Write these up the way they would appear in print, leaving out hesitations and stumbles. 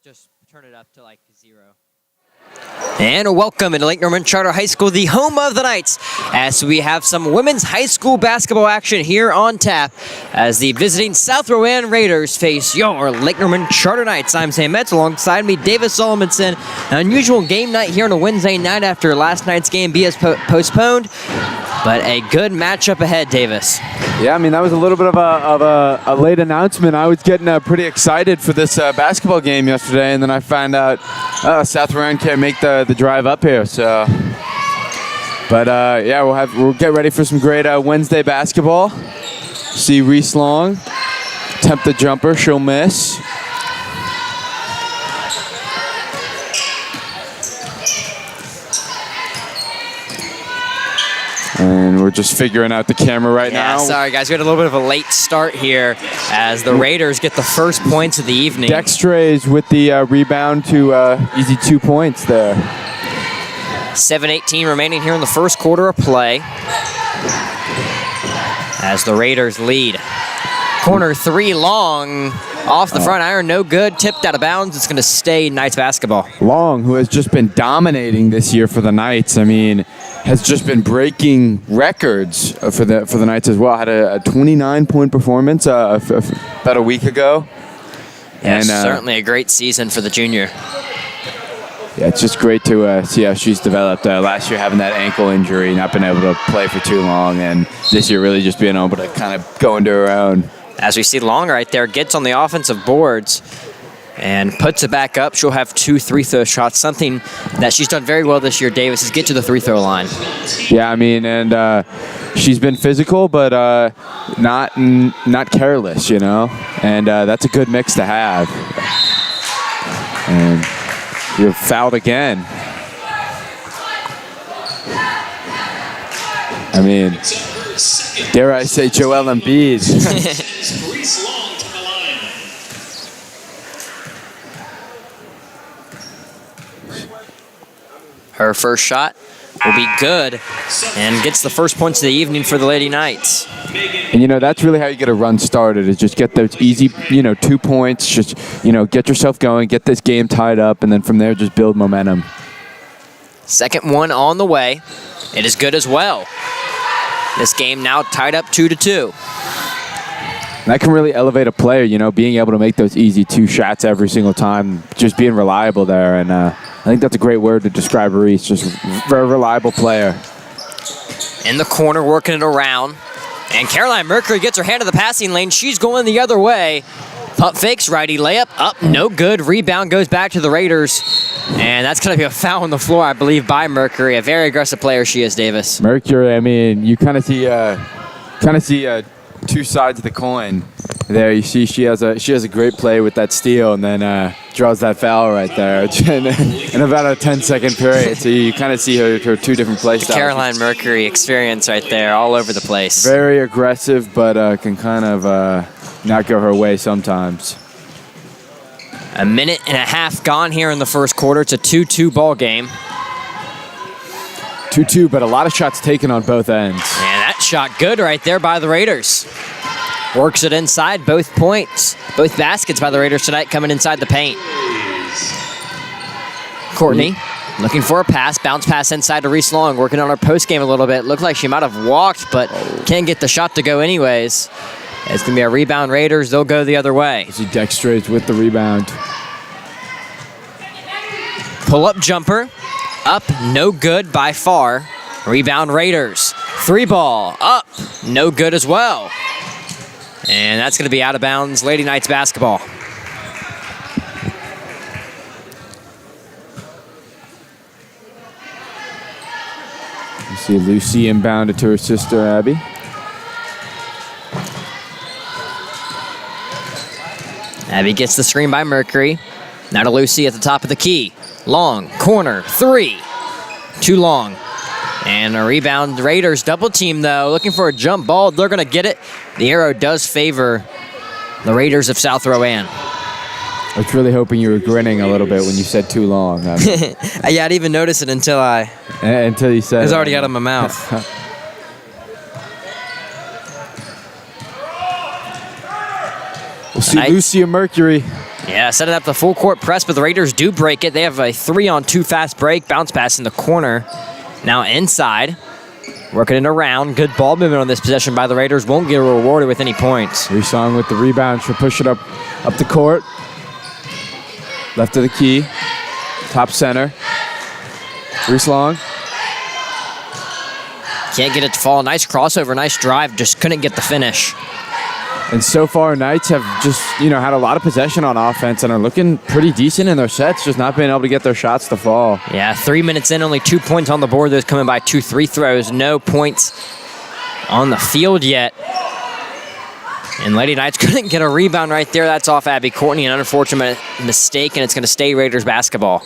Just turn it up to like 0. And welcome to Lake Norman Charter High School, the home of the Knights, as we have some women's high school basketball action here on tap as the visiting South Rowan Raiders face your Lake Norman Charter Knights. I'm Sam Metz, alongside me, Davis Solomonson. An unusual game night here on a Wednesday night after last night's game being postponed, but a good matchup ahead, Davis. Yeah, I mean, that was a little bit of a late announcement. I was getting pretty excited for this basketball game yesterday, and then I found out South Rowan can't make the drive up here. So, but yeah, we'll get ready for some great Wednesday basketball. See Reese Long attempt the jumper, she'll miss. And we're just figuring out the camera right now. Sorry, guys. We had a little bit of a late start here as the Raiders get the first points of the evening. Dextrays with the rebound to easy 2 points there. 7:18 remaining here in the first quarter of play as the Raiders lead. Corner three, Long off the front iron, no good, tipped out of bounds. It's going to stay Knights basketball. Long, who has just been dominating this year for the Knights, I mean, has just been breaking records for the Knights as well. Had a 29-point performance about a week ago. Yes, and certainly a great season for the junior. Yeah, it's just great to see how she's developed. Last year having that ankle injury, not been able to play for too long, and this year really just being able to kind of go into her own. As we see Long right there, gets on the offensive boards and puts it back up. She'll have 2 free-throw shots, something that she's done very well this year, Davis, is get to the free-throw line. Yeah, I mean, and she's been physical, but not careless, you know? And that's a good mix to have. And you're fouled again. I mean, dare I say Joel Embiid. Her first shot will be good and gets the first points of the evening for the Lady Knights. And, you know, that's really how you get a run started, is just get those easy, 2 points, just, get yourself going, get this game tied up, and then from there just build momentum. Second one on the way. It is good as well. This game now tied up 2-2. That can really elevate a player, being able to make those easy 2 shots every single time, just being reliable there. And I think that's a great word to describe Reese, just very reliable player. In the corner, working it around. And Caroline Mercury gets her hand in the passing lane. She's going the other way. Pump fakes, righty layup, up, no good. Rebound goes back to the Raiders. And that's going to be a foul on the floor, I believe, by Mercury. A very aggressive player she is, Davis. Mercury, I mean, you kind of see 2 sides of the coin there. You see she has a great play with that steal, and then draws that foul right there in about a 10-second period. So you kind of see her 2 different play styles. Caroline Mercury experience right there, all over the place. Very aggressive, but can kind of not go her way sometimes. A minute and a half gone here in the first quarter. It's a 2-2 ball game. 2-2, but a lot of shots taken on both ends. And that shot good right there by the Raiders. Works it inside, both baskets by the Raiders tonight coming inside the paint. Courtney looking for a pass, bounce pass inside to Reese Long, working on her post game a little bit. Looked like she might have walked, but can't get the shot to go anyways. It's going to be a rebound Raiders. They'll go the other way. See Dextrays with the rebound. Pull-up jumper. Up, no good by far. Rebound Raiders. 3 ball, up, no good as well. And that's going to be out of bounds, Lady Knights basketball. You see Lucy inbounded to her sister, Abby. Abby gets the screen by Mercury. Now to Lucy at the top of the key. Long, corner, 3. Too long. And a rebound. Raiders double team, though. Looking for a jump ball. They're going to get it. The arrow does favor the Raiders of South Rowan. I was really hoping you were grinning a little bit when you said too long. Yeah, I didn't even notice it until you said it was already out of my mouth. We'll see Lucy and Mercury. Yeah, setting up the full court press, but the Raiders do break it. They have a 3-on-2 fast break, bounce pass in the corner. Now inside, working it around. Good ball movement on this possession by the Raiders. Won't get rewarded with any points. Resong with the rebound. She'll push it up the court. Left of the key. Top center. Reese Long. Can't get it to fall. Nice crossover, nice drive. Just couldn't get the finish. And so far, Knights have just, had a lot of possession on offense and are looking pretty decent in their sets, just not being able to get their shots to fall. Yeah, 3 minutes in, only 2 points on the board. Those coming by 2 free throws. No points on the field yet. And Lady Knights couldn't get a rebound right there. That's off Abby Courtney, an unfortunate mistake, and it's going to stay Raiders basketball.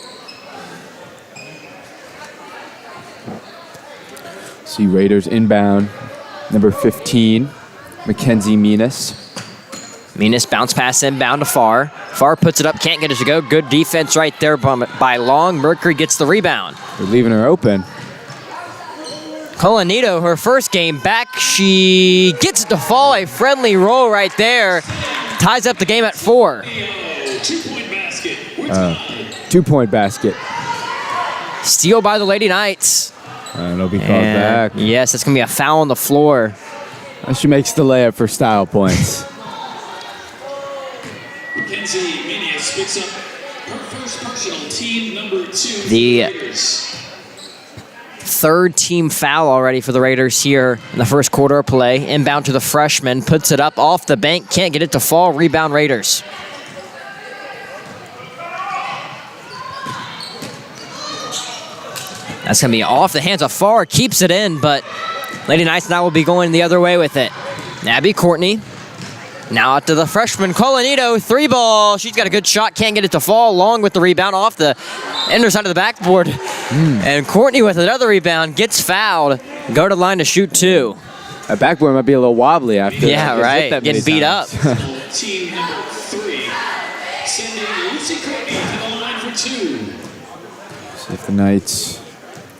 See Raiders inbound, number 15. Mackenzie Minas. Minas bounce pass inbound to Farr. Farr puts it up, can't get it to go. Good defense right there by Long. Mercury gets the rebound. They're leaving her open. Colanito, her first game back. She gets it to fall. A friendly roll right there. Ties up the game at 4. 2-point basket. Steal by the Lady Knights. It'll be called back. Yes, it's going to be a foul on the floor. She makes the layup for style points. Mackenzie Minas picks up her first personal, team number 2. The third team foul already for the Raiders here in the first quarter of play. Inbound to the freshman, puts it up off the bank, can't get it to fall. Rebound Raiders. That's going to be off the hands of Farr. Keeps it in, but Lady Knights now will be going the other way with it. Abby Courtney. Now out to the freshman, Colanito. 3-ball. She's got a good shot. Can't get it to fall. Long with the rebound off the underside of the backboard. And Courtney with another rebound. Gets fouled. Go to the line to shoot 2. That backboard might be a little wobbly after. Yeah, right. Getting beat up. Team number 3, sending Lucy Courtney to the line for 2. See if the Knights.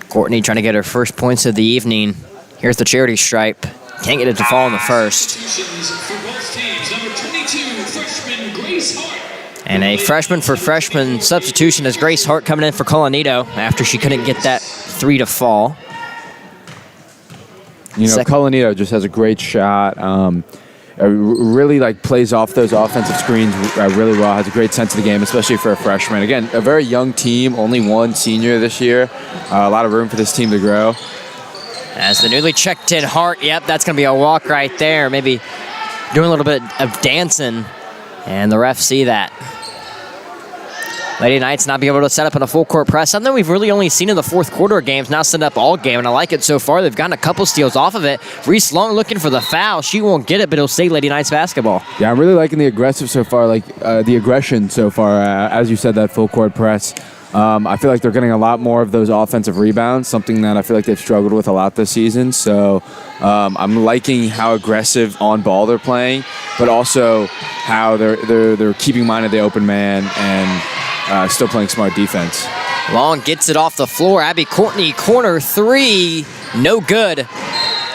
Courtney trying to get her first points of the evening. Here's the charity stripe. Can't get it to fall in the first. For both teams, number 22, freshman Grace Hart. And a freshman for freshman substitution is Grace Hart coming in for Colanito after she couldn't get that 3 to fall. Colanito just has a great shot. Really plays off those offensive screens really well. Has a great sense of the game, especially for a freshman. Again, a very young team, only one senior this year. A lot of room for this team to grow. As the newly checked in Hart, yep, that's going to be a walk right there. Maybe doing a little bit of dancing, and the refs see that. Lady Knights not be able to set up in a full court press. Something we've really only seen in the fourth quarter of games, now set up all game, and I like it so far. They've gotten a couple steals off of it. Reese Long looking for the foul. She won't get it, but it'll stay Lady Knights basketball. Yeah, I'm really liking the aggressive so far, the aggression so far. As you said, that full court press. I feel like they're getting a lot more of those offensive rebounds, something that I feel like they've struggled with a lot this season. So I'm liking how aggressive on ball they're playing, but also how they're keeping mind of the open man and still playing smart defense. Long gets it off the floor. Abby Courtney, corner 3, no good.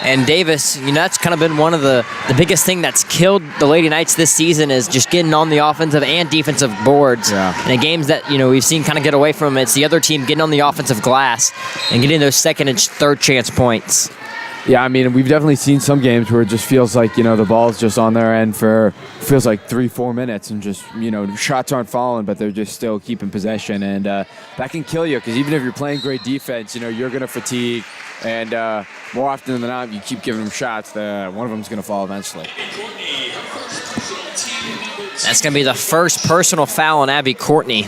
And Davis, that's kind of been one of the biggest thing that's killed the Lady Knights this season is just getting on the offensive and defensive boards. Yeah. And in games that, we've seen kind of get away from, it's the other team getting on the offensive glass and getting those second and third chance points. Yeah, we've definitely seen some games where it just feels like, the ball's just on their end feels like 3-4 minutes and just, shots aren't falling, but they're just still keeping possession. And that can kill you because even if you're playing great defense, you're going to fatigue. And more often than not, you keep giving them shots, one of them's going to fall eventually. That's going to be the first personal foul on Abby Courtney.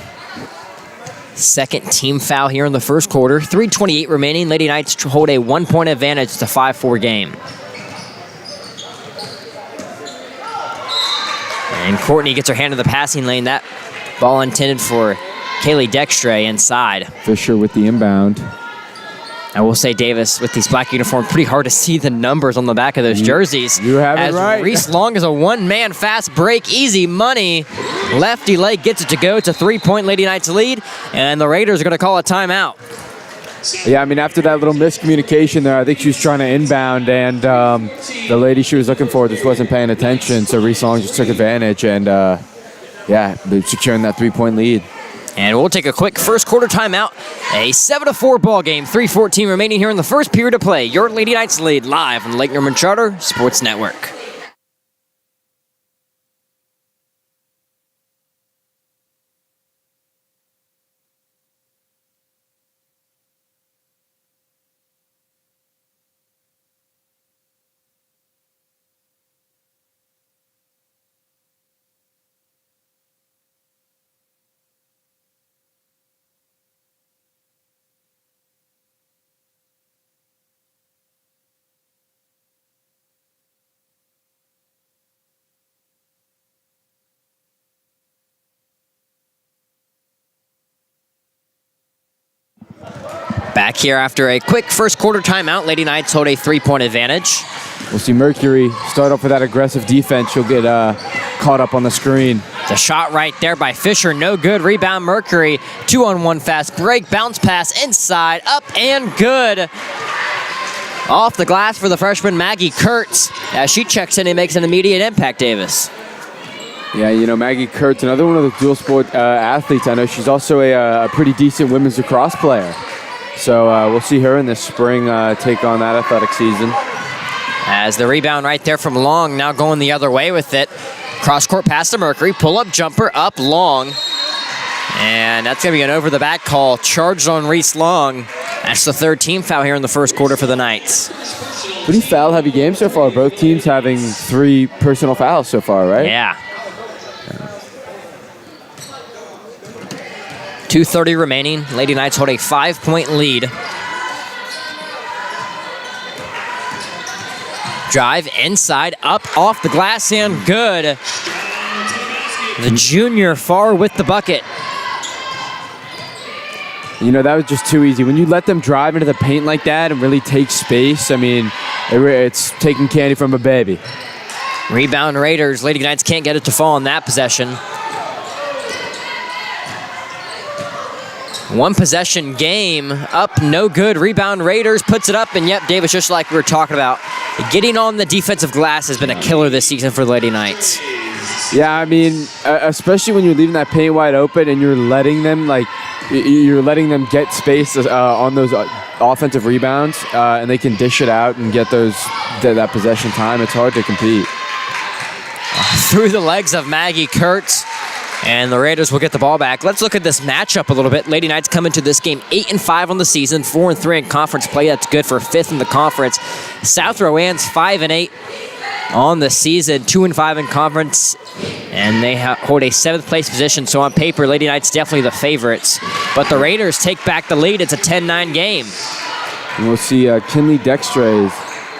Second team foul here in the first quarter. 3:28 remaining. Lady Knights hold a 1-point advantage. It's a 5-4 game. And Courtney gets her hand in the passing lane. That ball intended for Kaylee Dextre inside. Fisher with the inbound. I will say, Davis, with these black uniforms, pretty hard to see the numbers on the back of those jerseys. You have it right. As Reese Long is a one-man fast break, easy money. Lefty leg gets it to go. It's a 3-point Lady Knights lead, and the Raiders are going to call a timeout. Yeah, after that little miscommunication there, I think she was trying to inbound, and the lady she was looking for just wasn't paying attention, so Reese Long just took advantage, and securing that 3-point lead. And we'll take a quick first quarter timeout. A 7-4 ball game, 3:14 remaining here in the first period of play. Your Lady Knights lead live on the Lake Norman Charter Sports Network. Back here after a quick first quarter timeout, Lady Knights hold a 3-point advantage. We'll see Mercury start off with that aggressive defense. She'll get caught up on the screen. The shot right there by Fisher, no good. Rebound Mercury, 2-on-1 fast break, bounce pass inside, up and good. Off the glass for the freshman Maggie Kurtz. As she checks in and makes an immediate impact, Davis. Yeah, Maggie Kurtz, another one of the dual sport athletes. I know she's also a pretty decent women's lacrosse player. So we'll see her in the spring take on that athletic season. As the rebound right there from Long, now going the other way with it. Cross-court pass to Mercury, pull-up jumper up Long. And that's going to be an over-the-back call, charged on Reese Long. That's the third team foul here in the first quarter for the Knights. Pretty foul-heavy game so far. Both teams having 3 personal fouls so far, right? Yeah. 2:30 remaining. Lady Knights hold a 5-point lead. Drive inside, up off the glass and good. The junior far with the bucket. That was just too easy. When you let them drive into the paint like that and really take space, I mean, it's taking candy from a baby. Rebound Raiders. Lady Knights can't get it to fall in that possession. One possession game, up, no good. Rebound Raiders puts it up, and yep, Davis, just like we were talking about, getting on the defensive glass has been a killer this season for the Lady Knights. Yeah, I mean, especially when you're leaving that paint wide open and you're letting them get space on those offensive rebounds, and they can dish it out and get that possession time. It's hard to compete. Through the legs of Maggie Kurtz. And the Raiders will get the ball back. Let's look at this matchup a little bit. Lady Knights come into this game 8-5 on the season, 4-3 in conference play. That's good for 5th in the conference. South Rowan's 5-8 on the season, 2-5 in conference, and they hold a 7th place position. So on paper, Lady Knights definitely the favorites. But the Raiders take back the lead. It's a 10-9 game. And we'll see Kinley Dextres,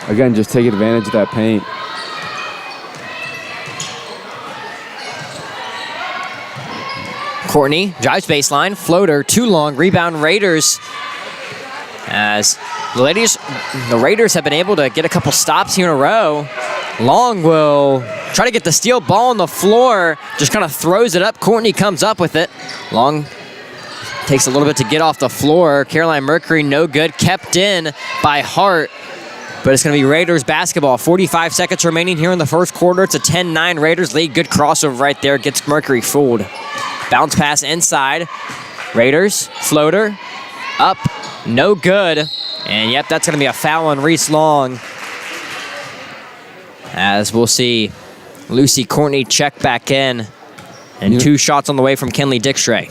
again, just take advantage of that paint. Courtney drives baseline, floater, too long, rebound Raiders. As the Raiders have been able to get a couple stops here in a row. Long will try to get the steal, ball on the floor, just kind of throws it up. Courtney comes up with it. Long takes a little bit to get off the floor. Caroline Mercury, no good, kept in by Hart. But it's going to be Raiders basketball. 45 seconds remaining here in the first quarter. It's a 10-9 Raiders lead. Good crossover right there. Gets Mercury fooled. Bounce pass inside. Raiders, floater, up, no good. And yep, that's going to be a foul on Reese Long. As we'll see Lucy Courtney check back in. And 2 shots on the way from Kinley Dixtray.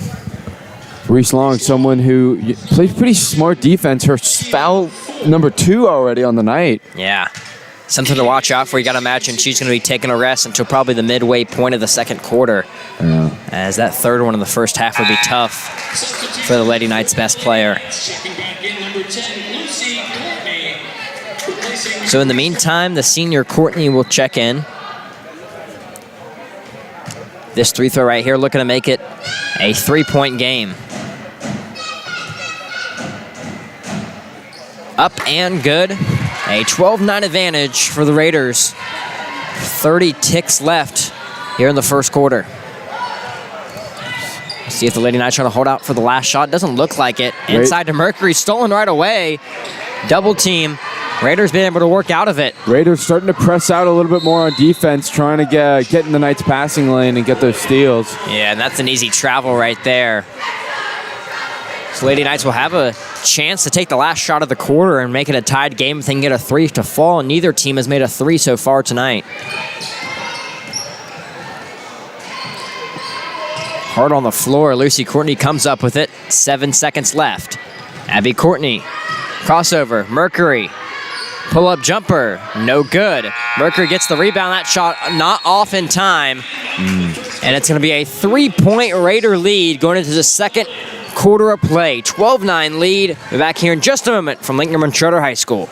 Reese Long, someone who plays pretty smart defense. Her foul number 2 already on the night. Yeah. Something to watch out for. You got to imagine she's going to be taking a rest until probably the midway point of the second quarter. Yeah. As that third one in the first half would be tough for the Lady Knights' best player. So in the meantime, the senior Courtney will check in. This 3-throw right here looking to make it a 3-point game. Up and good. A 12-9 advantage for the Raiders. 30 ticks left here in the first quarter. See if the Lady Knights trying to hold out for the last shot. Doesn't look like it. Inside to Mercury, stolen right away. Double team. Raiders been able to work out of it. Raiders starting to press out a little bit more on defense, trying to get in the Knights' passing lane and get those steals. Yeah, and that's an easy travel right there. So Lady Knights will have a chance to take the last shot of the quarter and make it a tied game if they can get a 3 to fall, and neither team has made a 3 so far tonight. Hard on the floor, Lucy Courtney comes up with it. 7 seconds left. Abby Courtney, crossover, Mercury, pull-up jumper, no good. Mercury gets the rebound, that shot not off in time. And it's gonna be a 3-point Raider lead going into the second quarter of play. 12-9 lead. We're back here in just a moment from Lake Norman Charter High School.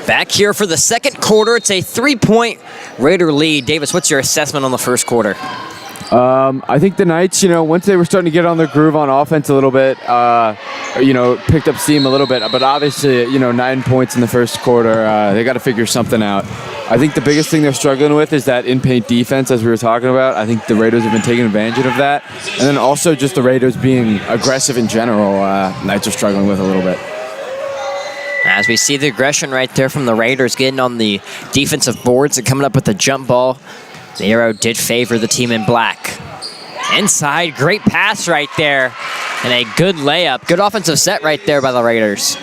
Back here for the second quarter. It's a 3-point Raider lead. Davis, what's your assessment on the first quarter? I think the Knights, once they were starting to get on their groove on offense a little bit, picked up steam a little bit. But obviously, 9 points in the first quarter, they got to figure something out. I think the biggest thing they're struggling with is that in-paint defense, as we were talking about. I think the Raiders have been taking advantage of that. And then also just the Raiders being aggressive in general, Knights are struggling with a little bit. As we see the aggression right there from the Raiders getting on the defensive boards and coming up with the jump ball. The arrow did favor the team in black. Inside, great pass right there. And a good layup. Good offensive set right there by the Raiders.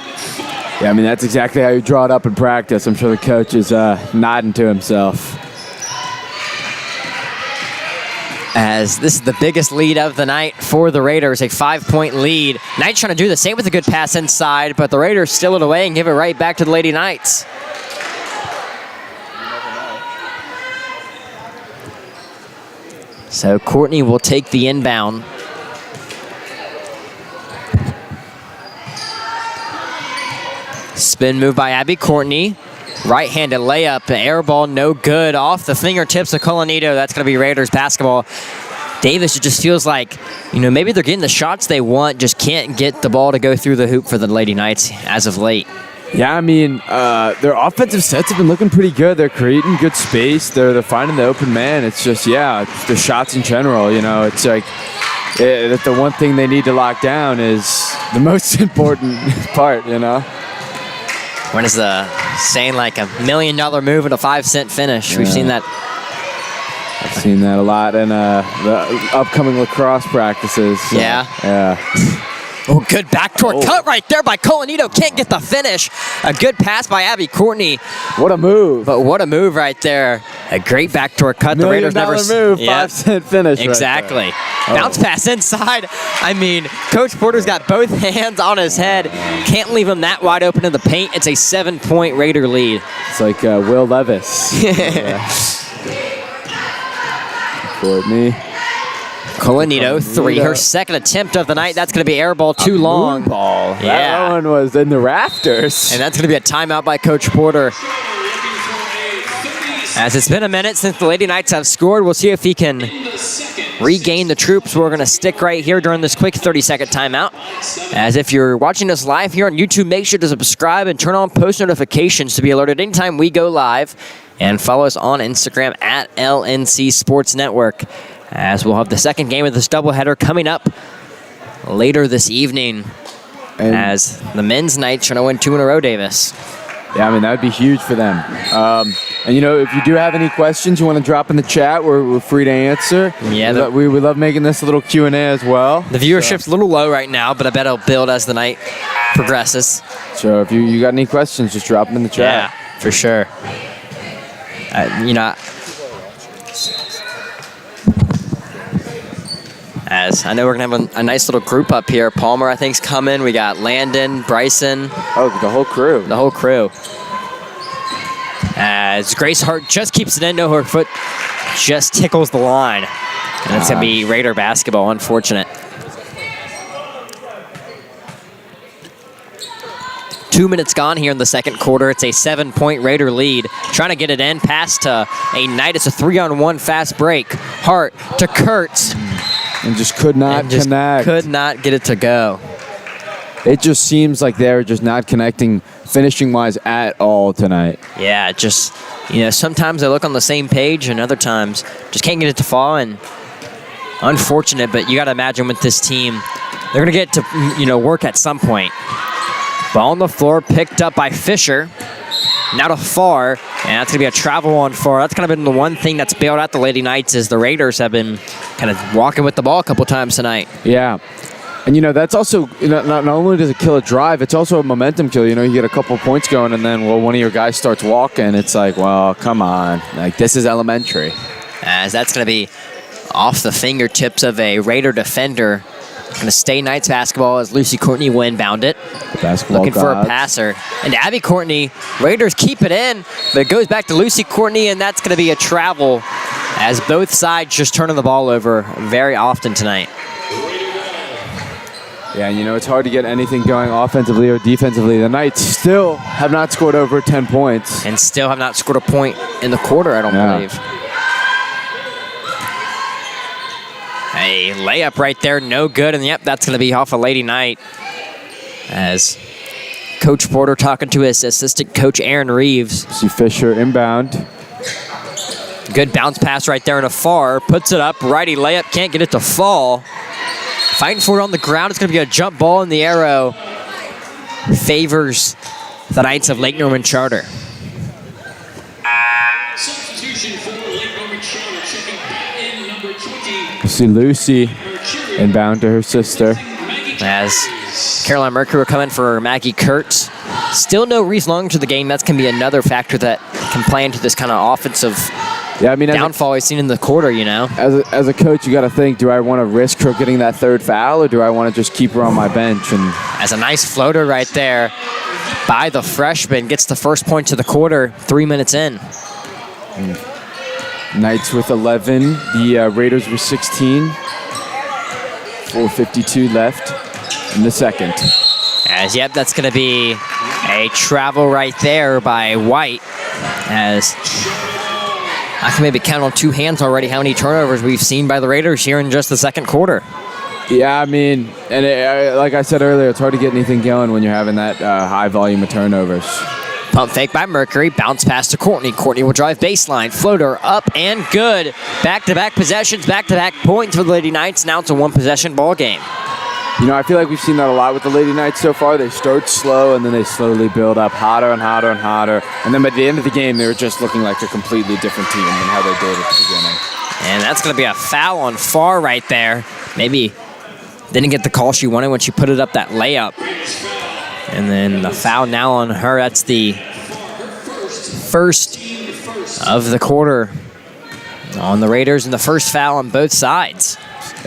Yeah, that's exactly how you draw it up in practice. I'm sure the coach is nodding to himself. As this is the biggest lead of the night for the Raiders, a 5-point lead. Knights trying to do the same with a good pass inside, but the Raiders steal it away and give it right back to the Lady Knights. So Courtney will take the inbound. Spin move by Abby Courtney. Right-handed layup, air ball, no good. Off the fingertips of Colanito. That's going to be Raiders basketball. Davis, it just feels like, maybe they're getting the shots they want, just can't get the ball to go through the hoop for the Lady Knights as of late. Yeah, their offensive sets have been looking pretty good. They're creating good space. They're finding the open man. It's just, it's the shots in general. It's like that the one thing they need to lock down is the most important part, When is the saying like $1 million move and a 5-cent finish? We've seen that. I've seen that a lot in the upcoming lacrosse practices. So, yeah. Oh, good backdoor cut right there by Colanito. Can't get the finish. A good pass by Abby Courtney. What a move. But what a move right there. A great backdoor cut. $1 million the Raiders never move, 5-cent finish. Exactly. Right Bounce pass inside. Coach Porter's got both hands on his head. Can't leave him that wide open in the paint. It's a 7-point Raider lead. It's like Will Levis. Courtney. Colanito, 3. Her second attempt of the night. That's going to be air ball too long. Ball. Yeah. That one was in the rafters. And that's going to be a timeout by Coach Porter. As it's been a minute since the Lady Knights have scored, we'll see if he can regain the troops. We're going to stick right here during this quick 30-second timeout. As if you're watching us live here on YouTube, make sure to subscribe and turn on post notifications to be alerted anytime we go live. And follow us on Instagram at LNC Sports Network, as we'll have the second game of this doubleheader coming up later this evening. And as the men's Knights trying to win 2 in a row, Davis. yeah, I mean, that would be huge for them. And, you know, if you do have any questions you want to drop in the chat, we're free to answer. Yeah, we love making this a little Q&A as well. The viewership's a little low right now, but I bet it'll build as the night progresses. So if you got any questions, just drop them in the chat. Yeah, for sure. You know, as I know we're going to have a nice little group up here. Palmer, I think, is coming. We got Landon, Bryson. Oh, the whole crew. The whole crew. As Grace Hart just keeps it in. No, her foot just tickles the line. And it's going to be Raider basketball. Unfortunate. 2 minutes gone here in the second quarter. It's a 7-point Raider lead. Trying to get it in. Pass to a Knight. It's a 3-on-1 fast break. Hart to Kurtz. And just could not connect. Could not get it to go. It just seems like they're just not connecting finishing-wise at all tonight. Yeah, just, you know, sometimes they look on the same page and other times just can't get it to fall. And unfortunate, but you got to imagine with this team, they're going to get to, you know, work at some point. Ball on the floor, picked up by Fisher. Now to Farr, and that's going to be a travel on Farr. That's kind of been the one thing that's bailed out the Lady Knights is the Raiders have been kind of walking with the ball a couple times tonight. Yeah. And, you know, that's also, not only does it kill a drive, it's also a momentum kill. You know, you get a couple points going, and then, well, one of your guys starts walking. It's like, well, come on. Like, this is elementary. As that's going to be off the fingertips of a Raider defender. Going to stay Knights basketball as Lucy Courtney will inbound it. Basketball looking for a gods. passer. And Abby Courtney, Raiders keep it in, but it goes back to Lucy Courtney, and that's going to be a travel as both sides just turning the ball over very often tonight. Yeah, you know, it's hard to get anything going offensively or defensively. The Knights still have not scored over 10 points. And still have not scored a point in the quarter, I don't believe. A layup right there, no good. And yep, that's going to be off a Lady Knight. As Coach Porter talking to his assistant coach, Aaron Reeves. See Fisher inbound. Good bounce pass right there in a Farr. Puts it up, righty layup, can't get it to fall. Fighting for it on the ground. It's going to be a jump ball, and the arrow favors the Knights of Lake Norman Charter. Substitution for Lake Norman Charter, checking back in number 20. See Lucy inbound to her sister. As Caroline Mercury will come in for Maggie Kurtz. Still no Reese Long to the game. That's going to be another factor that can play into this kind of offensive downfall we've seen in the quarter, you know. As a coach, you got to think, do I want to risk her getting that third foul, or do I want to just keep her on my bench? And as a nice floater right there by the freshman, gets the first point to the quarter, 3 minutes in. Knights with 11. The Raiders were 16. 4:52 left in the second. As, yep, that's going to be a travel right there by White. As I can maybe count on two hands already how many turnovers we've seen by the Raiders here in just the second quarter. Yeah, I mean, and like I said earlier, it's hard to get anything going when you're having that high volume of turnovers. Pump fake by Mercury, bounce pass to Courtney. Courtney will drive baseline, floater up and good. Back-to-back possessions, back-to-back points for the Lady Knights. Now it's a one-possession ball game. You know, I feel like we've seen that a lot with the Lady Knights so far. They start slow, and then they slowly build up hotter and hotter and hotter. And then by the end of the game, they were just looking like a completely different team than how they did at the beginning. And that's going to be a foul on Farr right there. Maybe didn't get the call she wanted when she put it up that layup. And then the foul now on her. That's the first of the quarter on the Raiders, and the first foul on both sides.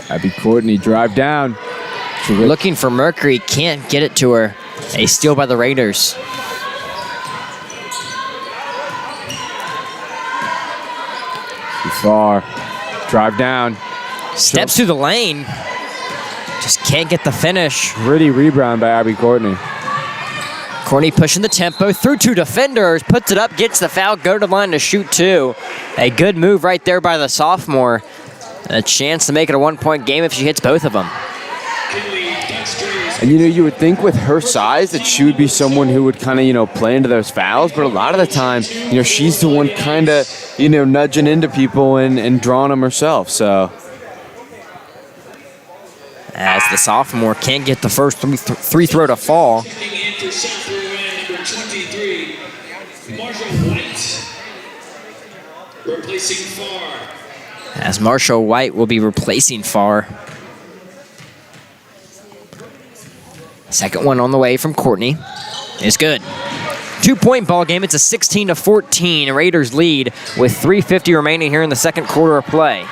Abby Courtney drive down. Looking for Mercury, can't get it to her. A steal by the Raiders. Too far. Drive down. Steps through the lane. Just can't get the finish. Pretty rebound by Abby Courtney. Courtney pushing the tempo through 2 defenders, puts it up, gets the foul, go to the line to shoot 2. A good move right there by the sophomore. A chance to make it a 1-point game if she hits both of them. And you would think with her size that she would be someone who would kind of, play into those fouls, but a lot of the time, she's the one kind of, nudging into people and drawing them herself, so. As the sophomore can't get the first free throw to fall. As Marshall White will be replacing Farr. Second one on the way from Courtney is good. 2-point ball game. It's a 16-14 Raiders lead with 3:50 remaining here in the second quarter of play.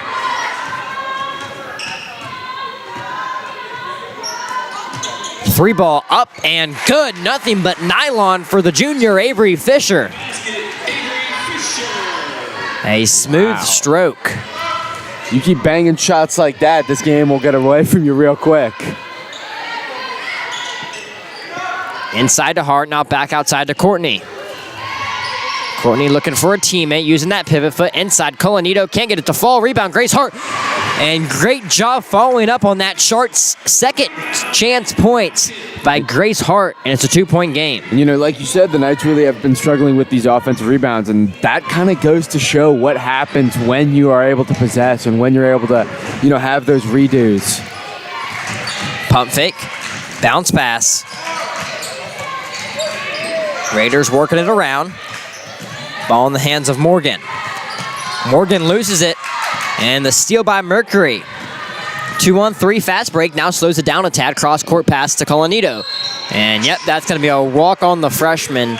Three ball up and good. Nothing but nylon for the junior Avery Fisher. A smooth stroke. You keep banging shots like that, this game will get away from you real quick. Inside to Hart, now back outside to Courtney. Courtney looking for a teammate, using that pivot foot inside. Colanito can't get it to fall. Rebound, Grace Hart. And great job following up on that short second chance points by Grace Hart, and it's a 2-point game. Like you said, the Knights really have been struggling with these offensive rebounds, and that kind of goes to show what happens when you are able to possess and when you're able to, have those redos. Pump fake, bounce pass. Raiders working it around. Ball in the hands of Morgan. Morgan loses it, and the steal by Mercury. 2-on-3 fast break, now slows it down a tad. Cross-court pass to Colanito. And yep, that's going to be a walk on the freshman.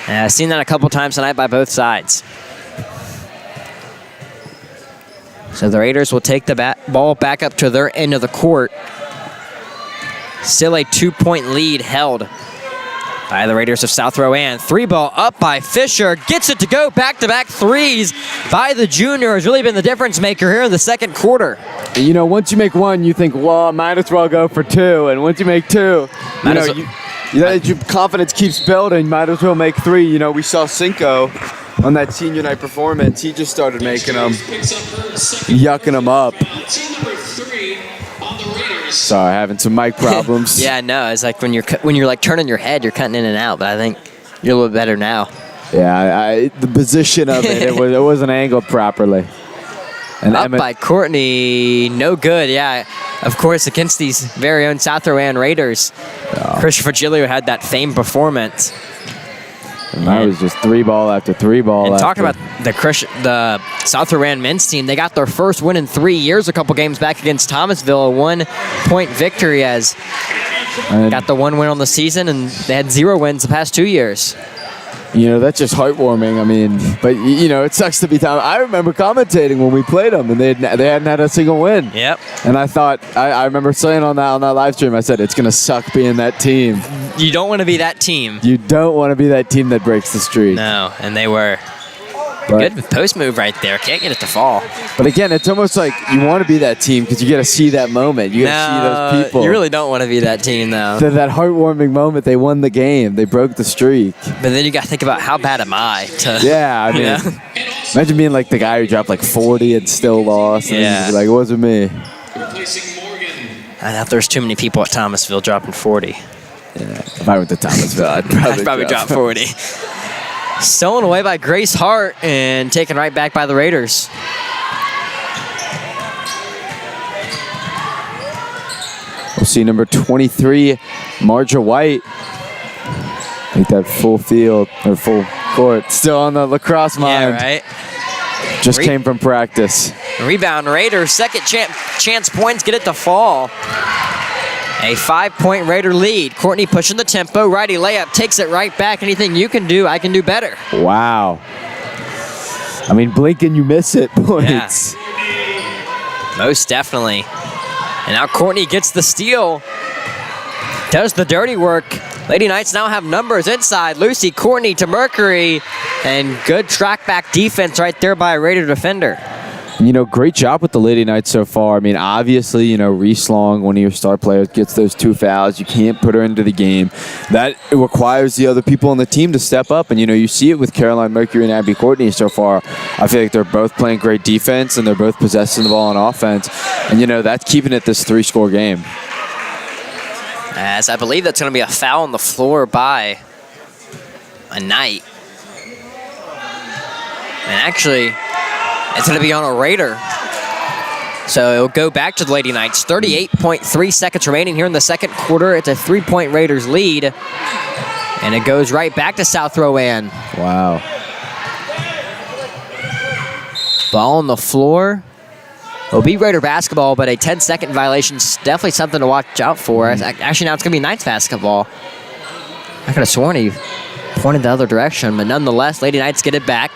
I've seen that a couple times tonight by both sides. So the Raiders will take the ball back up to their end of the court. Still a 2-point lead held by the Raiders of South Rowan. Three ball up by Fisher. Gets it to go. Back-to-back threes by the junior. Has really been the difference maker here in the second quarter. Once you make one, you think, well, I might as well go for two. And once you make two, your confidence keeps building. Might as well make three. We saw Cinco on that senior night performance. He just started making them, yucking them up. Sorry, having some mic problems. Yeah, no, it's like when you're like turning your head, you're cutting in and out. But I think you're a little bit better now. Yeah, the position of it wasn't angled properly. And up by Courtney, no good. Yeah, of course, against these very own South Rowan Raiders. Oh. Christopher Giglio had that famed performance. And that was just three ball after three ball. And talk about the South Rowan men's team. They got their first win in 3 years a couple games back against Thomasville. A 1-point victory as got the one win on the season, and they had 0 wins the past 2 years. That's just heartwarming. I mean, but it sucks to be Tom. I remember commentating when we played them, and they hadn't had a single win. Yep. And I thought, I remember saying on that live stream, I said, it's gonna suck being that team. You don't want to be that team. You don't want to be that team that breaks the streak. No, and they were. Good post move right there. Can't get it to fall. But again, it's almost like you want to be that team because you get to see that moment. You get to see those people. You really don't want to be that team, though. That heartwarming moment. They won the game. They broke the streak. But then you got to think about how bad am I to. Yeah, I mean, imagine being like the guy who dropped like 40 and still lost. And yeah. Like, it wasn't me. I thought there's too many people at Thomasville dropping 40. Yeah, if I went to Thomasville, I'd probably drop 40. Stolen away by Grace Hart and taken right back by the Raiders. We'll see number 23, Marja White. Make that full field or full court. Still on the lacrosse mind. Yeah, right. Just came from practice. Rebound Raiders. Second chance points. Get it to fall. A 5-point Raider lead. Courtney pushing the tempo. Righty layup. Takes it right back. Anything you can do, I can do better. Wow. I mean, blink and you miss it points. Yeah. Most definitely. And now Courtney gets the steal. Does the dirty work. Lady Knights now have numbers inside. Lucy, Courtney to Mercury. And good track back defense right there by a Raider defender. Great job with the Lady Knights so far. I mean, obviously, Reese Long, one of your star players, gets those 2 fouls. You can't put her into the game. That requires the other people on the team to step up. And, you see it with Caroline Mercury and Abby Courtney so far. I feel like they're both playing great defense, and they're both possessing the ball on offense. And, that's keeping it this 3-score game. As I believe that's going to be a foul on the floor by a Knight. And actually, it's going to be on a Raider. So it'll go back to the Lady Knights. 38.3 seconds remaining here in the second quarter. It's a 3-point Raiders lead. And it goes right back to South Rowan. Wow. Ball on the floor. It'll be Raider basketball, but a 10-second violation is definitely something to watch out for. Actually, now it's going to be Knights basketball. I could have sworn he pointed the other direction, but nonetheless, Lady Knights get it back.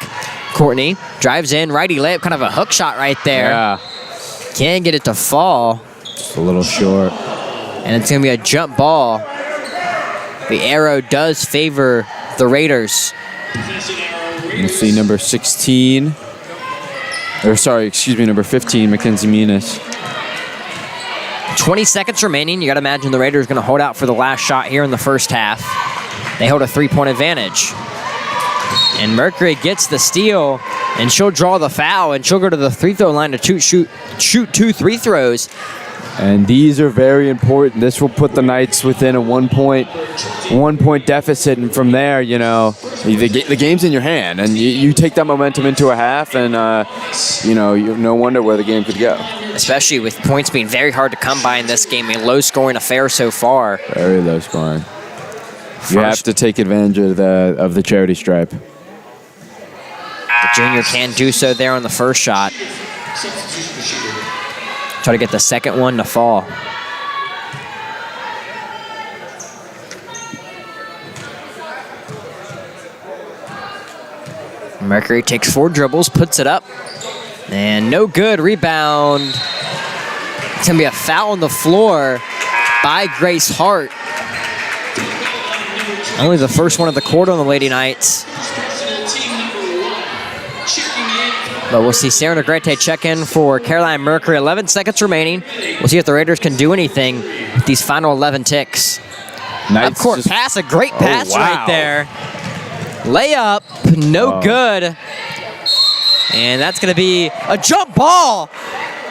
Courtney drives in, righty layup, kind of a hook shot right there. Yeah. Can't get it to fall. Just a little short. And it's going to be a jump ball. The arrow does favor the Raiders. You see number 16. Number 15, Mackenzie Menas. 20 seconds remaining. You got to imagine the Raiders going to hold out for the last shot here in the first half. They hold a 3-point advantage. And Mercury gets the steal, and she'll draw the foul, and she'll go to the free throw line to shoot 2 free throws. And these are very important. This will put the Knights within a 1-point deficit, and from there, the game's in your hand, and you take that momentum into a half, and you have no wonder where the game could go. Especially with points being very hard to come by in this game, a low-scoring affair so far. Very low scoring. You have to take advantage of the charity stripe. The junior can do so there on the first shot. Try to get the second one to fall. Mercury takes 4 dribbles, puts it up, and no good. Rebound. It's going to be a foul on the floor by Grace Hart. Only the first one of the quarter on the Lady Knights. But we'll see Sarah Negrete check in for Caroline Mercury. 11 seconds remaining. We'll see if the Raiders can do anything with these final 11 ticks. Knights Up court pass, a great pass right there. Layup, no good. And that's going to be a jump ball.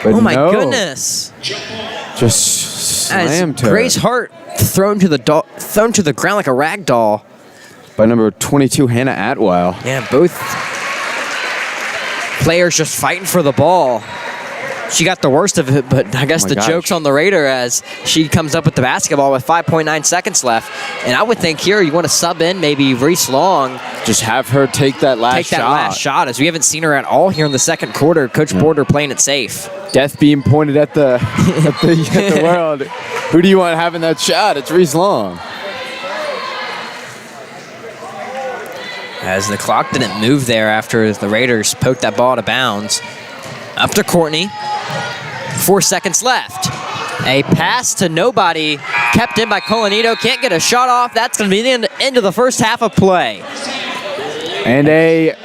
But oh my goodness. Just slammed her. Grace Hart thrown to the ground like a rag doll. By number 22, Hannah Atwell. Yeah, both players just fighting for the ball. She got the worst of it, but I guess the joke's on the Raider as she comes up with the basketball with 5.9 seconds left. And I would think here you want to sub in maybe Reese Long. Just have her take that last shot. As we haven't seen her at all here in the second quarter. Coach Porter playing it safe. Death beam pointed at the at the world. Who do you want having that shot? It's Reese Long. As the clock didn't move there after the Raiders poked that ball out of bounds. Up to Courtney. 4 seconds left. A pass to nobody. Kept in by Colanito. Can't get a shot off. That's going to be the end of the first half of play. And a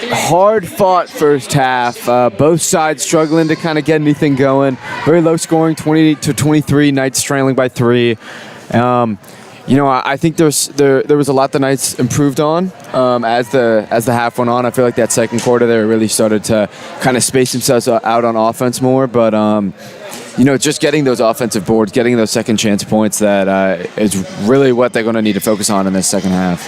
hard-fought first half. Both sides struggling to kind of get anything going. Very low scoring, 28-23. Knights trailing by 3. I think there was a lot the Knights improved on as the half went on. I feel like that second quarter they really started to kind of space themselves out on offense more. But just getting those offensive boards, getting those second chance points, that is really what they're going to need to focus on in this second half.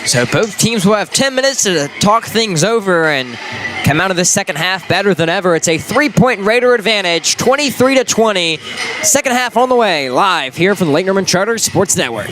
So both teams will have 10 minutes to talk things over and come out of this second half better than ever. It's a 3-point Raider advantage, 23-20. Second half on the way, live here from the Lake Norman Charter Sports Network.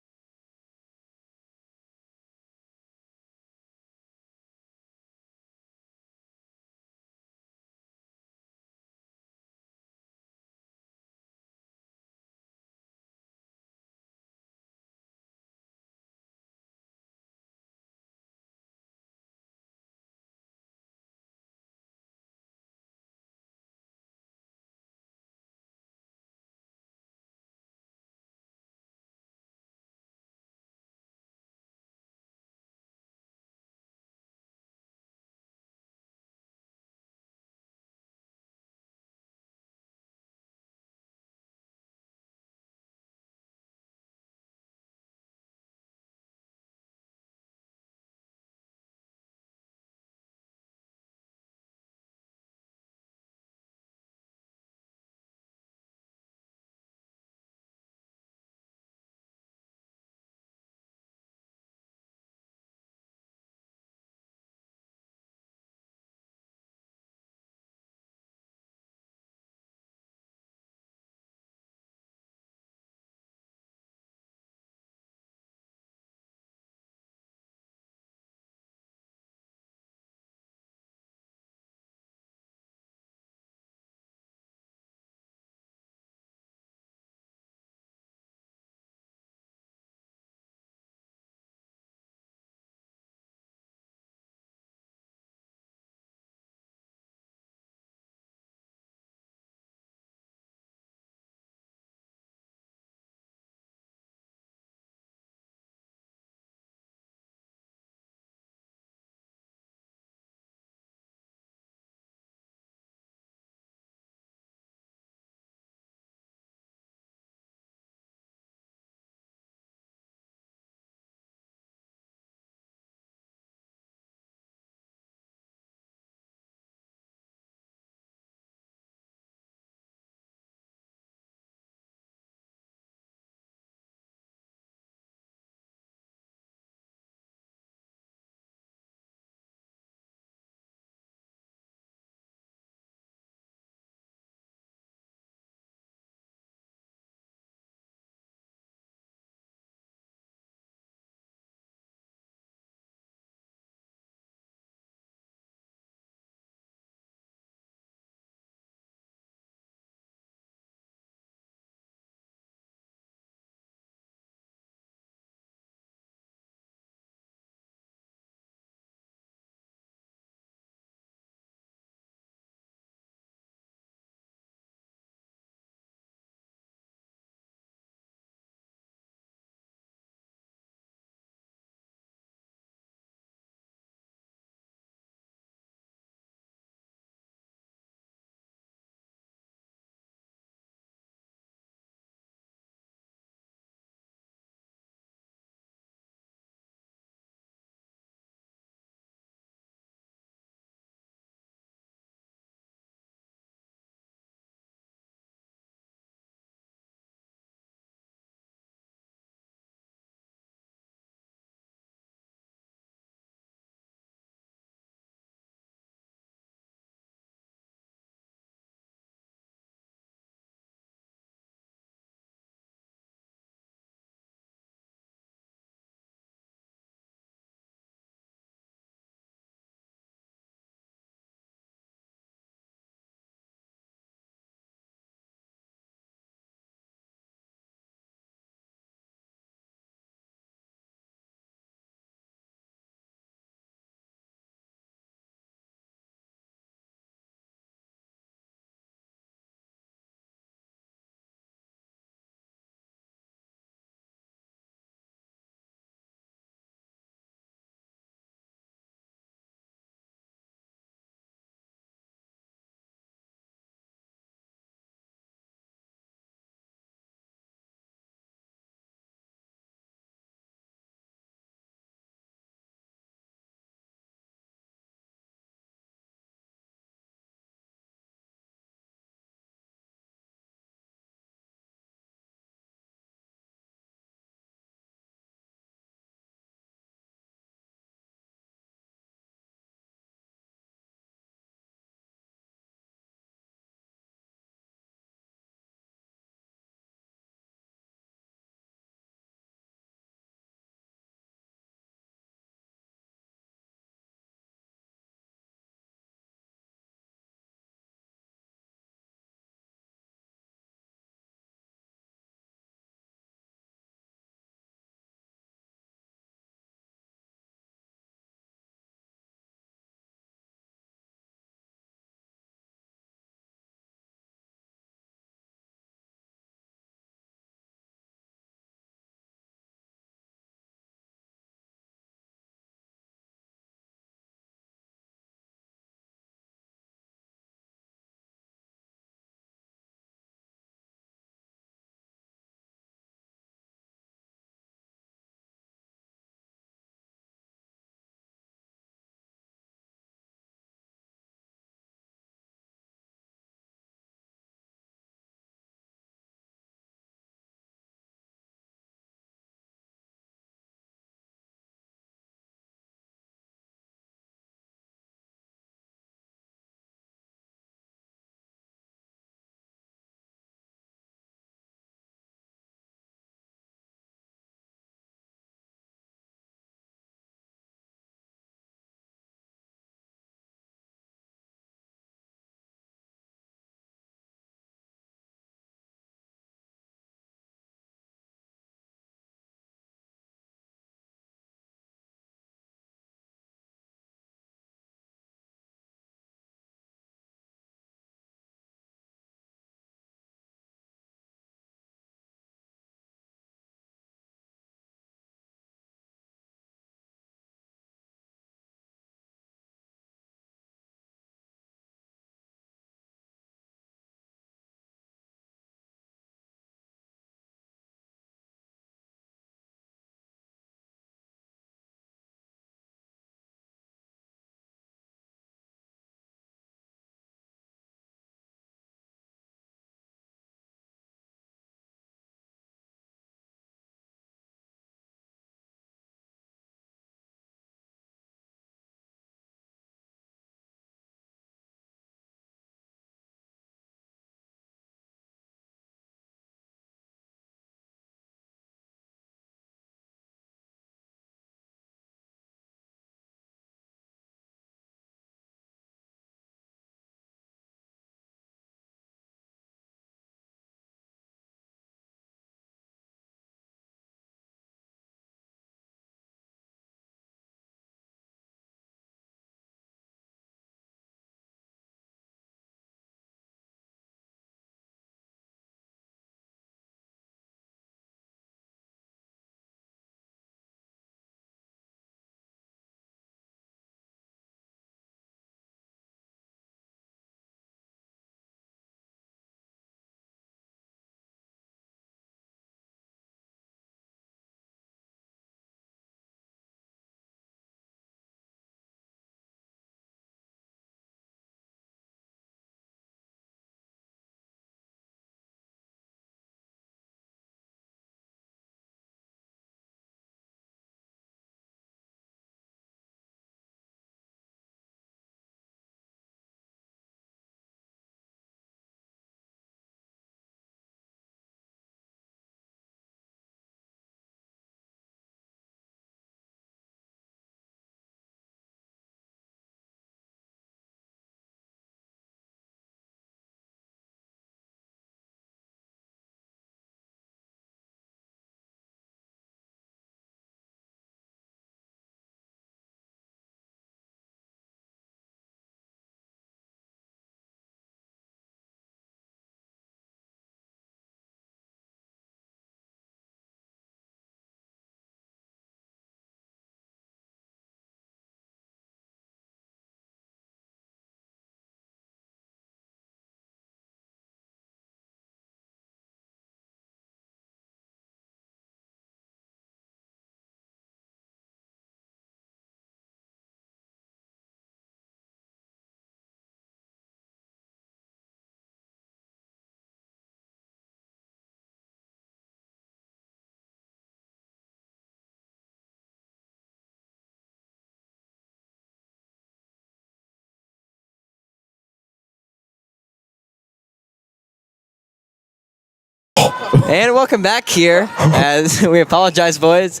And welcome back here. As we apologize, boys.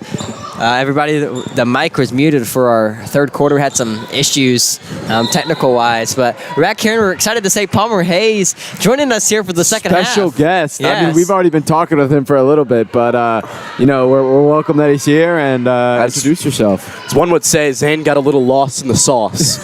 Everybody, the mic was muted for our third quarter. We had some issues technical-wise, but we're back here and we're excited to say Palmer Hayes joining us here for the second half. Special guest. Yes. I mean, we've already been talking with him for a little bit, but, we're welcome that he's here, and introduce yourself. As one would say, Zane got a little lost in the sauce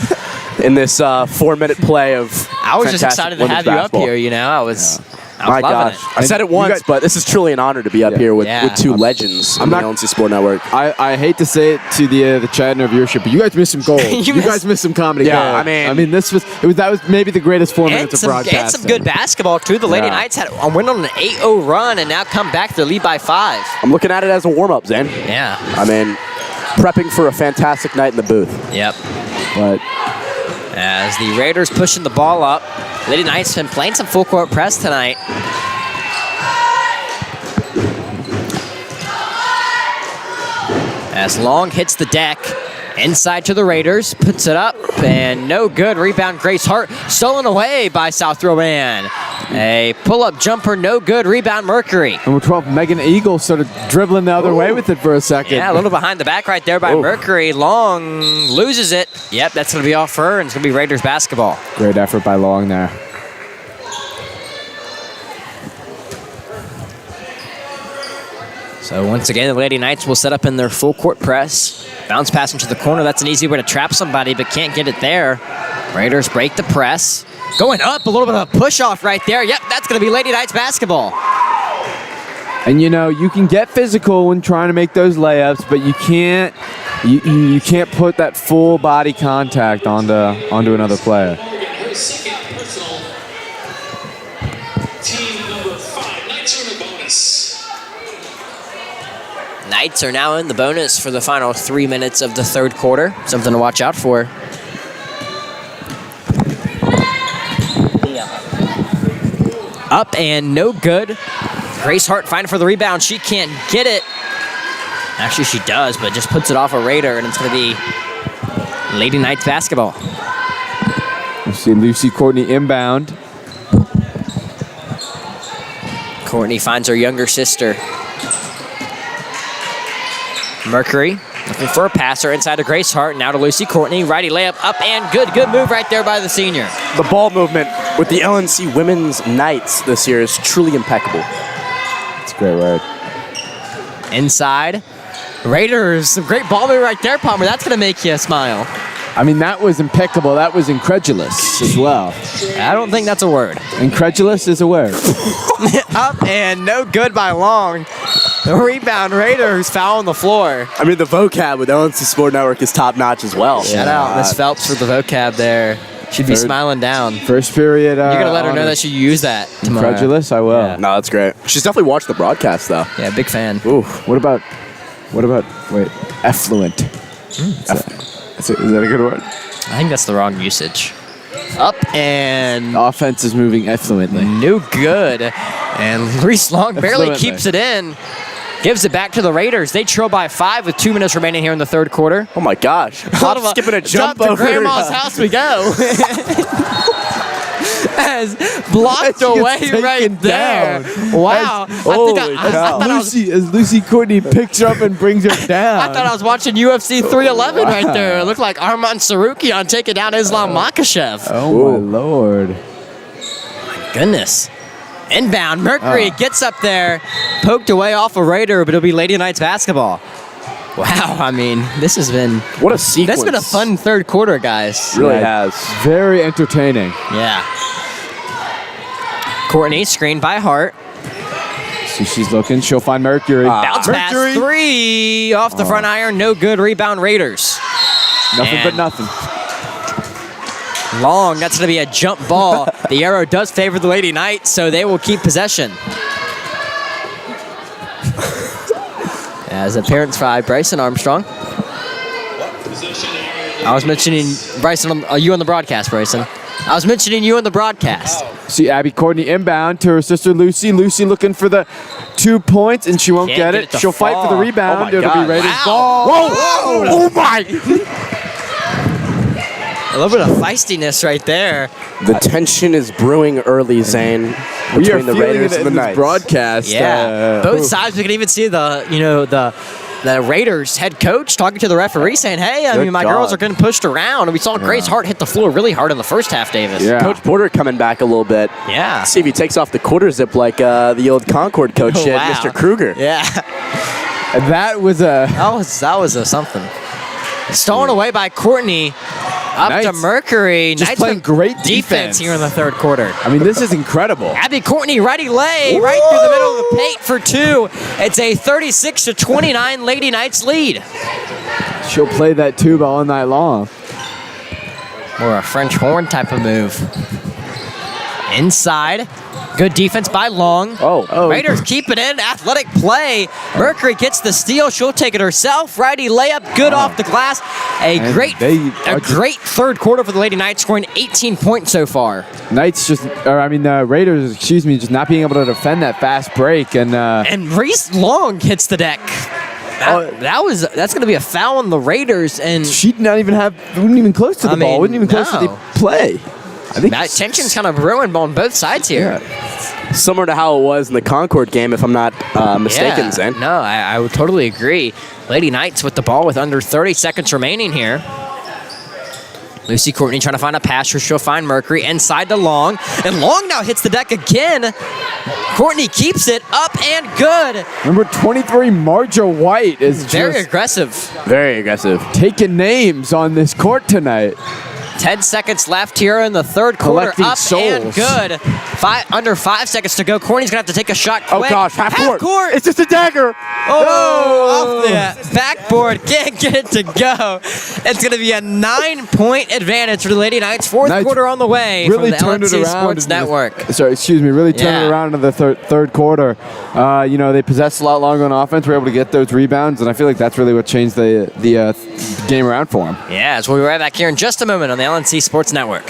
in this 4-minute play of I was just fantastic excited to women's have you basketball. up here, you know. I was My loving gosh. it. I said it once, but this is truly an honor to be up here with two legends on the LNC Sport Network. I hate to say it to the chat and our viewership, but you guys missed some gold. you guys missed some comedy Yeah, gold. I mean, that was maybe the greatest 4 minutes of And broadcasting. some good basketball, too. The Lady Yeah. Knights went on an 8-0 run and now come back to lead by 5. I'm looking at it as a warm-up, Zane. Yeah. I mean, prepping for a fantastic night in the booth. Yep. But As the Raiders pushing the ball up, Lady Knights been playing some full court press tonight. As Long hits the deck, inside to the Raiders, puts it up, and no good. Rebound, Grace Hart, stolen away by South Rowan. A pull-up jumper, no good. Rebound, Mercury. number 12, Megan Eagle, sort of dribbling the other way with it for a second. Yeah, a little behind the back right there by Mercury. Long loses it. Yep, that's going to be off for her, and it's going to be Raiders basketball. Great effort by Long there. So once again, the Lady Knights will set up in their full court press. Bounce pass into the corner. That's an easy way to trap somebody, but can't get it there. Raiders break the press. Going up, a little bit of a push off right there. Yep, that's going to be Lady Knights basketball. And you can get physical when trying to make those layups, but you can't put that full body contact onto another player. Her second personal. Team number 5. Knights are in the bonus. Knights are now in the bonus for the final 3 minutes of the third quarter. Something to watch out for. Up and no good. Grace Hart fighting for the rebound. She can't get it. Actually, she does, but just puts it off a Raider, and it's going to be Lady Knights basketball. You see Lucy Courtney inbound. Courtney finds her younger sister. Mercury looking for a passer inside to Grace Hart. Now to Lucy Courtney. Righty layup up and good. Good move right there by the senior. The ball movement with the LNC Women's Knights this year is truly impeccable. It's a great word. Inside. Raiders. Some great ball move right there, Palmer. That's going to make you smile. I mean, that was impeccable. That was incredulous as well. I don't think that's a word. Incredulous is a word. Up and no good by Long. The rebound Raiders foul on the floor. I mean, the vocab with LNC Sport Network is top-notch as well. Shout out Miss Phelps for the vocab there. She'd be smiling down. First period. You're going to let her know that she used that tomorrow. Incredulous? I will. Yeah. No, that's great. She's definitely watched the broadcast, though. Yeah, big fan. Ooh, what about, wait, effluent? Is that a good word? I think that's the wrong usage. Up and Offense is moving effluently. no good. And Reese Long barely Effluently. keeps it in. Gives it back to the Raiders. They trail by 5 with 2 minutes remaining here in the third quarter. Oh, my gosh. Hop, skipping a jump to over. Grandma's house we go. As blocked away taken right there. Wow. As Lucy Courtney picks her up and brings her down. I thought I was watching UFC 311 right there. It looked like Arman Sarukian taking down Islam Makhachev. Oh, my Lord. Goodness. Inbound. Mercury gets up there. Poked away off a Raider, but it'll be Lady Knights basketball. Wow. I mean, this has been... What a sequence. That's been a fun third quarter, guys. Really has. Very entertaining. Yeah. Courtney, screened by Hart. So she's looking. She'll find Mercury. Bounce pass, 3 off the front iron. No good. Rebound Raiders. Nothing but And nothing. Long. That's going to be a jump ball. The arrow does favor the Lady Knights, so they will keep possession. As appearance by Bryson Armstrong. I was mentioning Bryson. Are you on the broadcast, Bryson? I was mentioning you on the broadcast. See Abby Courtney inbound to her sister Lucy. Lucy looking for the 2 points, and she won't Can't get get it. it to She'll fight for the fall. rebound. Oh my It'll God. be Raiders Wow. ball. Whoa! Oh, my! A little bit of feistiness right there. The tension is brewing early, Zane, We are between the feeling Raiders it and the in this Knights. broadcast. Yeah, both sides. We can even see the Raiders head coach talking to the referee saying, hey, I Good mean, my God. girls are getting pushed around. And we saw Grace Hart hit the floor really hard in the first half, Davis. Yeah. Coach Porter coming back a little bit. Yeah. See if he takes off the quarter zip like the old Concord coach Oh, did, wow. Mr. Kruger. Yeah. That was a That was a something. Stolen away by Courtney. Up to Knights Mercury. just Knights playing with great defense defense. here in the third quarter. I mean, this is incredible. Abby Courtney, righty lay, right through the middle of the paint for two. It's a 36-29 Lady Knights lead. She'll play that tuba all night long. Or a French horn type of move. Inside. Good defense by Long. Oh. Raiders keep it in. Athletic play. Mercury gets the steal. She'll take it herself. Righty layup. Good off the glass. A And great third quarter for the Lady Knights, scoring 18 points so far. Knights the Raiders, just not being able to defend that fast break. And Reese Long hits the deck. That's going to be a foul on the Raiders. And She wasn't even close to the ball, wasn't even close to the no. play. I think that tension's kind of ruined on both sides here. Similar to how it was in the Concord game, if I'm not mistaken, Zane. No, I would totally agree. Lady Knights with the ball with under 30 seconds remaining here. Lucy Courtney trying to find a passer. She'll find Mercury inside to Long. And Long now hits the deck again. Courtney keeps it up and good. number 23, Marja White, is Very just aggressive. Very aggressive. taking names on this court tonight. 10 seconds left here in the third quarter. Collecting Up and souls. good. Under 5 seconds to go. Courtney's going to have to take a shot quick. Oh, gosh. Half court. court. It's just a dagger. Oh, off the backboard. Can't get it to go. It's going to be a 9-point advantage for the Lady Knights. Fourth Knights quarter on the way really from the turned it LNC around Sports into the- Network. Really turned Yeah. it around in the third quarter. They possessed a lot longer on offense, were able to get those rebounds, and I feel like that's really what changed the game around for them. Yeah, so we'll be right back here in just a moment on the LNC Sports Network.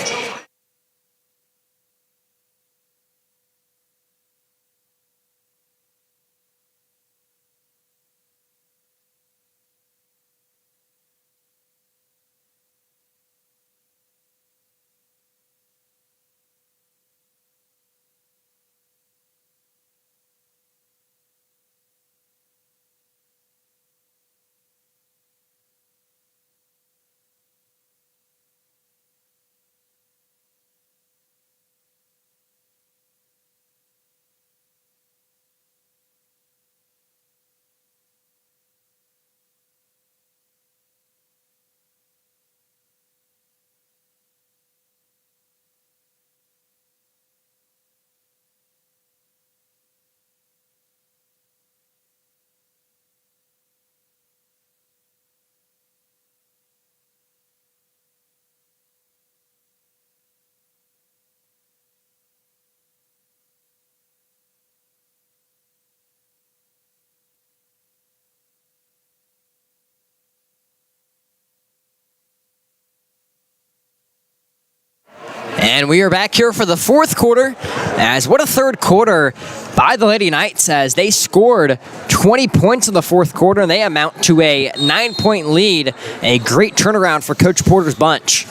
And we are back here for the fourth quarter. As what a third quarter by the Lady Knights, as they scored 20 points in the fourth quarter, and they amount to a 9-point lead. A great turnaround for Coach Porter's bunch.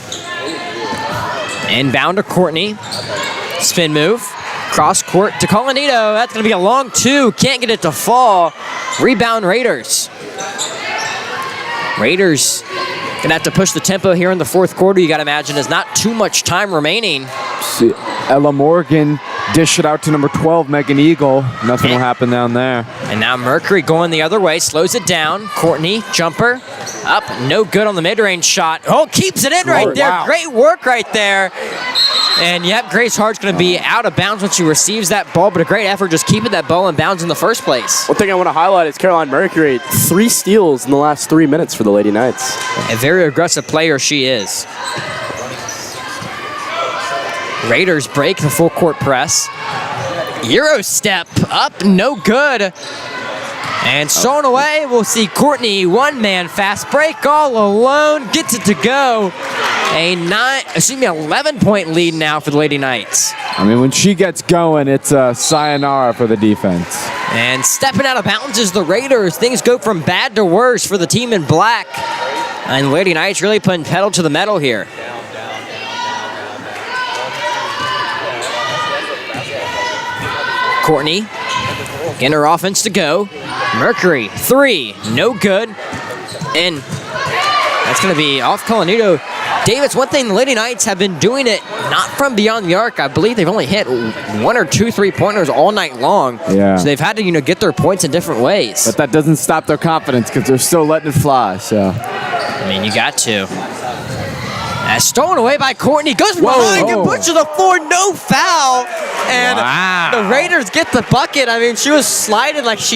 Inbound to Courtney. Spin move. Cross court to Colanito. That's going to be a long two. Can't get it to fall. Rebound Raiders. Raiders going to have to push the tempo here in the fourth quarter. You got to imagine there's not too much time remaining. See, Ella Morgan dish it out to number 12, Megan Eagle. Nothing will happen down there. And now Mercury going the other way, slows it down. Courtney, jumper, up, no good on the mid-range shot. Oh, keeps it in right there. Wow. Great work right there. And yep, Grace Hart's going to be out of bounds once she receives that ball, but a great effort just keeping that ball in bounds in the first place. One thing I want to highlight is Caroline Mercury, 3 steals in the last 3 minutes for the Lady Knights. A very aggressive player she is. Raiders break the full court press. Euro step up, no good. And stolen away, we'll see Courtney, one-man fast break all alone, gets it to go. A 11-point lead now for the Lady Knights. I mean, when she gets going, it's a sayonara for the defense. And stepping out of bounds is the Raiders. Things go from bad to worse for the team in black. And Lady Knights really putting pedal to the metal here. Courtney getting her offense to go. Mercury, 3, no good. And that's going to be off Colanito. Davis, one thing the Lady Knights have been doing it not from beyond the arc. I believe they've only hit 1 or 2 3-pointers all night long. Yeah. So they've had to, get their points in different ways. But that doesn't stop their confidence because they're still letting it fly. So. I mean, you got to. Stolen away by Courtney. Goes behind and puts to the floor. No foul. And the Raiders get the bucket. I mean, she was sliding like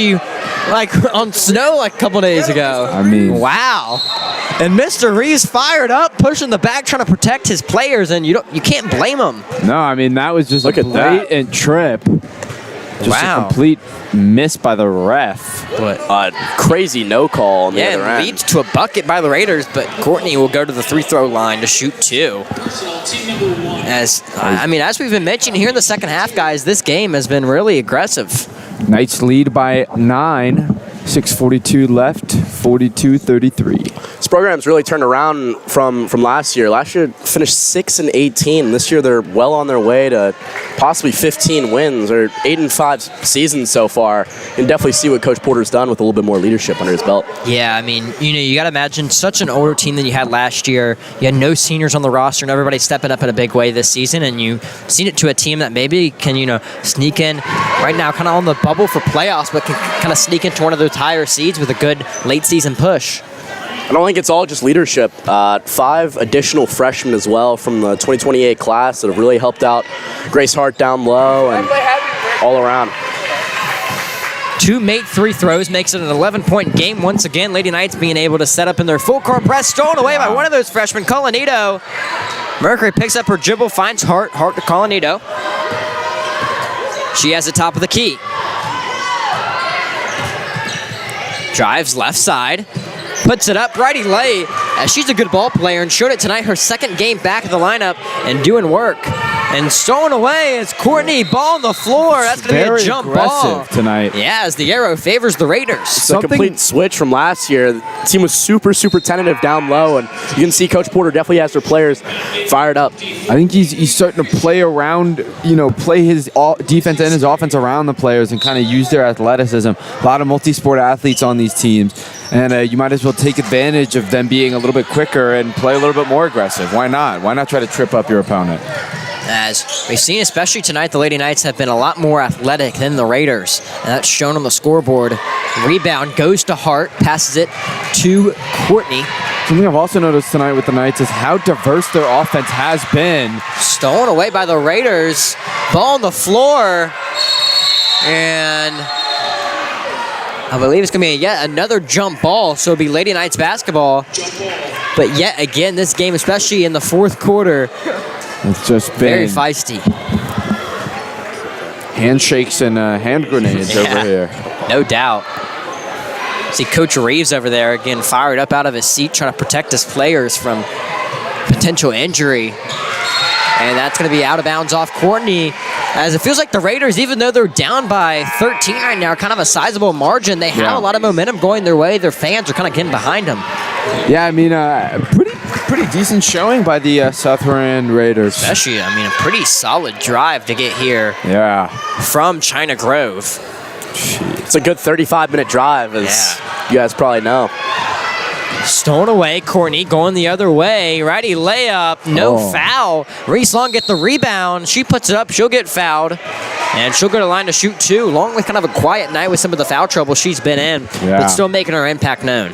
on snow a couple days ago. I mean. Wow. And Mr. Reeves fired up, pushing the back, trying to protect his players, and you can't blame him. No, I mean, that was just a blatant trip. Just a complete miss by the ref. But crazy no call on the other end. Leads to a bucket by the Raiders, but Courtney will go to the free-throw line to shoot 2. As we've been mentioning here in the second half, guys, this game has been really aggressive. Knights lead by 9. 6:42 left, 42-33. This program's really turned around from last year. Last year finished 6-18. This year they're well on their way to possibly 15 wins or 8-5 seasons so far. You can definitely see what Coach Porter's done with a little bit more leadership under his belt. Yeah, I mean, you got to imagine such an older team than you had last year. You had no seniors on the roster and everybody stepping up in a big way this season, and you've seen it to a team that maybe can, sneak in right now kind of on the bubble for playoffs, but can kind of sneak into one of those higher seeds with a good late season push. I don't think it's all just leadership. 5 additional freshmen as well from the 2028 class that have really helped out Grace Hart down low and all around. 2 made 3 throws makes it an 11-point game once again. Lady Knights being able to set up in their full court press, stolen away by one of those freshmen, Colanito. Mercury picks up her dribble, finds Hart to Colanito. She has the top of the key. Drives left side, puts it up, righty lay. She's a good ball player and showed it tonight. Her second game back in the lineup and doing work. And stolen away is Courtney. Ball on the floor. That's going to be a jump ball tonight. Yeah, as the arrow favors the Raiders. It's a complete switch from last year. The team was super, super tentative down low, and you can see Coach Porter definitely has their players fired up. I think he's starting to play around, play his defense and his offense around the players and kind of use their athleticism. A lot of multi-sport athletes on these teams. And you might as well take advantage of them being a little bit quicker and play a little bit more aggressive. Why not? Why not try to trip up your opponent? As we've seen, especially tonight, the Lady Knights have been a lot more athletic than the Raiders. And that's shown on the scoreboard. Rebound goes to Hart, passes it to Courtney. Something I've also noticed tonight with the Knights is how diverse their offense has been. Stolen away by the Raiders. Ball on the floor. And I believe it's going to be yet another jump ball, so it'll be Lady Knights basketball. But yet again, this game, especially in the fourth quarter, it's just been very feisty. Handshakes and hand grenades over here. No doubt. See Coach Reeves over there again, fired up out of his seat, trying to protect his players from potential injury. And that's going to be out of bounds off Courtney. As it feels like the Raiders, even though they're down by 13 right now, kind of a sizable margin, they have a lot of momentum going their way. Their fans are kind of getting behind them. Yeah, I mean, pretty decent showing by the South Rowan Raiders. Especially, I mean, a pretty solid drive to get here. Yeah. From China Grove. It's a good 35-minute drive, as you guys probably know. Stolen away, Courtney going the other way. Righty layup, no foul. Reese Long get the rebound. She puts it up, she'll get fouled. And she'll go to the line to shoot 2. Long with kind of a quiet night with some of the foul trouble she's been in, but still making her impact known.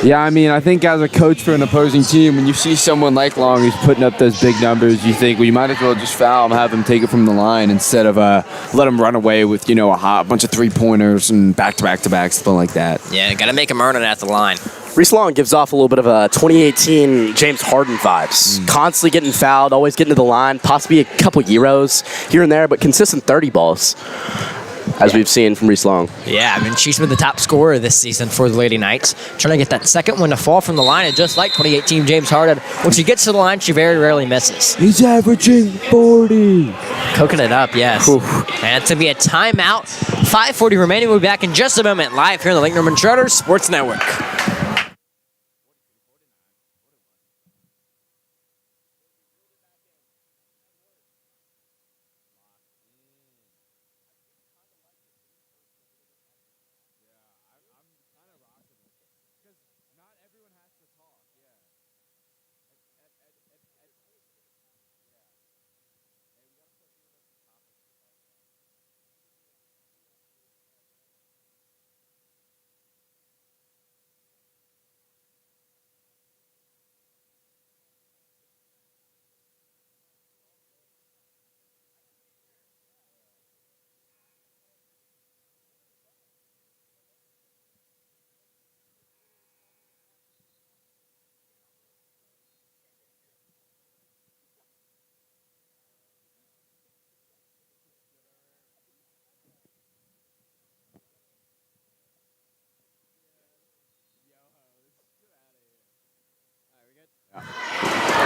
Yeah, I mean, I think as a coach for an opposing team, when you see someone like Long who's putting up those big numbers, you think, well, you might as well just foul him, have him take it from the line instead of let him run away with, a bunch of three-pointers and back-to-back-to-back, something like that. Yeah, got to make him earn it at the line. Reese Long gives off a little bit of a 2018 James Harden vibes. Constantly getting fouled, always getting to the line, possibly a couple Euros here and there, but consistent 30 balls, as we've seen from Reese Long. Yeah, I mean, she's been the top scorer this season for the Lady Knights. Trying to get that second one to fall from the line, and just like 2018 James Harden, when she gets to the line, she very rarely misses. He's averaging 40. Cooking it up, yes. Oof. And it's going to be a timeout. 5:40 remaining. We'll be back in just a moment, live here on the Lake Norman Charter Sports Network.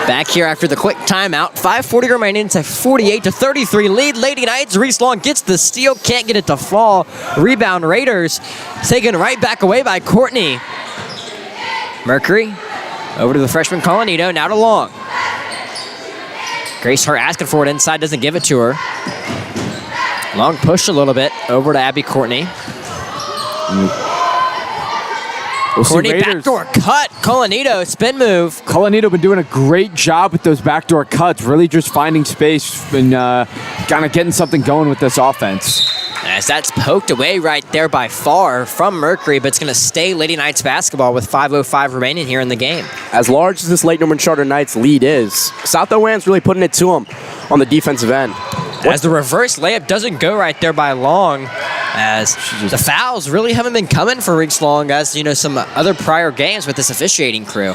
Back here after the quick timeout. 5:40 remaining. It's a 48-33 lead. Lady Knights. Reese Long gets the steal. Can't get it to fall. Rebound Raiders. Taken right back away by Courtney. Mercury over to the freshman Colanito. Now to Long. Grace Hart asking for it inside. Doesn't give it to her. Long push a little bit over to Abby Courtney. Courtney backdoor cut. Colanito spin move. Colanito been doing a great job with those backdoor cuts, really just finding space and kind of getting something going with this offense. As that's poked away right there by far from Mercury, but it's going to stay Lady Knights basketball with 5:05 remaining here in the game. As large as this Lake Norman Charter Knights lead is, South Rowan's really putting it to them on the defensive end. As the reverse layup doesn't go right there by Long, as the fouls really haven't been coming for Reese Long, as you know, some other prior games with this officiating crew.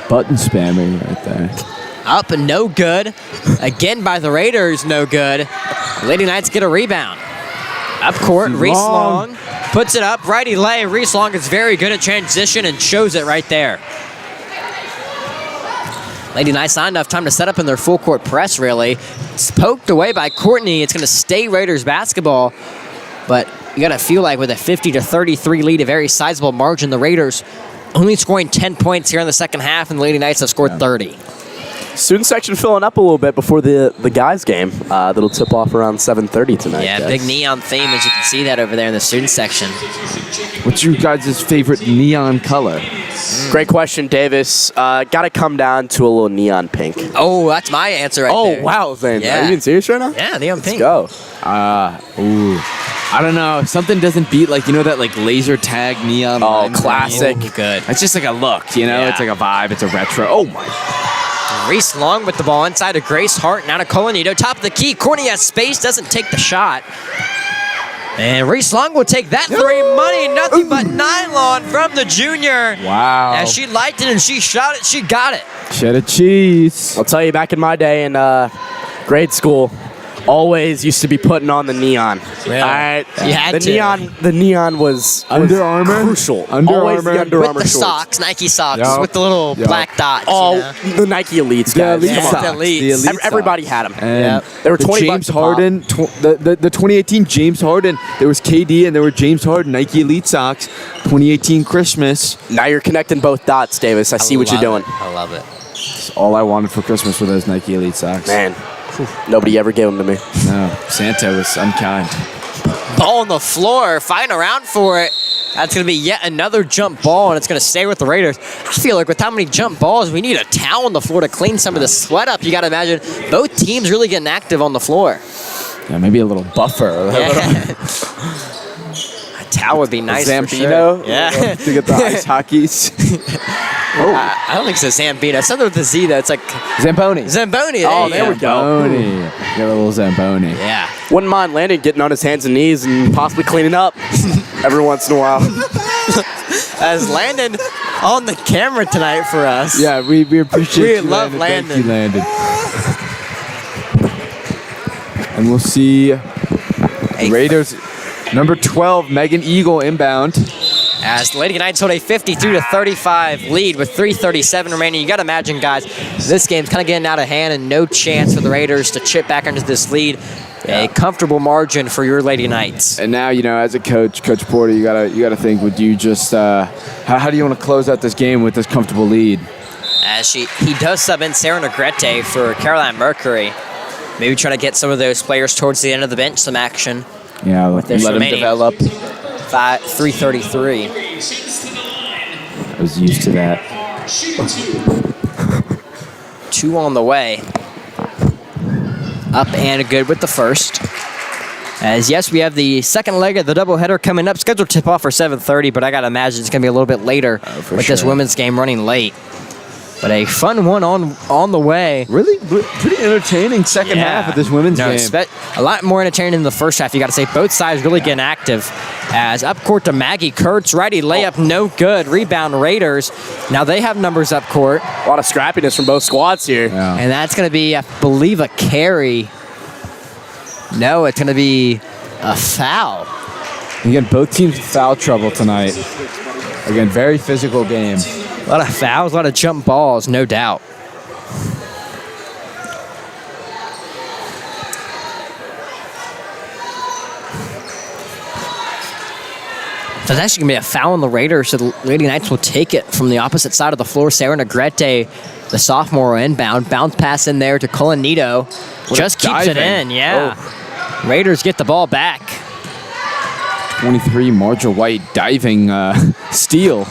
Button spamming right there. Up and no good. Again by the Raiders, no good. Lady Knights get a rebound. Up court, Reese Long puts it up, righty lay. Reese Long is very good at transition and shows it right there. Lady Knights not enough time to set up in their full court press, really. It's poked away by Courtney. It's going to stay Raiders basketball. But you got to feel like with a 50-33 lead, a very sizable margin, the Raiders only scoring 10 points here in the second half, and the Lady Knights have scored 30. Student section filling up a little bit before the guys game. That'll tip off around 7:30 tonight. Yeah, guys. big neon theme, as you can see that over there in the student section. What's your guys' favorite neon color? Great question, Davis. Got to come down to a little neon pink. Oh, that's my answer right there. Oh, wow, Zane. Yeah. Are you being serious right now? Yeah, neon pink. Let's go. Ooh. I don't know. Something doesn't beat, like, you know, that, like, laser tag neon. Oh, line classic. green? Good. It's just like a look, you know? Yeah. It's like a vibe. It's a retro. Oh, my. Reese Long with the ball inside to Grace Hart. Now to Colanito. Top of the key. Courtney has space. Doesn't take the shot. And Reese Long will take that three. Money, nothing but nylon from the junior. Wow. As she liked it and she shot it, she got it. Cheddar cheese. I'll tell you, back in my day in grade school, always used to be putting on the neon. Really? All right. You had the to. The neon was Under Armour? crucial. Under always Armour? the Under With Armour the shorts. socks, Nike socks, Yup. with the little Yup. black dots. Oh, you know? the Nike Elites, The guys. elite Yeah, Come on. the socks. elites. The elite Everybody socks. had them. And Yep. They were the 20 James bucks a pop. Harden, the 2018 James Harden. There was KD and there were James Harden Nike Elite socks. 2018 Christmas. Now you're connecting both dots, Davis. I see what you're doing. I love it. That's all I wanted for Christmas were those Nike Elite socks. Man, nobody ever gave them to me. No, Santa was unkind. Ball on the floor, fighting around for it. That's going to be yet another jump ball, and it's going to stay with the Raiders. I feel like with how many jump balls, we need a towel on the floor to clean some of the sweat up. You got to imagine both teams really getting active on the floor. Yeah, maybe a little buffer. A towel would be nice. Zampino. For sure. Yeah. To get the ice hockeys. I don't think so. Zampino. Something with the Z, though. It's like Zamboni. Zamboni. Oh, you there go. we go. Zamboni. Got a little Zamboni. Yeah. Wouldn't mind Landon getting on his hands and knees and possibly cleaning up every once in a while. As Landon on the camera tonight for us. Yeah, we appreciate We you, love Thank Landon. you, Landon. And we'll see Raiders number 12, Megan Eagle inbound. As the Lady Knights hold a 52-35 lead with 3:37 remaining. You got to imagine, guys, this game's kind of getting out of hand and no chance for the Raiders to chip back into this lead. A comfortable margin for your Lady Knights. And now, you know, as a coach, Coach Porter, you gotta think. Would you just how do you want to close out this game with this comfortable lead? As he does sub in Sarah Negrete for Caroline Mercury. Maybe try to get some of those players towards the end of the bench some action. Yeah, let this them remaining. develop. 3:33. I was used to that. 2 on the way. Up and good with the first. As yes, we have the second leg of the doubleheader coming up. Scheduled tip-off for 7:30, but I got to imagine it's going to be a little bit later with this sure. women's game running late. But a fun one on the way. Really pretty entertaining second half of this women's game. A lot more entertaining than the first half. You got to say both sides really getting active. As up court to Maggie Kurtz, righty layup, no good. Rebound Raiders. Now they have numbers up court. A lot of scrappiness from both squads here. Yeah. And that's going to be, I believe, a carry. No, it's going to be a foul. Again, both teams in foul trouble tonight. Again, very physical game. A lot of fouls, a lot of jump balls, no doubt. So it's actually going to be a foul on the Raiders, so the Lady Knights will take it from the opposite side of the floor. Sarah Negrete, the sophomore, inbound. Bounce pass in there to Colanito. Just keeps it in, yeah. Oh. Raiders get the ball back. 23, Marja White diving steal.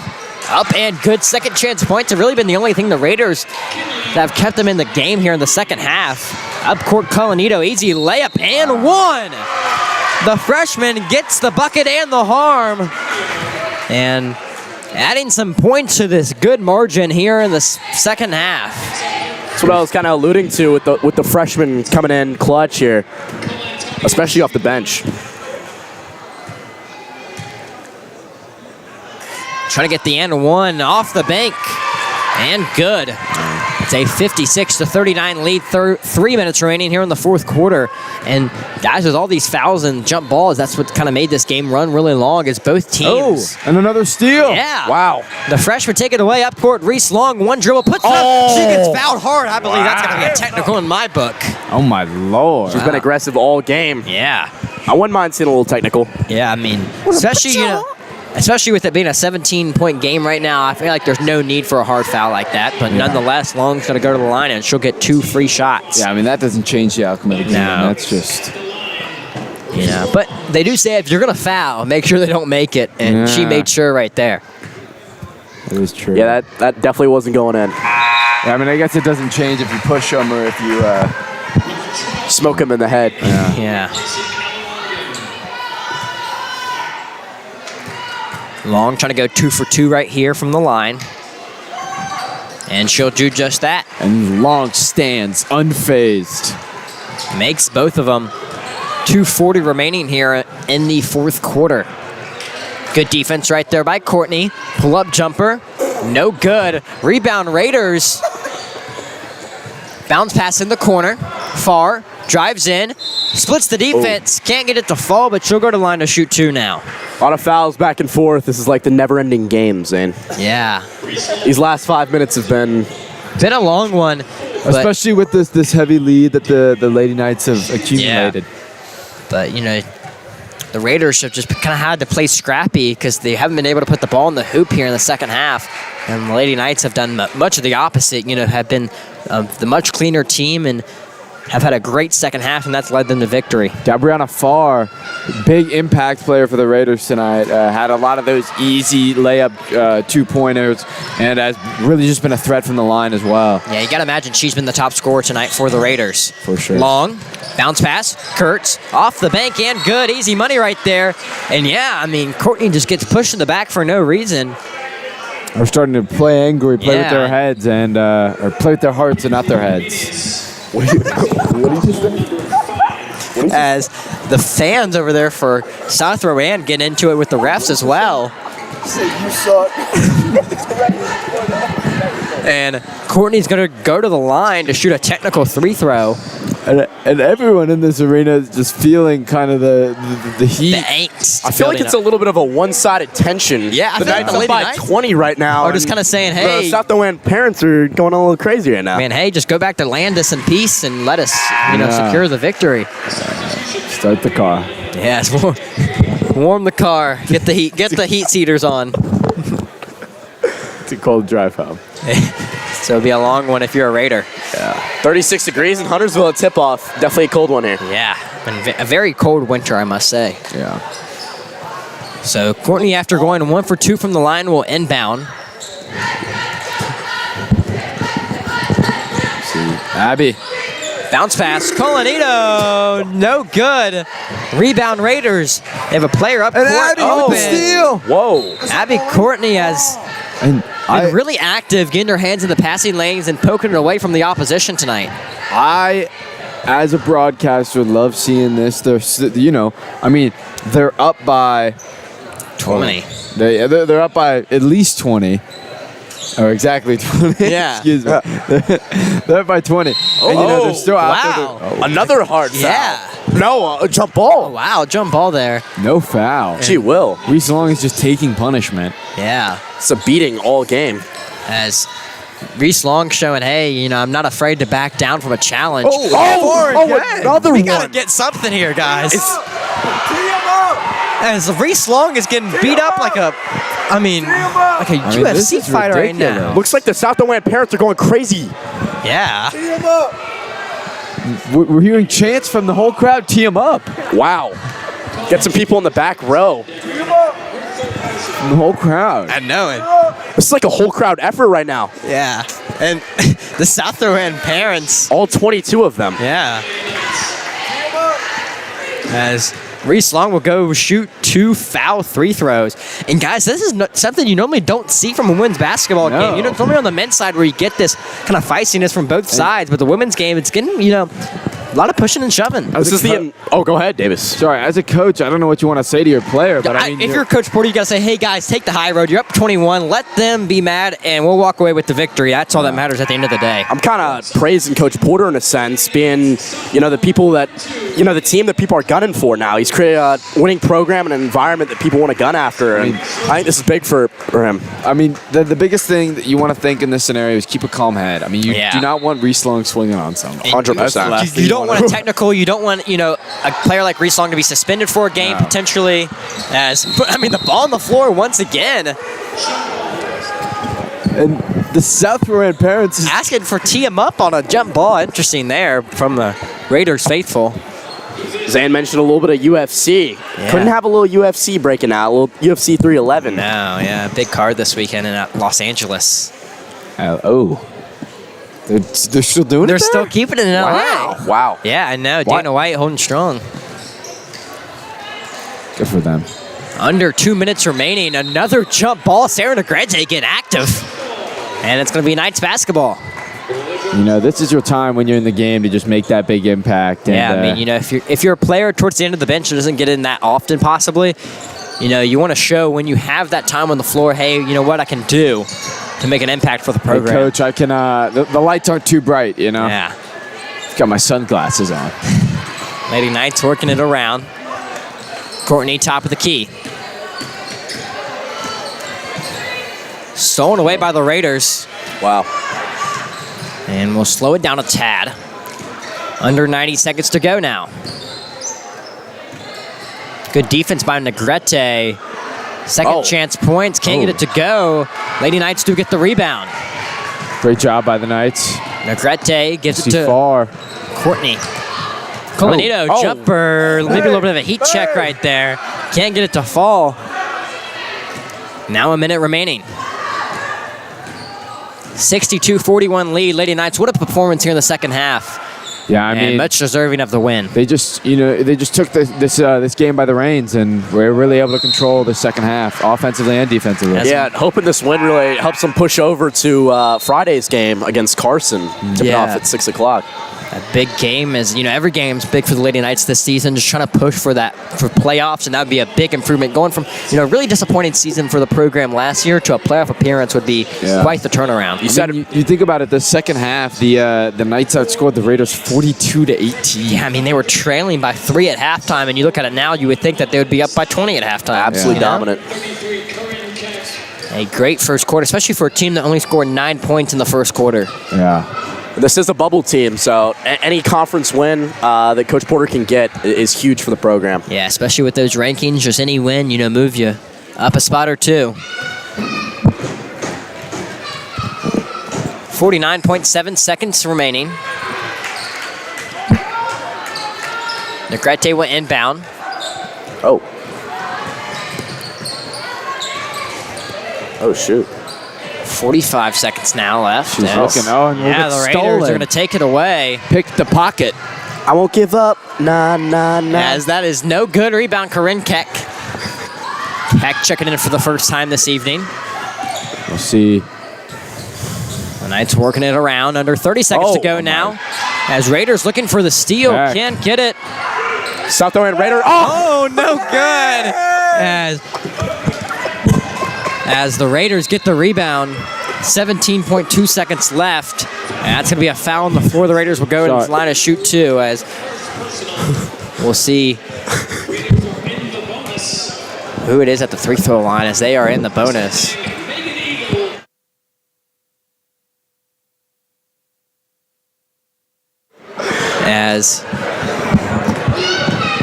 Up and good. Second chance points have really been the only thing the Raiders that have kept them in the game here in the second half. Up court, Colanito, easy layup and one. The freshman gets the bucket and the harm. And adding some points to this good margin here in the second half. That's what I was kind of alluding to with the freshman coming in clutch here, especially off the bench. Trying to get the and one off the bank. And good. It's a 56-39 lead. 3 minutes remaining here in the fourth quarter. And guys, with all these fouls and jump balls, that's what kind of made this game run really long, is both teams. Oh, and another steal. Yeah. Wow. The freshman take it away up court. Reese Long, one dribble, puts it up. She gets fouled hard. I believe that's going to be a technical in my book. Oh, my Lord. She's been aggressive all game. Yeah. I wouldn't mind seeing a little technical. Yeah, I mean, especially with it being a 17-point game right now, I feel like there's no need for a hard foul like that. But nonetheless, Long's going to go to the line, and she'll get 2 free shots. Yeah, I mean, that doesn't change the outcome of the game. No. That's just... Yeah, but they do say if you're going to foul, make sure they don't make it. And she made sure right there. It is true. Yeah, that definitely wasn't going in. Yeah, I mean, I guess it doesn't change if you push them or if you... Smoke him in the head. Yeah. Long trying to go 2 for 2 right here from the line. And she'll do just that. And Long stands unfazed. Makes both of them. 2:40 remaining here in the fourth quarter. Good defense right there by Courtney. Pull-up jumper. No good. Rebound Raiders. Bounce pass in the corner. Far. Drives in. Splits the defense. Can't get it to fall, but she'll go to the line to shoot 2 now. A lot of fouls back and forth. This is like the never-ending game, Zane. Yeah. These last 5 minutes have been a long one. Especially with this heavy lead that the Lady Knights have accumulated. Yeah. But, the Raiders have just kind of had to play scrappy because they haven't been able to put the ball in the hoop here in the second half. And the Lady Knights have done much of the opposite, have been the much cleaner team and have had a great second half, and that's led them to victory. Gabriana Farr, big impact player for the Raiders tonight, had a lot of those easy layup two-pointers and has really just been a threat from the line as well. Yeah, you got to imagine she's been the top scorer tonight for the Raiders. For sure. Long, bounce pass, Kurtz, off the bank and good. Easy money right there. And yeah, I mean, Courtney just gets pushed in the back for no reason. They're starting to play angry, play with their heads, and or play with their hearts and not their heads. What did you say? As the fans over there for South Rowan get into it with the refs as well. You suck. And Courtney's going to go to the line to shoot a technical 3-throw. And everyone in this arena is just feeling kind of the heat. The angst. I feel like it's a little bit of a one-sided tension. Yeah, I the feel like Knights the are Lady by Knights 20 right now. are just kind of saying, hey. The South Rowan parents are going a little crazy right now. Man, hey, just go back to Landis in peace and let us, secure the victory. Start the car. Yes, warm the car. Get the heat seaters on. It's a cold drive home. So it'll be a long one if you're a Raider. Yeah. 36 degrees in Huntersville at tip-off. Definitely a cold one here. Yeah, and a very cold winter, I must say. Yeah. So Courtney, after going 1 for 2 from the line, will inbound. Abby. Bounce pass, Colanito, no good. Rebound Raiders. They have a player up court Abby open. with the steal. Whoa. Abby Courtney has And been really active, getting her hands in the passing lanes and poking it away from the opposition tonight. I, as a broadcaster, love seeing this. They're up by 20. They're up by at least 20. Or exactly 20. Yeah. Excuse me. They're up by 20. And, they're still out there. Another hard foul. Yeah. No, a jump ball. Oh, wow, jump ball there. No foul. She will. Reese Long is just taking punishment. Yeah. It's a beating all game. As Reese Long showing, hey, I'm not afraid to back down from a challenge. Another we one. gotta get something here, guys. As Reese Long is getting beat up like a this UFC is fighter right ridiculous. now. Looks like the South Atlantic parents are going crazy. Yeah. Tee him up. We're hearing chants from the whole crowd. Tee him up. Wow. Get some people in the back row. Tee him up. From the whole crowd. I know it. This is like a whole crowd effort right now. Yeah. And the South End parents. All 22 of them. Yeah. As Reese Long will go shoot 2 foul free throws. And guys, this is something you normally don't see from a women's basketball No. game. You know, it's only on the men's side where you get this kind of feistiness from both sides. But the women's game, it's getting, a lot of pushing and shoving. This is the. Oh, go ahead, Davis. Sorry, as a coach, I don't know what you want to say to your player, but I mean, if you're Coach Porter, you got to say, hey, guys, take the high road. You're up 21. Let them be mad, and we'll walk away with the victory. That's all that matters at the end of the day. I'm kind of praising Coach Porter in a sense, being, the people that, the team that people are gunning for now. He's created a winning program and an environment that people want to gun after, and I think this is big for him. I mean, the biggest thing that you want to think in this scenario is keep a calm head. I mean, you do not want Reese Long swinging on someone. 100%. You don't want a technical. You don't want, a player like Reese Long to be suspended for a game potentially. The ball on the floor once again. And the South End parents is Asking for tee him up on a jump ball. Interesting there from the Raiders faithful. Zan mentioned a little bit of UFC. Yeah. Couldn't have a little UFC breaking out, a little UFC 311. No, yeah, big card this weekend in Los Angeles. They're still doing They're it there? still keeping it in LA. Wow. Yeah, I know. Dana White holding strong. Good for them. Under 2 minutes remaining. Another jump ball. Sarah Negrete getting active. And it's going to be Knights basketball. This is your time when you're in the game to just make that big impact. And, Yeah, if you're a player towards the end of the bench who doesn't get in that often possibly, you want to show when you have that time on the floor, hey, you know what I can do to make an impact for the hey, program. Coach, I can. The lights aren't too bright, Yeah. Got my sunglasses on. Lady Knights working it around. Courtney, top of the key. Stolen away by the Raiders. Wow. And we'll slow it down a tad. Under 90 seconds to go now. Good defense by Negrete. Second chance points. Can't get it to go. Lady Knights do get the rebound. Great job by the Knights. Negrete gives it to far. Courtney. Colanito, Oh. jumper. Maybe a little bit of a heat check right there. Can't get it to fall. Now a minute remaining. 62-41 lead. Lady Knights, what a performance here in the second half. Yeah, I mean, much deserving of the win. they just took this game by the reins and were really able to control the second half, offensively and defensively. Yeah, hoping this win really helps them push over to Friday's game against Carson, tipping Yeah. off at 6 o'clock. A big game is, every game's big for the Lady Knights this season, just trying to push for playoffs, and that would be a big improvement. Going from, a really disappointing season for the program last year to a playoff appearance would be quite the turnaround. You think about it, the second half, the Knights outscored the Raiders 42-18. Yeah, they were trailing by 3 at halftime, and you look at it now, you would think that they would be up by 20 at halftime. Absolutely dominant. A great first quarter, especially for a team that only scored 9 points in the first quarter. Yeah. This is a bubble team, so any conference win that Coach Porter can get is huge for the program. Yeah, especially with those rankings, just any win, move you up a spot or two. 49.7 seconds remaining. Negrete went inbound. Oh, shoot. 45 seconds now left. She's looking. Oh, and we'll yeah, get the Raiders stolen. are going to take it away. Picked the pocket. I won't give up. Nah, nah, nah. As that is no good. Rebound, Corinne Keck. Keck checking in for the first time this evening. We'll see. The Knights working it around. Under 30 seconds to go now. As Raiders looking for the steal. Heck. Can't get it. South End Raider. Oh, no good. As the Raiders get the rebound, 17.2 seconds left. And that's going to be a foul on the floor. The Raiders will go in the line to shoot two, as we'll see who it is at the free throw line as they are in the bonus. As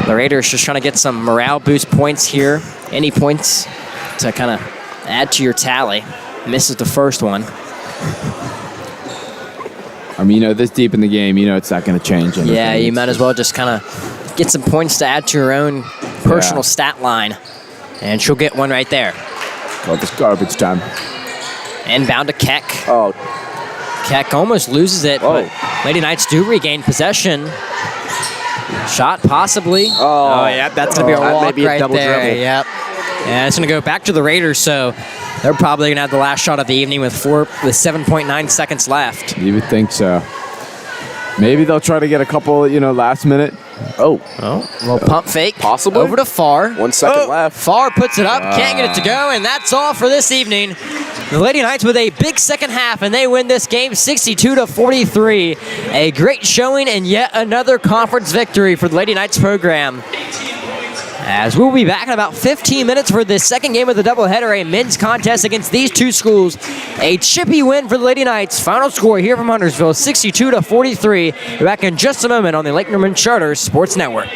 The Raiders just trying to get some morale boost points here. Any points to kind of add to your tally. Misses the first one. I mean, this deep in the game, it's not going to change anything. Yeah, you might as well just kind of get some points to add to your own personal stat line. And she'll get one right there. Call this garbage time. Inbound to Keck. Oh, Keck almost loses it, but Lady Knights do regain possession. Shot possibly. Oh yeah, that's going to be a that may walk be a right double there. dribble. Yep. And it's going to go back to the Raiders, so they're probably going to have the last shot of the evening with 7.9 seconds left. You would think so. Maybe they'll try to get a couple, last minute. Oh, Little pump fake. Possibly. Over to Farr. 1 second left. Farr puts it up, can't get it to go, and that's all for this evening. The Lady Knights with a big second half, and they win this game 62-43. A great showing and yet another conference victory for the Lady Knights program. As we'll be back in about 15 minutes for the second game of the doubleheader, a men's contest against these two schools. A chippy win for the Lady Knights. Final score here from Huntersville, 62-43. We're back in just a moment on the Lake Norman Charter Sports Network.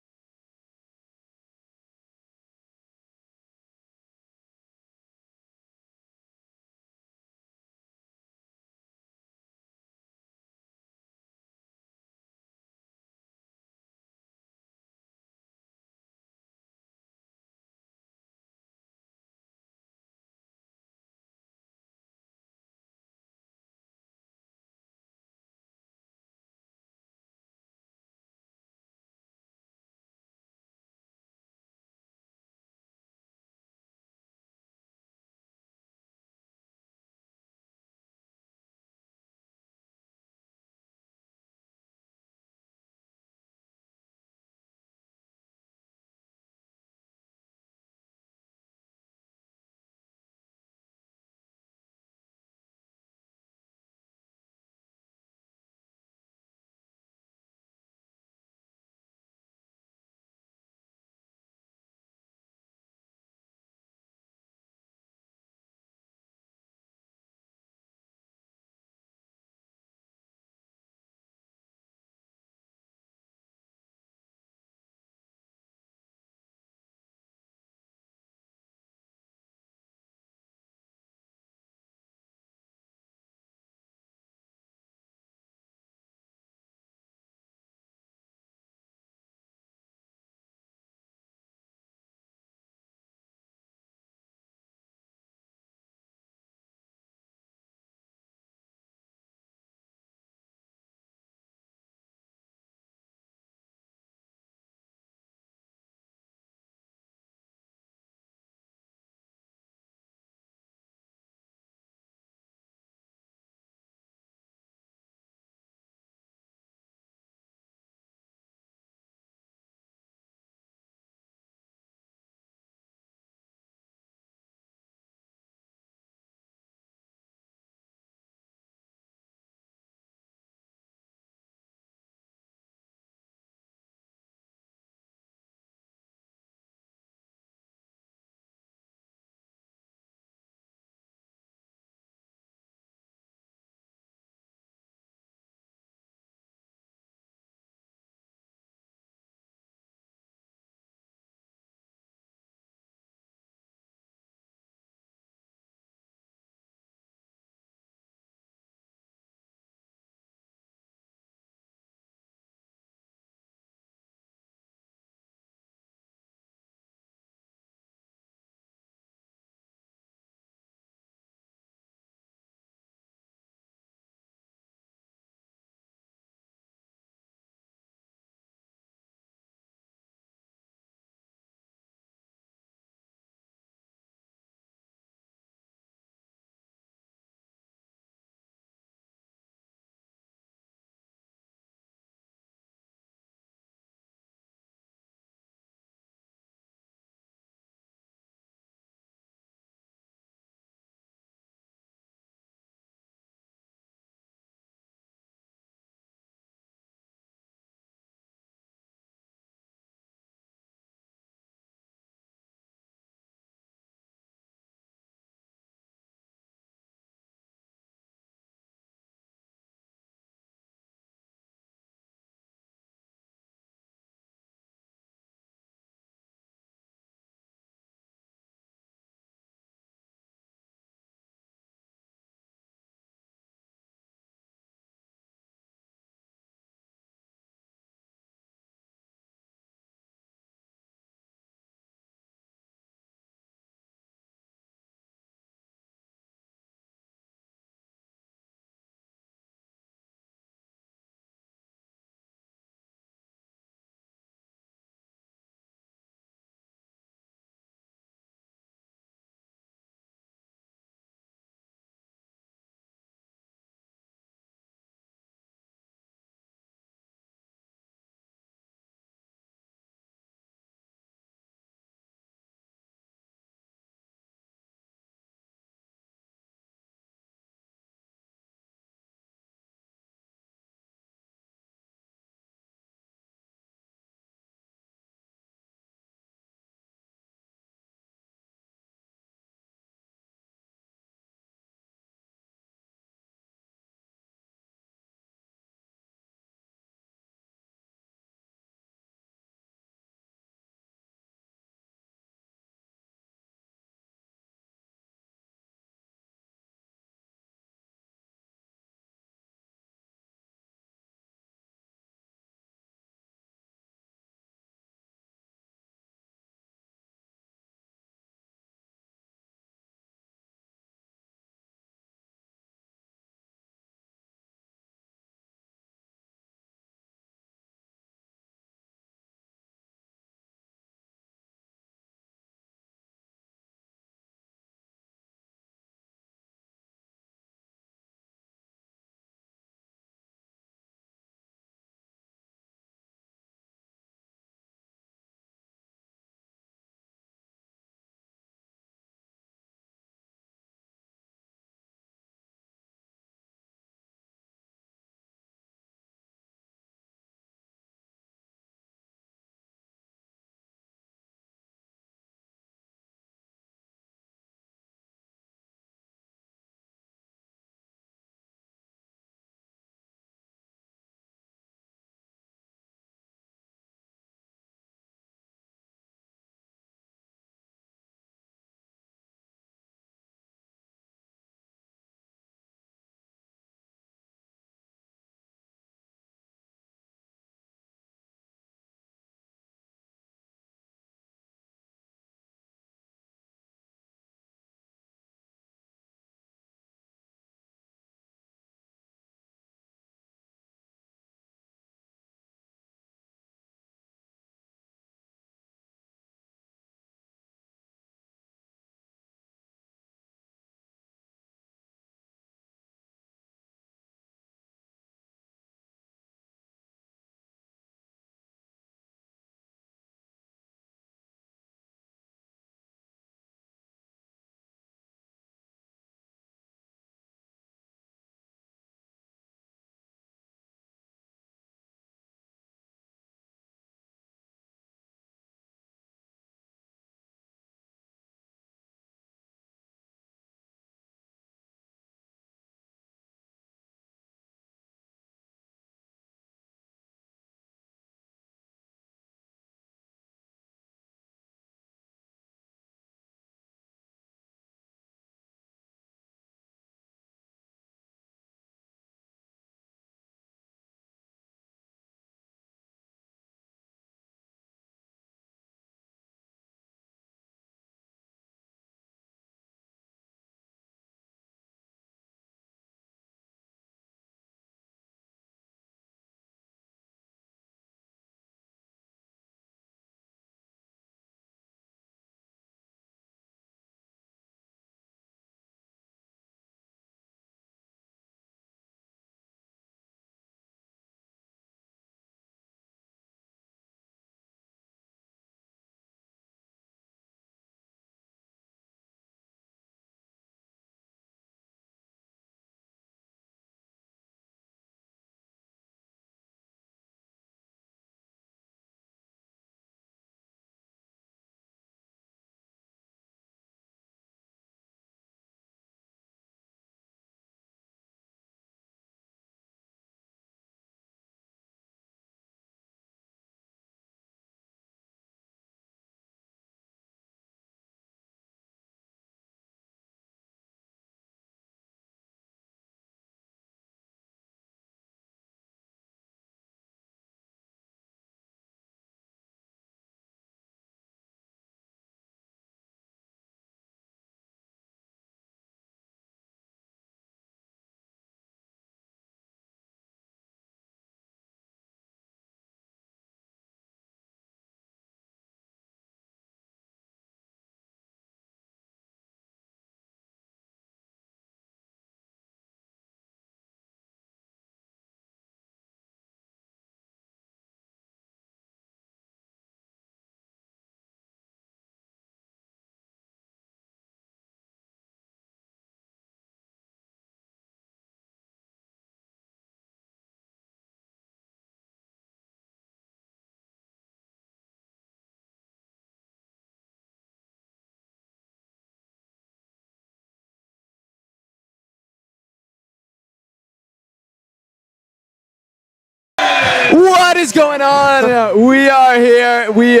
What is going on? We are here. We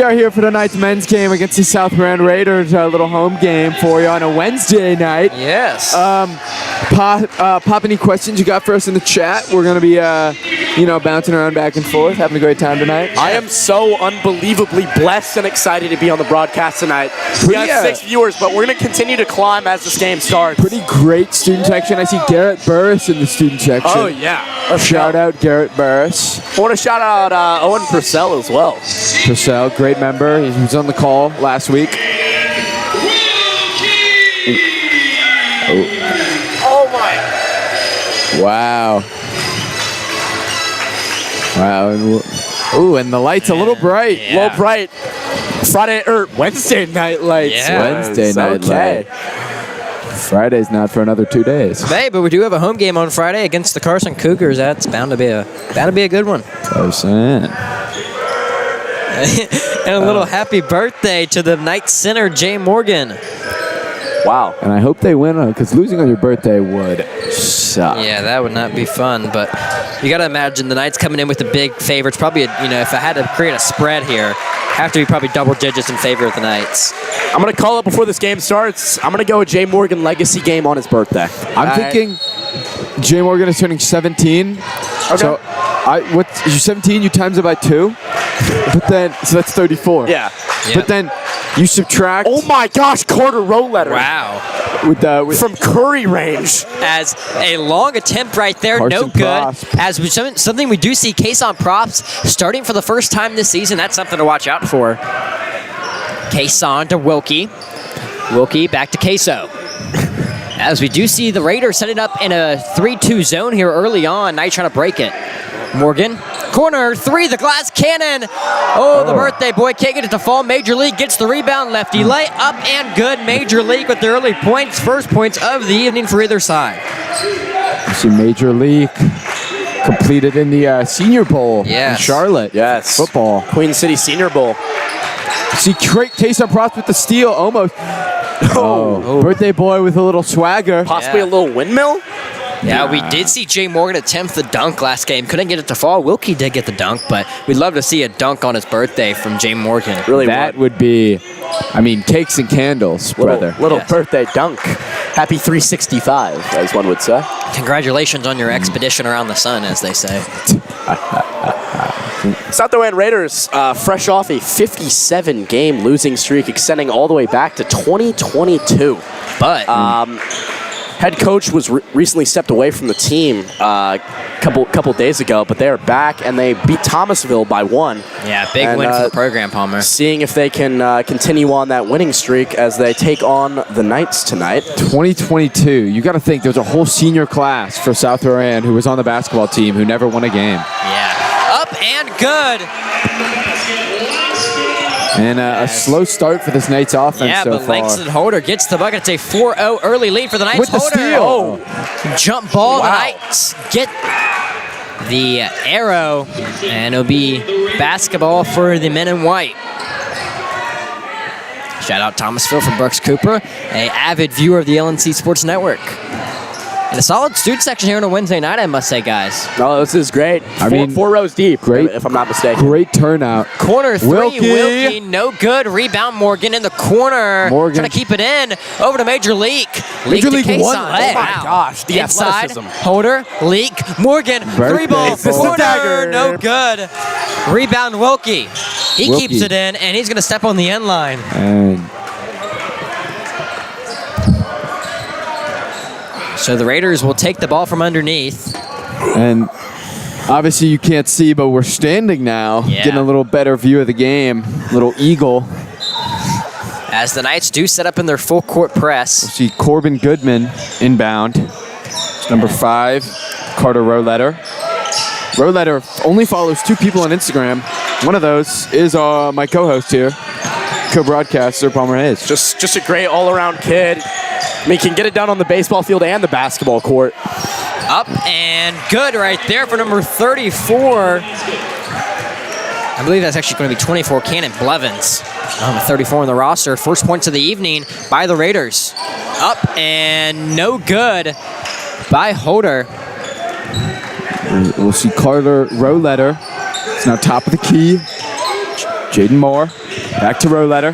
are here for tonight's men's game against the South Rowan Raiders. A little home game for you on a Wednesday night. Yes. Pop any questions you got for us in the chat. We're gonna be, bouncing around back and forth, having a great time tonight. I am so unbelievably blessed and excited to be on the broadcast tonight. We have 6 viewers, but we're going to continue to climb as this game starts. Pretty great student section. I see Garrett Burris in the student section. Oh, yeah. Shout out Garrett Burris. I want to shout out Owen Purcell as well. Purcell, great member. He was on the call last week. Oh, my. Wow. Ooh, and the light's a little bright. Yeah. A little bright. Wednesday night lights. Yeah. Wednesday night light. Friday's not for another 2 days. Hey, but we do have a home game on Friday against the Carson Cougars. That's bound to be a good one. Carson. And a little happy birthday to the Knights center, Jay Morgan. Wow. And I hope they win, because losing on your birthday would suck. Yeah, that would not be fun, but you got to imagine the Knights coming in with the big favorites. Probably, if I had to create a spread here, have to be probably double digits in favor of the Knights. I'm going to call it before this game starts. I'm going to go a Jay Morgan legacy game on his birthday. I'm thinking Jay Morgan is turning 17. Okay. So, you're 17, you times it by 2. But then, so that's 34. Yeah. But then you subtract. Oh my gosh, Carter Roletter. Wow. With From Curry range. As a long attempt right there, Carson no good. Prosp. As something we do see, case on props starting for the first time this season. That's something to watch out for. Case on to Wilkie. Wilkie back to Queso. As we do see the Raiders setting up in a 3-2 zone here early on. Knight trying to break it. Morgan, corner, 3, the glass cannon. Oh, the birthday boy can't get it to fall. Major League gets the rebound. Lefty lay up and good. Major League with the early points. First points of the evening for either side. You see Major League completed in the Senior Bowl Yes. in Charlotte. Yes. Football. Queen City Senior Bowl. See Case on Props with the steal almost. Oh. Birthday boy with a little swagger. Possibly Yeah. a little windmill. Yeah, we did see Jay Morgan attempt the dunk last game. Couldn't get it to fall. Wilkie did get the dunk, but we'd love to see a dunk on his birthday from Jay Morgan. Really That would be, cakes and candles, brother. Little Yes. birthday dunk. Happy 365, as one would say. Congratulations on your expedition around the sun, as they say. South Rowan Raiders, fresh off a 57-game losing streak, extending all the way back to 2022. But Head coach was recently stepped away from the team a couple days ago, but they are back, and they beat Thomasville by 1. yeah, big And, win for the program, Palmer. Seeing if they can continue on that winning streak as they take on the Knights tonight. 2022. You got to think there's a whole senior class for South Rowan who was on the basketball team who never won a game. Yeah, up and good. And a slow start for this Knights offense Yeah, so but far. Langston Holder gets the bucket. It's a 4-0 early lead for the Knights. With the Holder. steal. Oh, jump ball. Wow. The Knights get the arrow, and it'll be basketball for the men in white. Shout out Thomasville from Brooks Cooper, a avid viewer of the LNC Sports Network. And a solid student section here on a Wednesday night, I must say, guys. Oh, this is great. Four rows deep, great. if I'm not mistaken. Great turnout. Corner 3, Wilkie. no good. Rebound, Morgan in the corner. Morgan. Trying to keep it in. Over to Major League. Major to League Kason. won. Oh my gosh, the Inside, athleticism. Holder, Leak, Morgan, Birthday 3 ball, boy. corner, Dagger. no good. Rebound, Wilkie. He Wilkie. keeps it in, and he's going to step on the end line. And So the Raiders will take the ball from underneath. And obviously you can't see, but we're standing now, Yeah. getting a little better view of the game. Little eagle. As the Knights do set up in their full court press. See Corbin Goodman inbound. Number 5, Carter Roletter. Roletter only follows 2 people on Instagram. One of those is my co-host here, co-broadcaster Palmer Hayes. Just a great all-around kid. I mean, can get it done on the baseball field and the basketball court. Up and good right there for number 34. I believe that's actually going to be 24, Cannon Blevins. 34 on the roster. First points of the evening by the Raiders. Up and no good by Holder. We'll see Carter Rowletter. It's now top of the key. Jaden Moore. Back to Rowletter.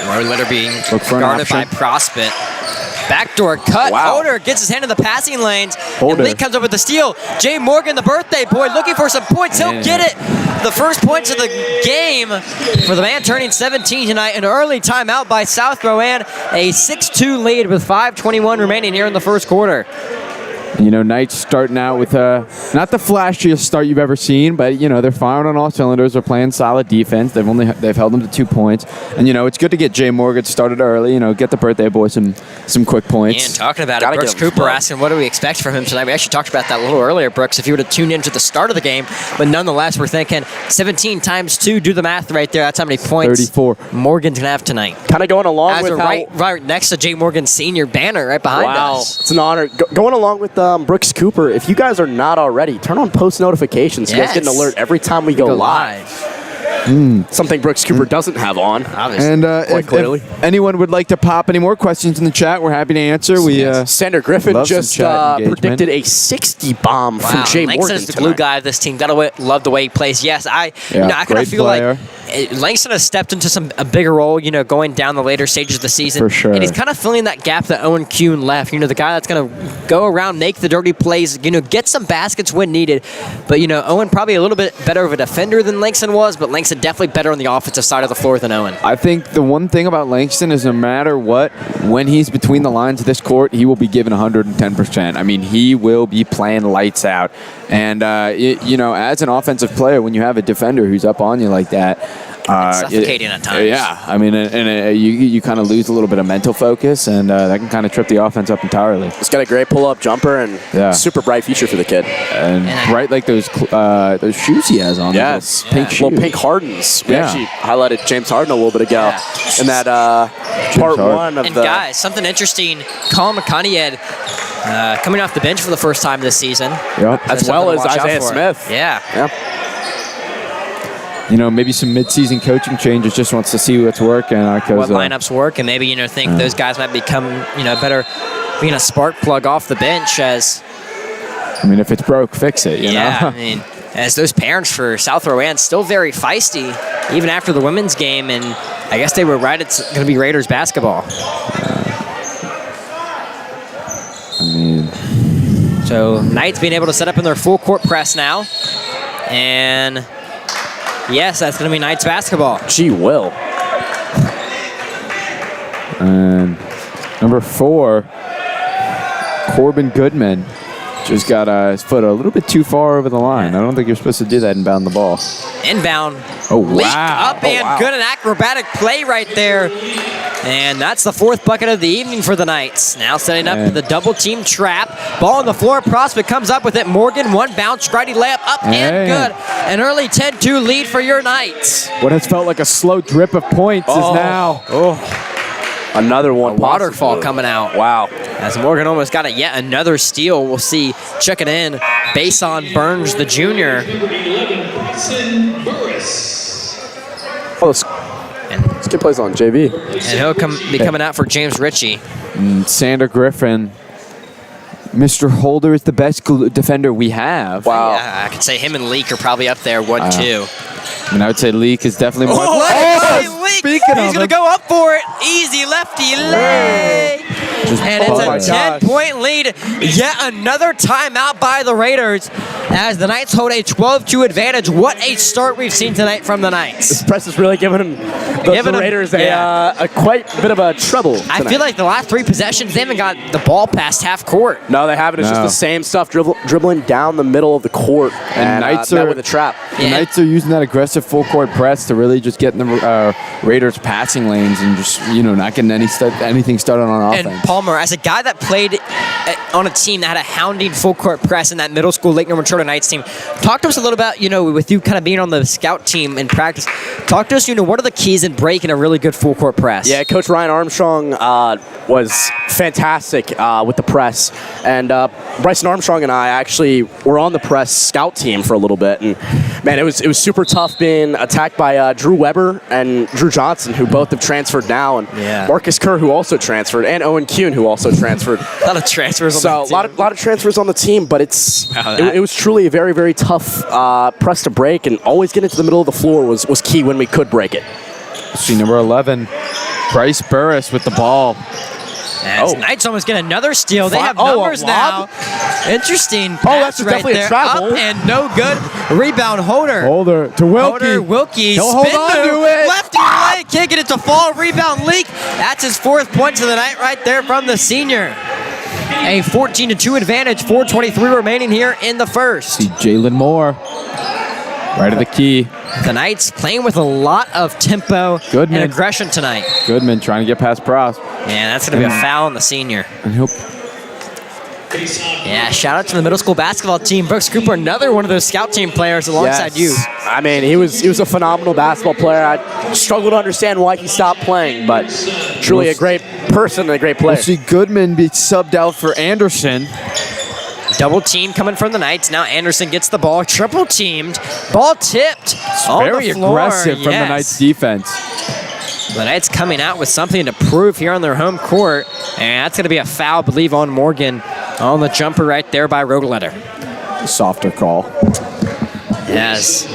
Rowletter being Look for an guarded by option. Prospit. Backdoor cut. Wow. Holder gets his hand in the passing lanes. Holder. And Lee comes up with the steal. Jay Morgan, the birthday boy, looking for some points. He'll Man. get it. The first points of the game for the man turning 17 tonight. An early timeout by South Rowan. A 6-2 lead with 5:21 remaining here in the first quarter. You know, Knights starting out with not the flashiest start you've ever seen, but you know they're firing on all cylinders. They're playing solid defense. They've held them to 2 points, and you know it's good to get Jay Morgan started early. You know, get the birthday boy some quick points. And talking about Gotta it, Brooks give him Cooper love. asking what do we expect from him tonight. We actually talked about that a little earlier, Brooks, if you were to tune into the start of the game. But nonetheless, we're thinking 17 times 2, do the math right there. That's how many points 34. Morgan's going to have tonight. Kind of going along As with we're how... right next to Jay Morgan's senior banner right behind Wow, us. it's an honor. Going along with Brooks Cooper, if you guys are not already, turn on post notifications. You guys get an Yes. alert every time we go live. Something Brooks Cooper doesn't have on. Obviously. And Quite clearly. if anyone would like to pop any more questions in the chat, we're happy to answer. We Sander Griffin love some just chat engagement. predicted a 60 bomb from Wow, Jay Langston Morgan is the tonight. glue guy of this team. Gotta love the way he plays. Yes, I kind of great feel player. like Langston has stepped into a bigger role, you know, going down the later stages of the season. For sure. And he's kind of filling that gap that Owen Kuhn left. You know, the guy that's going to go around, make the dirty plays, you know, get some baskets when needed. But, you know, Owen probably a little bit better of a defender than Langston was, but Langston definitely better on the offensive side of the floor than Owen. I think the one thing about Langston is no matter what, when he's between the lines of this court, he will be given 110%. I mean, he will be playing lights out. And, you know, as an offensive player, when you have a defender who's up on you like that, It's suffocating at times. Yeah, I mean, you kind of lose a little bit of mental focus, and that can kind of trip the offense up entirely. He's got a great pull-up jumper and Yeah. super bright future for the kid. And right like those shoes he has on. Yes, those pink shoes. Well, pink Hardens. We Yeah. actually highlighted James Harden a little bit ago Yeah. in that part Harden. one of And the. guys, something interesting, Colin McConaughey coming off the bench for the first time this season. Yep. As Something well to as watch out Isaiah for. Smith. Yeah. Yeah. You know, maybe some mid-season coaching changes. Just wants to see what's working. What lineups work, and maybe, you know, think those guys might become, you know, better being a spark plug off the bench as, I mean, if it's broke, fix it. You yeah, know. I mean, as those parents for South Rowan still very feisty, even after the women's game, and I guess they were right, it's going to be Raiders basketball. I mean, So Knights being able to set up in their full court press now, and yes, that's going to be Knights basketball. Gee, will. and number 4, Corbin Goodman, just got his foot a little bit too far over the line. I don't think you're supposed to do that and bound the ball. Inbound. Oh, Leak wow. up and good, an acrobatic play right there. And that's the 4th bucket of the evening for the Knights. Now setting up And- the double team trap. Ball on the floor. Prospect comes up with it. Morgan, one bounce, Grady layup up and Hey. good. An early 10-2 lead for your Knights. What has felt like a slow drip of points is now. Another one. A waterfall possibly. coming out. Wow. As Morgan almost got yet another steal. We'll see checking in based on Burns, the junior. Number 11, Bronson Burris. Oh, this kid plays on JV. And he'll be coming out for James Ritchie. Sander Griffin. Mr. Holder is the best defender we have. Wow. Yeah, I could say him and Leak are probably up there, 1-2. I mean, I would say Leak is definitely more. Leak. speaking He's of going to him. go up for it. Easy lefty lay. And oh my it's a gosh. 10-point lead. Yet another timeout by the Raiders as the Knights hold a 12-2 advantage. What a start we've seen tonight from the Knights. This press is really giving the Raiders a quite bit of a trouble I tonight. feel like the last 3 possessions, they haven't got the ball past half court. No, they haven't. It's just No. the same stuff, dribbling down the middle of the court. And Knights met are- with a trap. The Yeah. Knights are using that aggressive full court press to really just get in the Raiders' passing lanes and just not getting anything started on offense. And Palmer, as a guy that played on a team that had a hounding full court press in that middle school Lake Norman Charter Knights team, talk to us a little about, with you kind of being on the scout team in practice, talk to us, what are the keys in breaking a really good full court press? Yeah, Coach Ryan Armstrong was fantastic with the press. And Bryson Armstrong and I actually were on the press scout team for a little bit. And, man, it was super tough being attacked by Drew Weber and Drew Johnson, who both have transferred now, and Yeah. Marcus Kerr, who also transferred, and Owen Kuhn. June, who also transferred. A lot of transfers on So the a team. lot of transfers on the team, but Wow, it was truly a very, very tough press to break, and always getting to the middle of the floor was key when we could break it. See number 11, Bryce Burris with the ball. As Knights almost get another steal. They have A numbers lob? now. Interesting that's pass right definitely a there. travel. Up and no good. Rebound Holder. Holder to Wilkie. Holder, Wilkie, He'll hold spin on move, to it. lefty right, can't get it to fall, rebound leak. That's his 4th point of the night right there from the senior. A 14-2 advantage, 4:23 remaining here in the first. See Jalen Moore, right at the key. The Knights playing with a lot of tempo Goodman. and aggression tonight. Goodman trying to get past Prost. Man, that's going to be a foul on the senior. And he'll Yeah, shout out to the middle school basketball team. Brooks Cooper, another one of those scout team players alongside you. I mean, he was a phenomenal basketball player. I struggle to understand why he stopped playing, but truly a great person and a great player. we'll see Goodman be subbed out for Anderson. Double team coming from the Knights. Now Anderson gets the ball, triple teamed, ball tipped. On Very the floor. aggressive from the Yes. Knights defense. The Knights coming out with something to prove here on their home court, and that's going to be a foul, I believe, on Morgan on the jumper right there by Roederletter. Softer call. Yes,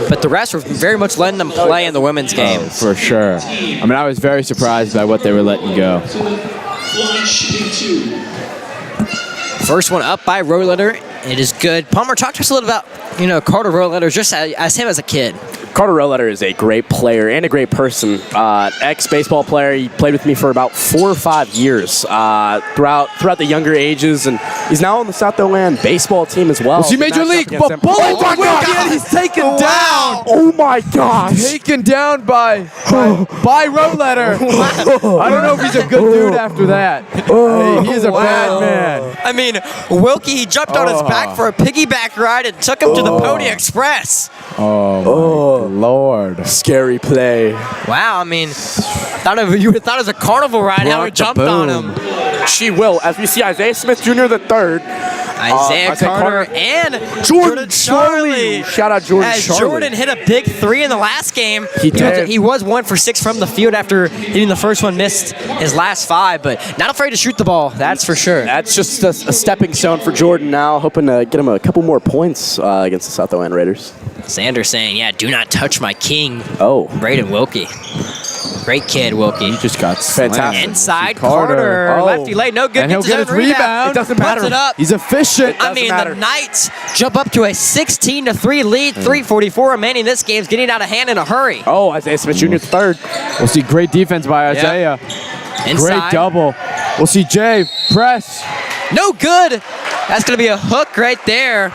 but the rest were very much letting them play in the women's game. For sure. I mean, I was very surprised by what they were letting go. Line shooting 2. First one up by Roederletter. It is good. Palmer, talk to us a little about, Carter Roederletter, just as him as a kid. Carter Roederletter is a great player and a great person. Ex-baseball player. He played with me for about 4 or 5 years throughout the younger ages, and he's now on the South Carolina baseball team as well. We'll see Major League, but bullet my God. he's taken down. Oh my gosh! Taken down by Roederletter. I don't know if he's a good dude after that. Hey, he's a bad man. I mean, Wilkie, he jumped on his back for a piggyback ride and took him to the Pony Express. Oh, my Lord. Scary play. Wow, I mean, you would have thought it was a carnival ride how he Brought the jumped on boom. him. She will. As we see, Isaiah Smith Jr. the third. Isaiah Carter and Jordan Charlie. Shout out Jordan As Charlie. Jordan hit a big 3 in the last game. He did. He was 1 for 6 from the field after hitting the first one, missed his last 5, but not afraid to shoot the ball, that's for sure. That's just a stepping stone for Jordan now, hoping to get him a couple more points against the South Carolina Raiders. Sanders saying, yeah, do not touch my king. Oh. Braden Wilkie. Great kid, Wilkie. He just got Fantastic. slammed. Inside Carter. Carter. Oh. Lefty late, no good. And he'll Gets get his his own rebound. It doesn't Puts matter. it up. He's efficient. I mean, matter. the Knights jump up to a 16-3 lead. 3:44 remaining. This game's getting out of hand in a hurry. Oh, Isaiah Smith Jr. third. We'll see great defense by Isaiah. Inside. Great double. We'll see Jay press. No good. That's going to be a hook right there.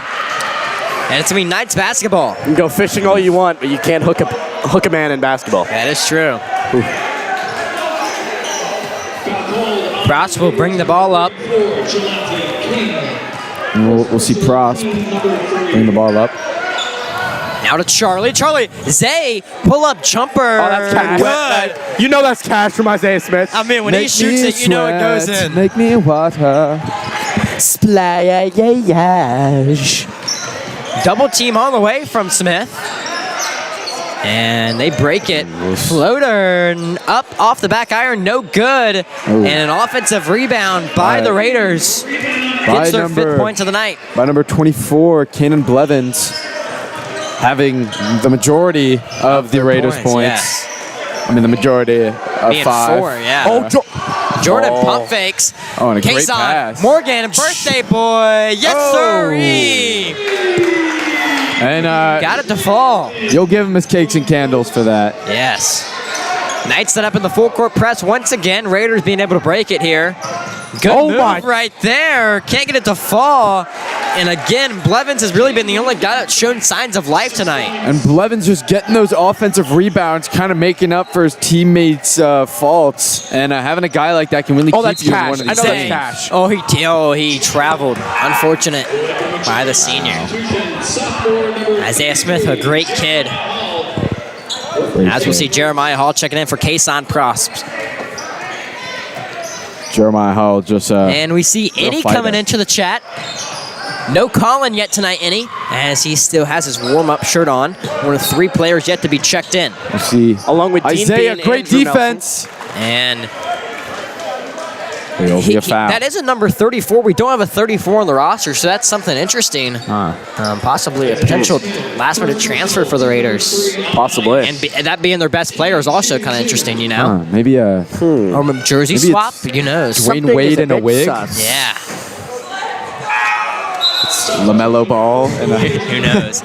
And it's going to be Knights basketball. You can go fishing all you want, but you can't hook a man in basketball. That is true. Ross will bring the ball up. And we'll see Prost bring the ball up. Now to Charlie. Charlie, Zay, pull-up jumper. Oh, that's cash. Good. You know that's cash from Isaiah Smith. I mean, when he shoots it, you know it goes in. Make me water. Splash. Double team on the way from Smith. And they break it. Floater up off the back iron, no good. And an offensive rebound by the Raiders. Gets their 5th points of the night. By number 24, Cannon Blevins, having the majority of the Raiders' points. Yes. I mean, the majority of Being 5. 4, yeah. Oh, Jordan pump fakes. Oh, and a great Kason pass. Morgan, birthday boy. Yes, sir. And Got it to fall. you'll give him his cakes and candles for that. Yes. Knights set up in the full court press once again. Raiders being able to break it here. Good move right there. Can't get it to fall. And again, Blevins has really been the only guy that's shown signs of life tonight. And Blevins just getting those offensive rebounds, kind of making up for his teammates' faults. And having a guy like that can really keep that's you in cash. one of I these know that's games. cash. Oh, he traveled. Unfortunate by the senior. Isaiah Smith, a great kid. As we'll see Jeremiah Hall checking in for Kason Prost. Jeremiah Hall just... And we see Innie fighter. coming into the chat. No Colin yet tonight, Innie, as he still has his warm-up shirt on. One of 3 players yet to be checked in. We'll see Along with Dean Isaiah, Bean, great Andrew defense. And It'll be a foul. That is a number 34. We don't have a 34 on the roster, so that's something interesting. Possibly a potential last-minute transfer for the Raiders. Possibly. And that being their best player is also kind of interesting, you know? Maybe a Or a jersey Maybe swap, it's who knows? Dwayne Wade in a wig. Yeah, LaMelo Ball and a who knows?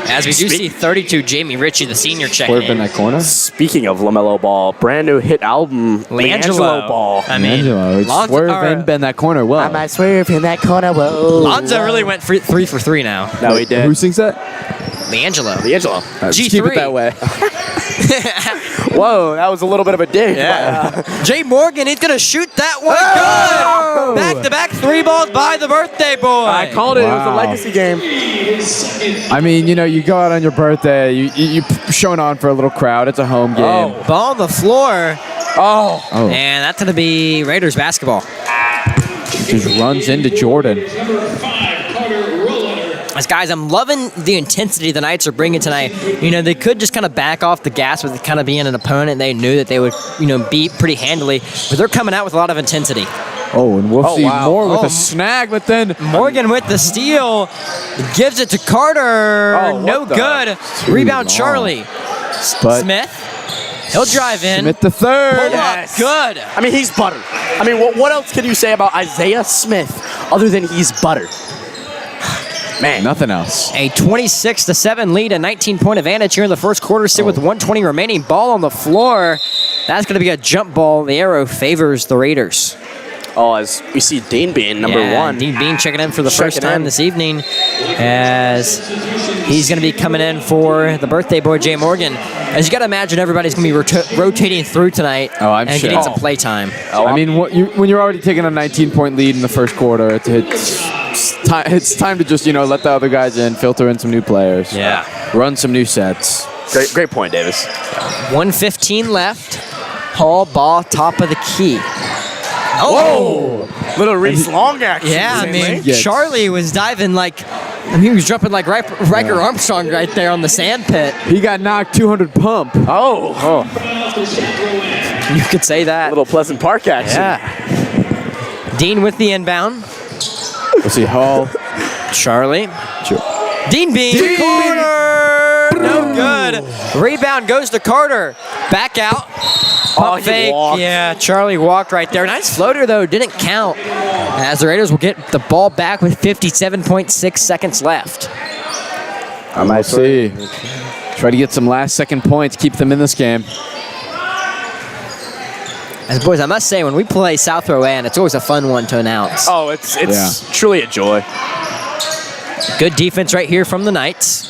As we do see 32, Jamie Ritchie, the senior, checking swerve in in. that corner. Speaking of LaMelo Ball, brand new hit album, LiAngelo Ball. I mean, Angelo, Lonzo- swerve or- and bend that corner well. I swerve in that corner. Whoa. Lonzo really went 3 for 3 now. No, he did. Who sings that? LiAngelo. LiAngelo. Let's G3. keep it that way. Whoa, that was a little bit of a dig. Yeah. Jay Morgan, he's going to shoot that one. Oh! Good. Back-to-back 3 balls by the birthday boy. I called it. It was a Wow. legacy game. I mean, you go out on your birthday, you showing on for a little crowd. It's a home game. Ball on the floor. Oh. And that's going to be Raiders basketball. Just runs into Jordan. Number 5, Carter Rowan. As guys, I'm loving the intensity the Knights are bringing tonight. You know, they could just kind of back off the gas with kind of being an opponent they knew that they would, beat pretty handily. But they're coming out with a lot of intensity. Oh, and we'll see wow. more with Oh. a snag, but then Morgan with the steal. Gives it to Carter. Oh, what no the- good. Rebound, long. Charlie. but Smith. He'll drive in. Smith the third. Pull Yes. up. Good. I mean, he's butter. I mean, what else can you say about Isaiah Smith other than he's butter? Man. Nothing else. A 26-7 lead, a 19-point advantage here in the first quarter. Sit with 1:20 remaining. Ball on the floor. That's going to be a jump ball. The arrow favors the Raiders. Oh, as we see Dean Bean, number Yeah, 1. Dean Bean checking in for the Checking first time in. this evening, as he's going to be coming in for the birthday boy, Jay Morgan. As you got to imagine, everybody's going to be rotating through tonight Oh, I'm and sure. getting some play time. I mean, when you're already taking a 19-point lead in the first quarter, it's time to just let the other guys in, filter in some new players. Yeah. Run some new sets. Great point, Davis. 1:15 left. Hall ball top of the key. Oh! Little Reese Long action. Yeah, I mean, Yes. Charlie was diving he was jumping like Riker Armstrong right there on the sand pit. He got knocked 200 pump. Oh. You could say that. Little Pleasant Park action. Yeah. Dean with the inbound. We'll see Hall. Charlie. Dean Bean. Corner. No good. Rebound goes to Carter. Back out. Pump he fake. walked. Yeah, Charlie walked right there. Nice floater, though. Didn't count. As the Raiders will get the ball back with 57.6 seconds left. I might see. Try to get some last-second points. Keep them in this game. As boys, I must say, when we play South Row and it's always a fun one to announce. Oh, it's truly a joy. Good defense right here from the Knights.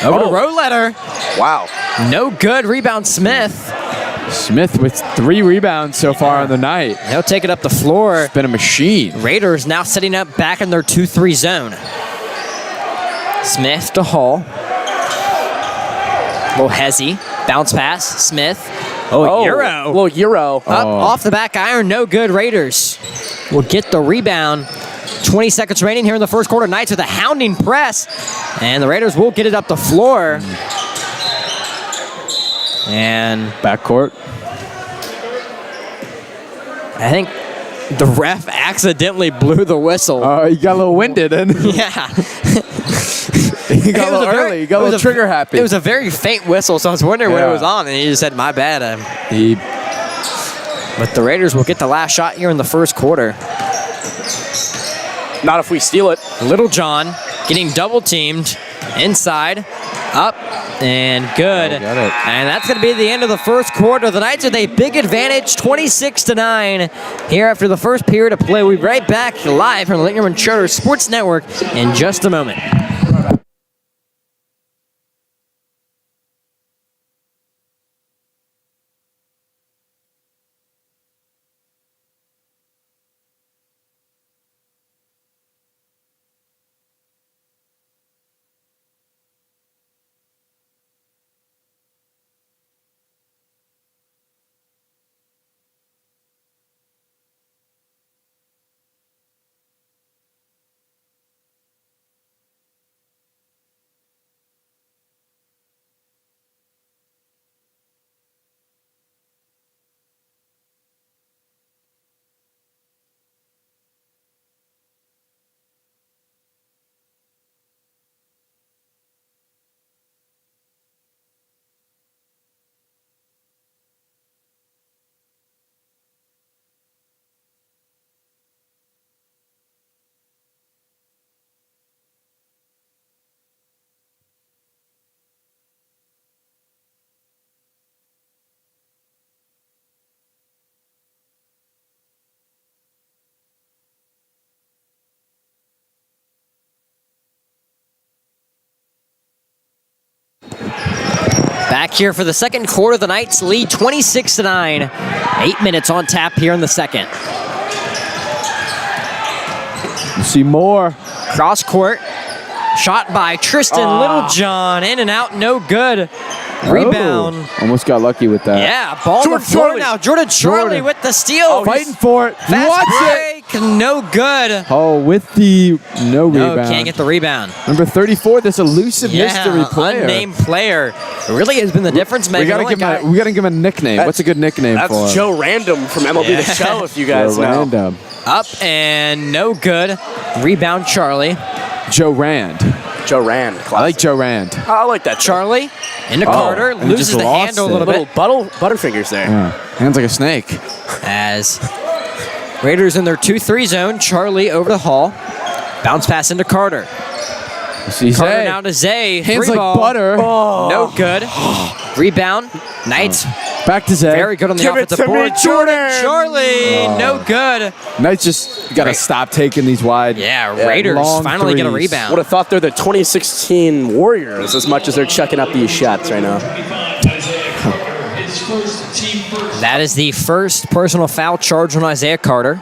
Over to Rowletter. Wow. No good. Rebound, Smith. Smith with 3 rebounds so far on the night. He'll take it up the floor. Been a machine. Raiders now setting up back in their 2-3 zone. Smith to Hall. Little hezzy. Bounce pass. Smith. Oh, Euro. Little Euro. Up off the back iron. No good. Raiders will get the rebound. 20 seconds remaining here in the first quarter. Knights with a hounding press. And the Raiders will get it up the floor. And Backcourt. I think the ref accidentally blew the whistle. Oh, you got a little winded, and Yeah. you got a little early. You got a little trigger happy. It was a very faint whistle, so I was wondering what it Yeah. was on, and he just said, "My bad." He But the Raiders will get the last shot here in the first quarter. Not if we steal it. Little John getting double teamed inside, up, and good. got it. And that's going to be the end of the first quarter. The Knights with a big advantage, 26-9. Here after the first period of play, we'll be right back live from the Lincoln Charter Sports Network in just a moment. Back here for the second quarter, the Knights lead 26-9. 8 minutes on tap here in the second. You see more. Cross court. Shot by Tristan Littlejohn. In and out, no good. Rebound. Oh, almost got lucky with that. Yeah, ball on the Jordan floor Charlie. now. Jordan Charlie with the steal. Fighting for it. Fast Watch break. No good. Oh, with the no No, rebound. can't get the rebound. Number 34, this elusive mystery player. Unnamed player. Really has been the difference maker. We gotta give him a nickname. What's a good nickname for him? That's Joe Random from MLB The Show, if you guys know. Random. Up and no good. Rebound Charlie. Joe Rand. Joe Rand. I like Joe Rand. I like that. Charlie into Carter. and he Loses just the lost handle a it. little bit Butterfingers there. Yeah. Hands like a snake. as Raiders in their 2-3 zone. Charlie over the hall. Bounce pass into Carter. See, Carter Zay. down to Zay. Hands Three like ball. butter. No good. Rebound. Knights. Back to Zay. Very good on the Give it offensive to me, board. Jordan. Charlie. No good. Knights just gotta stop taking these wide. Yeah, Raiders long finally get a threes. rebound. Would have thought they're the 2016 Warriors as much as they're chucking up these shots right now. His first team first. That is the first personal foul charge on Isaiah Carter.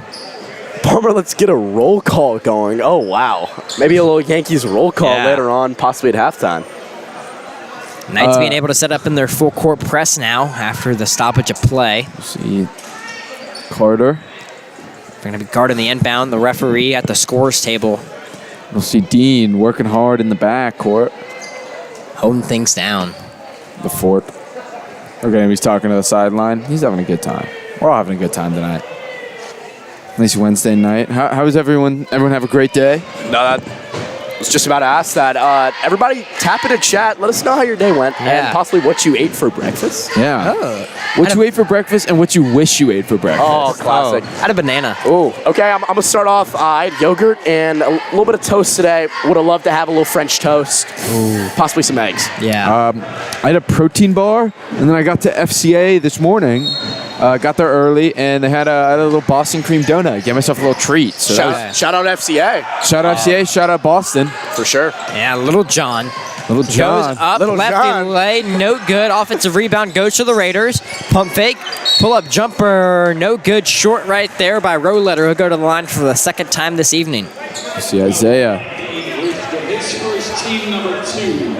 Palmer, let's get a roll call going. Oh, wow. Maybe a little Yankees roll call Yeah. later on, possibly at halftime. Knights being able to set up in their full court press now after the stoppage of play. See, Carter. They're going to be guarding the inbound. The referee at the scores table We'll see Dean working hard in the back court. holding things down. The fort. Okay, he's talking to the sideline. He's having a good time. We're all having a good time tonight. Nice Wednesday night. How is everyone? Everyone have a great day? No, I was just about to ask that. Everybody tap in a chat. Let us know how your day went Yeah. and possibly what you ate for breakfast. Yeah. Oh. What you ate for breakfast and what you wish you ate for breakfast. Oh, classic. I had a banana. Oh, okay. I'm going to start off. I had yogurt and a little bit of toast today. Would have loved to have a little French toast. Possibly some eggs. Yeah. I had a protein bar, and then I got to FCA this morning. Got there early, and they had a little Boston cream donut. Gave myself a little treat. So Shout out FCA. shout out FCA, shout out Boston. For sure. Yeah, Little John. Little John. Goes up, Little lefty John. lay, no good. Offensive rebound goes to the Raiders. Pump fake, pull up jumper, no good. Short right there by Rowletter. He'll go to the line for the second time this evening. See Isaiah. His first team number 2.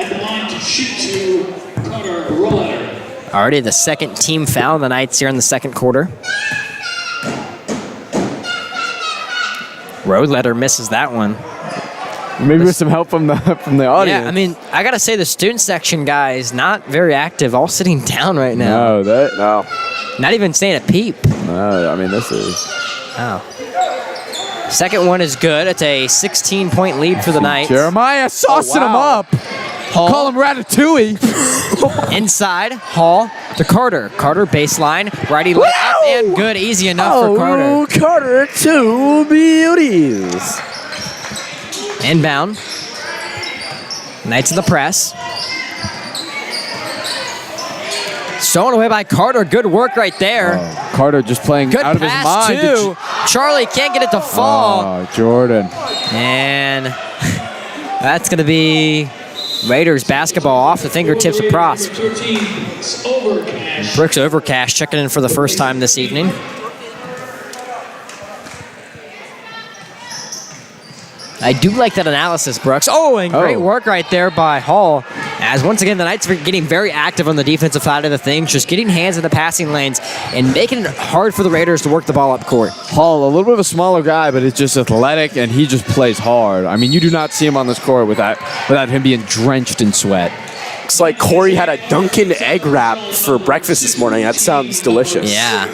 At the line to shoot to Carter Rowan. Already the second team foul of the Knights here in the second quarter. Rowletter misses that one. Maybe with some help from the audience. Yeah, I mean, I gotta say the student section guys not very active, all sitting down right now. No. Not even saying a peep. No, I mean this is. Oh. Second one is good. It's a 16-point lead for the Knights. Jeremiah saucing him wow. up. Call him Ratatouille. Inside, Hall to Carter. Carter baseline, righty leg up and good. Easy enough for Carter. Oh, Carter, 2 beauties. Inbound. Knights in the press. Stolen away by Carter. Good work right there. Carter just playing Good out of his pass mind. too. Charlie can't get it to fall. Oh, Jordan. And that's going to be Raiders basketball off the fingertips of Prost. 13, Overcash. Brooks Overcash checking in for the first time this evening. I do like that analysis, Brooks. Oh, and great work right there by Hall. As once again, the Knights are getting very active on the defensive side of the things, just getting hands in the passing lanes and making it hard for the Raiders to work the ball up court. Hall, a little bit of a smaller guy, but it's just athletic, and he just plays hard. I mean, you do not see him on this court without him being drenched in sweat. Looks like Corey had a Dunkin' egg wrap for breakfast this morning. That sounds delicious. Yeah.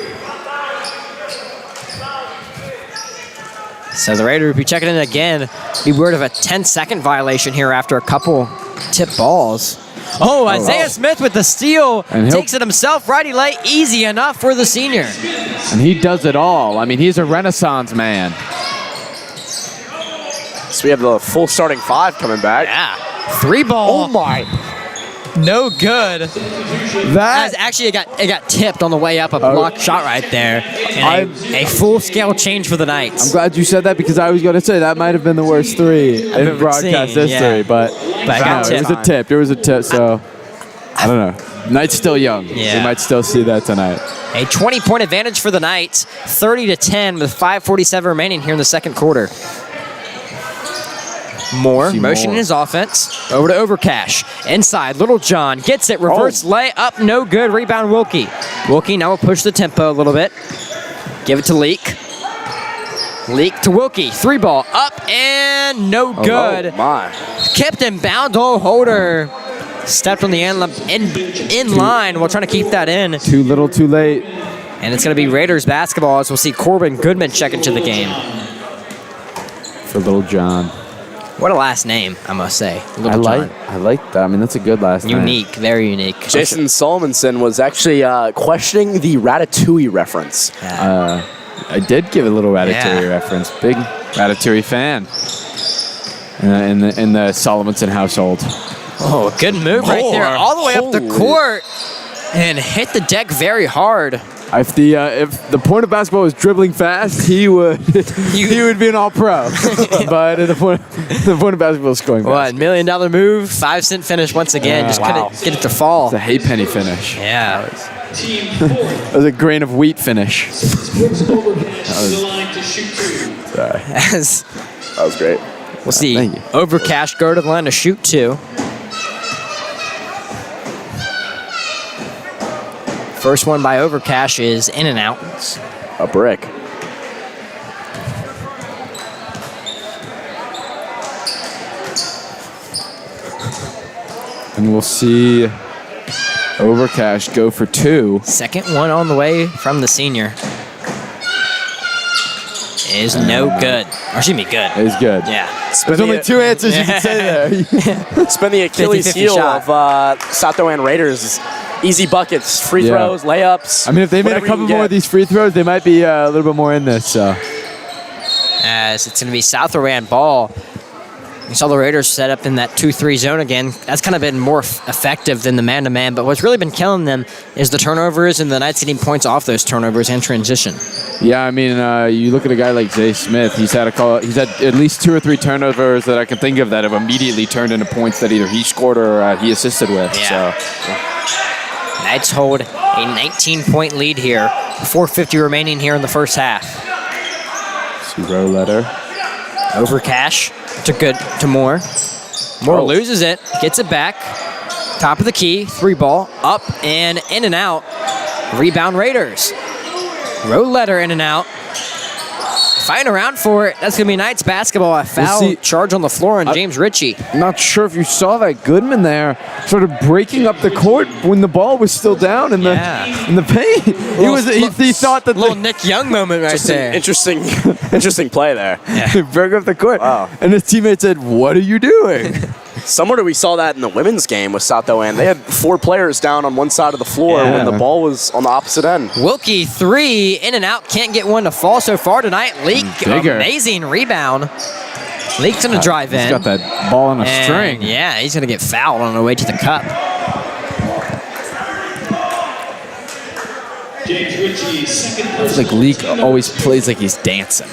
So the Raiders will be checking in again. Be word of a 10-second violation here after a couple tip balls. Oh, Isaiah Smith with the steal. And Takes it himself. Righty lay. Easy enough for the senior. And he does it all. I mean, he's a Renaissance man. So we have the full starting 5 coming back. Yeah. 3 ball. Oh, my. No good. That Actually, it got tipped on the way up. A blocked shot right there. And a full-scale change for the Knights. I'm glad you said that because I was going to say that might have been the worst three in ever broadcast seen, history, yeah. but it no, got it was a tipped. tip. It was a tip, so I don't know. Knights still young. Yeah. We might still see that tonight. A 20-point advantage for the Knights, 30-10 with 5:47 remaining here in the second quarter. Moore See motioning Moore. his offense over to Overcash. Inside, Little John gets it. Reverse lay up, no good. Rebound Wilkie. Wilkie now will push the tempo a little bit. Give it to Leak. Leak to Wilkie. 3-ball up and no good. Oh, my. Kept in bounds. Oh, Holder stepped on the in line while trying to keep that in. Too little, too late. And it's going to be Raiders basketball as we'll see Corbin Goodman check into the game. For Little John. What a last name, I must say. Little John. I like that. I mean, that's a good last name. Unique, very unique. Jason Solomonson was actually questioning the Ratatouille reference. I did give a little Ratatouille reference. Big Ratatouille fan in the Solomonson household. Oh, good move right there. All the way up the Holy. court and hit the deck very hard. If the point of basketball was dribbling fast, he would he would be an all-pro. But the point of basketball is scoring What, fast. $1 million move, 5-cent finish once again. Just couldn't get it to fall. It's a halfpenny finish. Yeah. Team 4. That was a grain of wheat finish. Brooks Overcash to the line to shoot 2. Sorry. As That was great. we'll see thank you. Overcash go to the line to shoot 2. First one by Overcash is in and out. A brick. And we'll see Overcash go for 2. Second one on the way from the senior. Is no good. Or excuse me, good. It's good. Yeah. There's only 2 answers you can say there. It's been the Achilles 50-50 heel shot. of South Owen Raiders. Easy buckets, free Yeah. throws, layups. I mean, if they made a whatever you couple can more get. of these free throws, they might be a little bit more in this. So As it's going to be South Oran ball. You saw the Raiders set up in that 2-3 zone again. That's kind of been more effective than the man-to-man. But what's really been killing them is the turnovers and the Knights getting points off those turnovers and transition. yeah, I mean, you look at a guy like Zay Smith. He's had at least 2 or 3 turnovers that I can think of that have immediately turned into points that either he scored or he assisted with. Yeah. So Knights hold a 19-point lead here. 4:50 remaining here in the first half. row letter. Overcash to Moore. Moore loses it, gets it back. Top of the key, 3-ball, up and in and out. Rebound Raiders. Road letter in and out. Fighting around for it. That's going to be Knights basketball. A foul charge on the floor on James Ritchie. I'm not sure if you saw that Goodman there, sort of breaking up the court when the ball was still down in the paint. He thought that Little Nick Young moment right there. Interesting play there. he broke up the court. Wow. And his teammate said, "What are you doing?" Similar to we saw that in the women's game with South Owen. They had 4 players down on one side of the floor Yeah. when the ball was on the opposite end. Wilkie 3 in and out. Can't get one to fall so far tonight. Leak, Bigger. amazing rebound. Leak's going to drive in. He's got that ball on a And, string. yeah, he's going to get fouled on the way to the cup. James Ritchie, second It's person. like Leak always plays like he's dancing.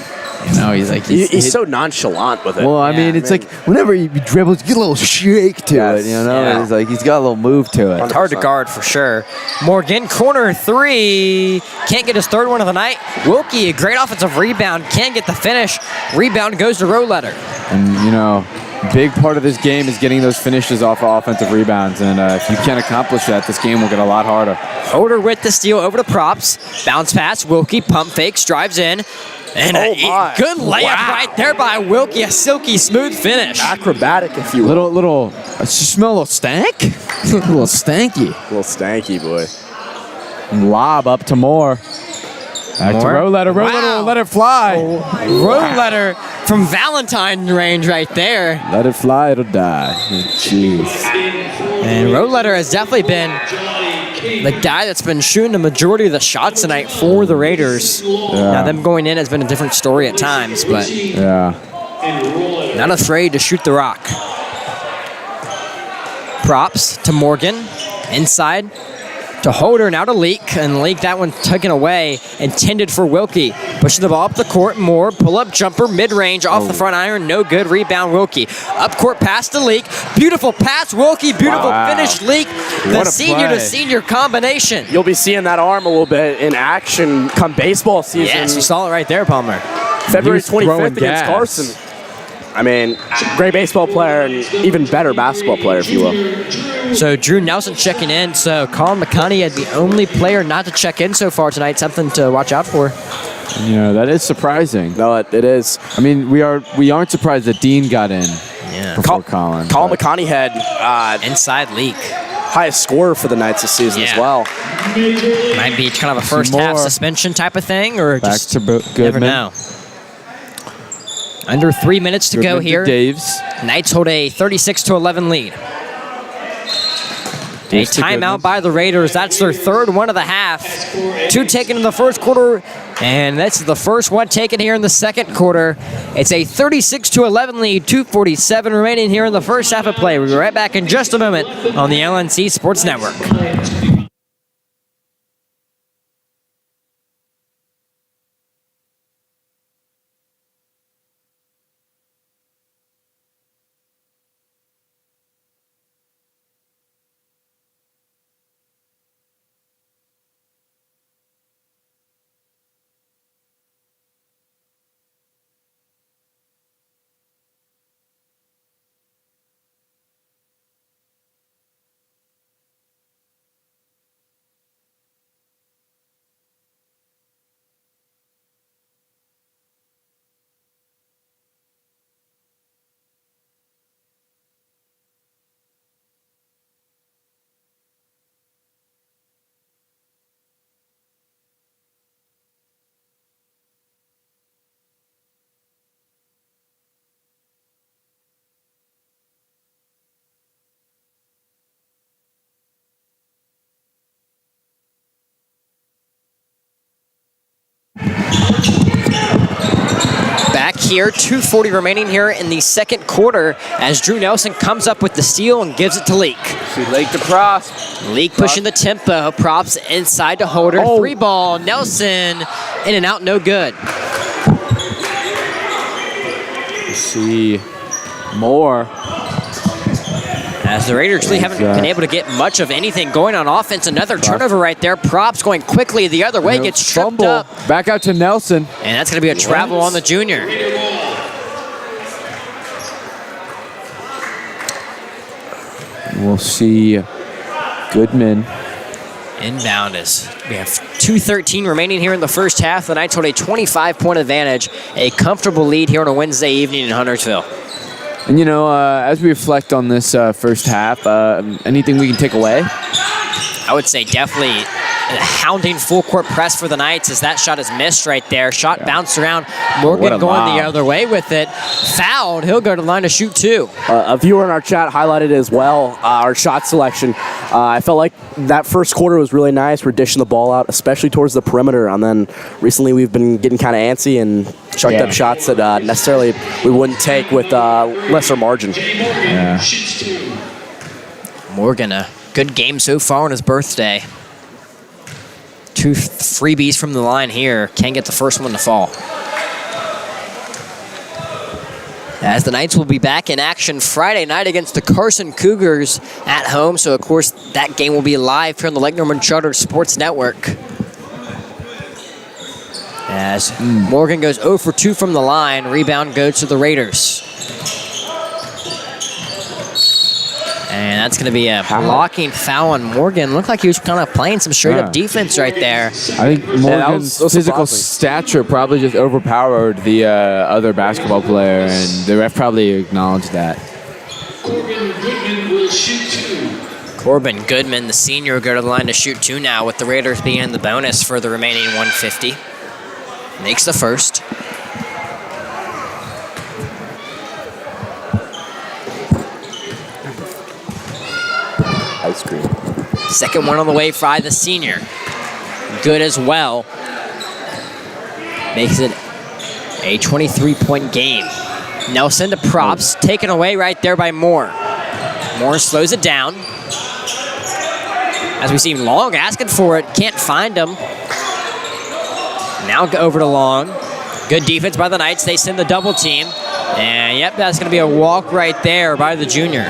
You know, he's like He's so nonchalant with it. Well, I Yeah, mean, it's like whenever he dribbles, you get a little shake to Yes. it. You know, Yeah. it's like he's got a little move to it. It's hard to guard for sure. Morgan, corner 3. Can't get his third one of the night. Wilkie, a great offensive rebound. Can't get the finish. Rebound goes to Rowletter. And you know, big part of this game is getting those finishes off of offensive rebounds. And if you can't accomplish that, this game will get a lot harder. Holder with the steal over to props. Bounce pass. Wilkie pump fakes, drives in. And Oh a my. good layup Wow. right there by Wilkie. A silky smooth finish. Acrobatic, if you will. Little, you smell a little stank? A little stanky. A little stanky, boy. Lob up to Moore. Back to Moore? Rowletter. Wow. Rowletter will let it fly. Rowletter from Valentine range right there. Let it fly, it'll die. Jeez. And Rowletter has definitely been the guy that's been shooting the majority of the shots tonight for the Raiders. Now, them going in has been a different story at times, but Yeah. not afraid to shoot the rock. Props to Morgan. Inside to Holder, now to Leak, and Leak, that one taken away, intended for Wilkie. Pushing the ball up the court, Moore, pull-up jumper, mid-range, off the front iron, no good, rebound Wilkie. Up-court pass to Leak, beautiful pass, Wilkie, beautiful finish, Leak. The senior-to-senior combination. You'll be seeing that arm a little bit in action come baseball season. Yes, you saw it right there, Palmer. February 25th against Carson. I mean, great baseball player and even better basketball player, if you will. So Drew Nelson checking in. So Colin McConaughey had the only player not to check in so far tonight. Something to watch out for. Yeah, that is surprising. No, it is. I mean, we aren't surprised that Dean got in before Colin. Colin McConaughey had inside Leak. Highest scorer for the Knights this season as well. Might be kind of a first half suspension type of thing, or back just to Goodman. Never know. Under 3 minutes to go here. Daves. Knights hold a 36-11 lead. A timeout by the Raiders. That's their third one of the half. 2 taken in the first quarter, and that's the first one taken here in the second quarter. It's a 36-11 lead, 2:47 remaining here in the first half of play. We'll be right back in just a moment on the LNC Sports Network. Back here, 2:40 remaining here in the second quarter as Drew Nelson comes up with the steal and gives it to Leak. See Leak to Props. Leak pushing the tempo, Props inside to Holder, 3-ball, Nelson in and out, no good. See more. As the Raiders really haven't been able to get much of anything going on offense. Another turnover right there. Props going quickly the other way, gets tripped up. Back out to Nelson. And that's going to be a travel on the junior. We'll see Goodman. Inbound is, we have 2:13 remaining here in the first half. The Knights hold a 25-point advantage, a comfortable lead here on a Wednesday evening in Huntersville. And, you know, as we reflect on this first half, anything we can take away? I would say definitely a hounding full court press for the Knights as that shot is missed right there. Shot bounced around. Morgan going the other way with it. Fouled. He'll go to the line to shoot 2. A viewer in our chat highlighted as well our shot selection. I felt like that first quarter was really nice. We're dishing the ball out, especially towards the perimeter. And then recently we've been getting kind of antsy and chucked up shots that necessarily we wouldn't take with lesser margin. Yeah. Morgan, a good game so far on his birthday. 2 freebies from the line here. Can't get the first one to fall. As the Knights will be back in action Friday night against the Carson Cougars at home. So, of course, that game will be live here on the Lake Norman Charter Sports Network. As Morgan goes 0 for 2 from the line. Rebound goes to the Raiders. And that's going to be a blocking foul on Morgan. Looked like he was kind of playing some straight-up defense right there. I think Morgan's physical stature probably just overpowered the other basketball player, and the ref probably acknowledged that. Corbin Goodman will shoot 2. Corbin Goodman, the senior, will go to the line to shoot 2 now, with the Raiders being in the bonus for the remaining 150. Makes the first. Ice cream. Second one on the way by the senior. Good as well. Makes it a 23-point game. Nelson to Props, taken away right there by Moore. Moore slows it down. As we see Long asking for it, can't find him. Now go over to Long. Good defense by the Knights. They send the double team. And yep, that's going to be a walk right there by the junior.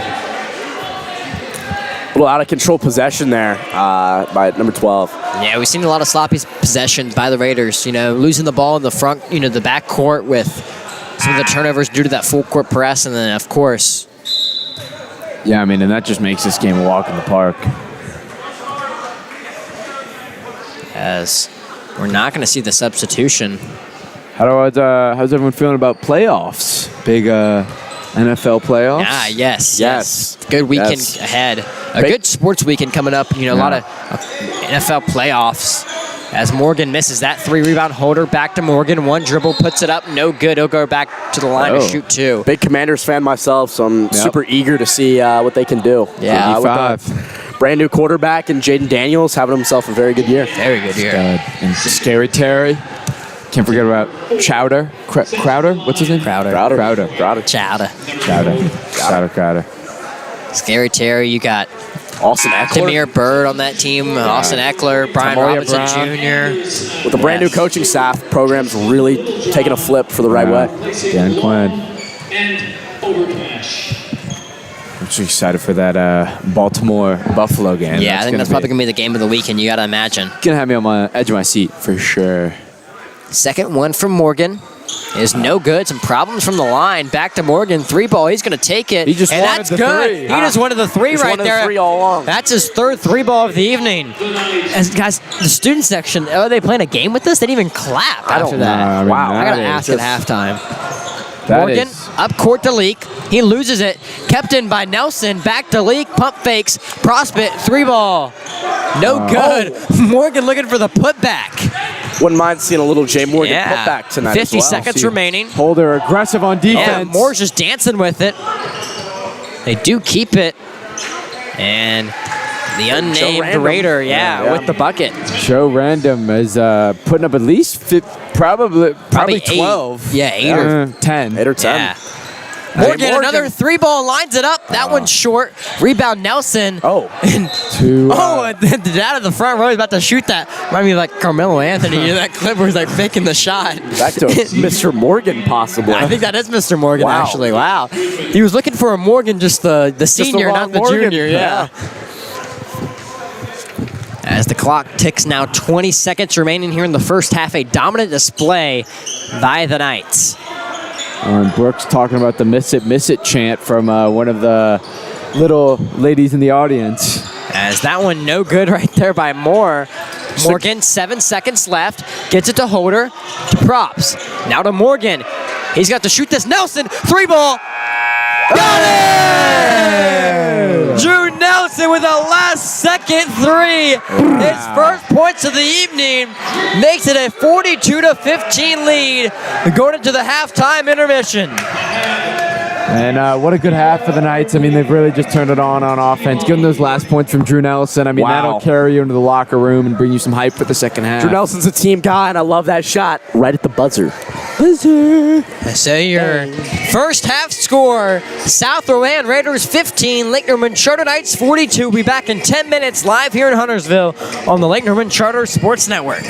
A little out of control possession there by number 12. Yeah, we've seen a lot of sloppy possessions by the Raiders. Losing the ball in the front, the back court with some of the turnovers due to that full court press. And then, of course. Yeah, and that just makes this game a walk in the park. As we're not going to see the substitution. How's everyone feeling about playoffs? Big NFL playoffs? Ah, yes. Good weekend ahead. A good sports weekend coming up. A lot of NFL playoffs. As Morgan misses that 3-rebound holder, back to Morgan. One dribble, puts it up, no good. He'll go back to the line to shoot 2. Big Commanders fan myself, so I'm super eager to see what they can do. Yeah, with brand new quarterback and Jaden Daniels having himself a very good year. Very good year. And Scary Terry. Can't forget about Chowder. Crowder? What's his name? Crowder. Crowder. Scary Terry, you got Austin Eckler. Demir Bird on that team. Austin Eckler, Brian Robinson Jr. With a brand new coaching staff, program's really taking a flip for the right way. Dan Quinn. And overcash. I'm so excited for that Baltimore-Buffalo game. Yeah, I think that's probably going to be the game of the weekend, you got to imagine. Going to have me on my edge of my seat for sure. Second one from Morgan is no good. Some problems from the line. Back to Morgan. 3-ball. He's going to take it. He just and wanted that's the good. 3. He just wanted the 3 right there. 3 all along. That's his third 3-ball of the evening. As guys, the student section, are they playing a game with this? They didn't even clap after that. Wow. I got to ask at halftime. Morgan, up court to Leak. He loses it. Kept in by Nelson. Back to Leak. Pump fakes. Prospect. 3-ball. No good. Morgan looking for the putback. Wouldn't mind seeing a little Jay Morgan putback tonight 50 as well. seconds remaining. Holder aggressive on defense. Yeah, Moore's just dancing with it. They do keep it. And the unnamed Raider, with the bucket. Joe Random is putting up at least probably 12. 8 or 10. 8 or 10. Yeah. Morgan, another 3-ball, lines it up. That one's short. Rebound Nelson. And out of the front row, he's about to shoot that. Remind me of like Carmelo Anthony in that clip where he's like faking the shot. Back to Mr. Morgan, possibly. I think that is Mr. Morgan, actually. Wow. He was looking for a Morgan, just the senior, not the Morgan. junior. Yeah. As the clock ticks now, 20 seconds remaining here in the first half. A dominant display by the Knights. And Brooks talking about the miss it chant from one of the little ladies in the audience. As that one no good right there by Moore. Morgan, 7 seconds left. Gets it to Holder. To Props. Now to Morgan. He's got to shoot this. Nelson, 3-ball. Got it! Drew Nelson with a last-second 3. His first points of the evening makes it a 42-15 lead going into the halftime intermission. And what a good half for the Knights. They've really just turned it on offense. Give them those last points from Drew Nelson. That'll carry you into the locker room and bring you some hype for the second half. Drew Nelson's a team guy, and I love that shot right at the buzzer. So your first half score, South Rowan Raiders 15, Lake Norman Charter Knights 42. We'll be back in 10 minutes live here in Huntersville on the Lake Norman Charter Sports Network.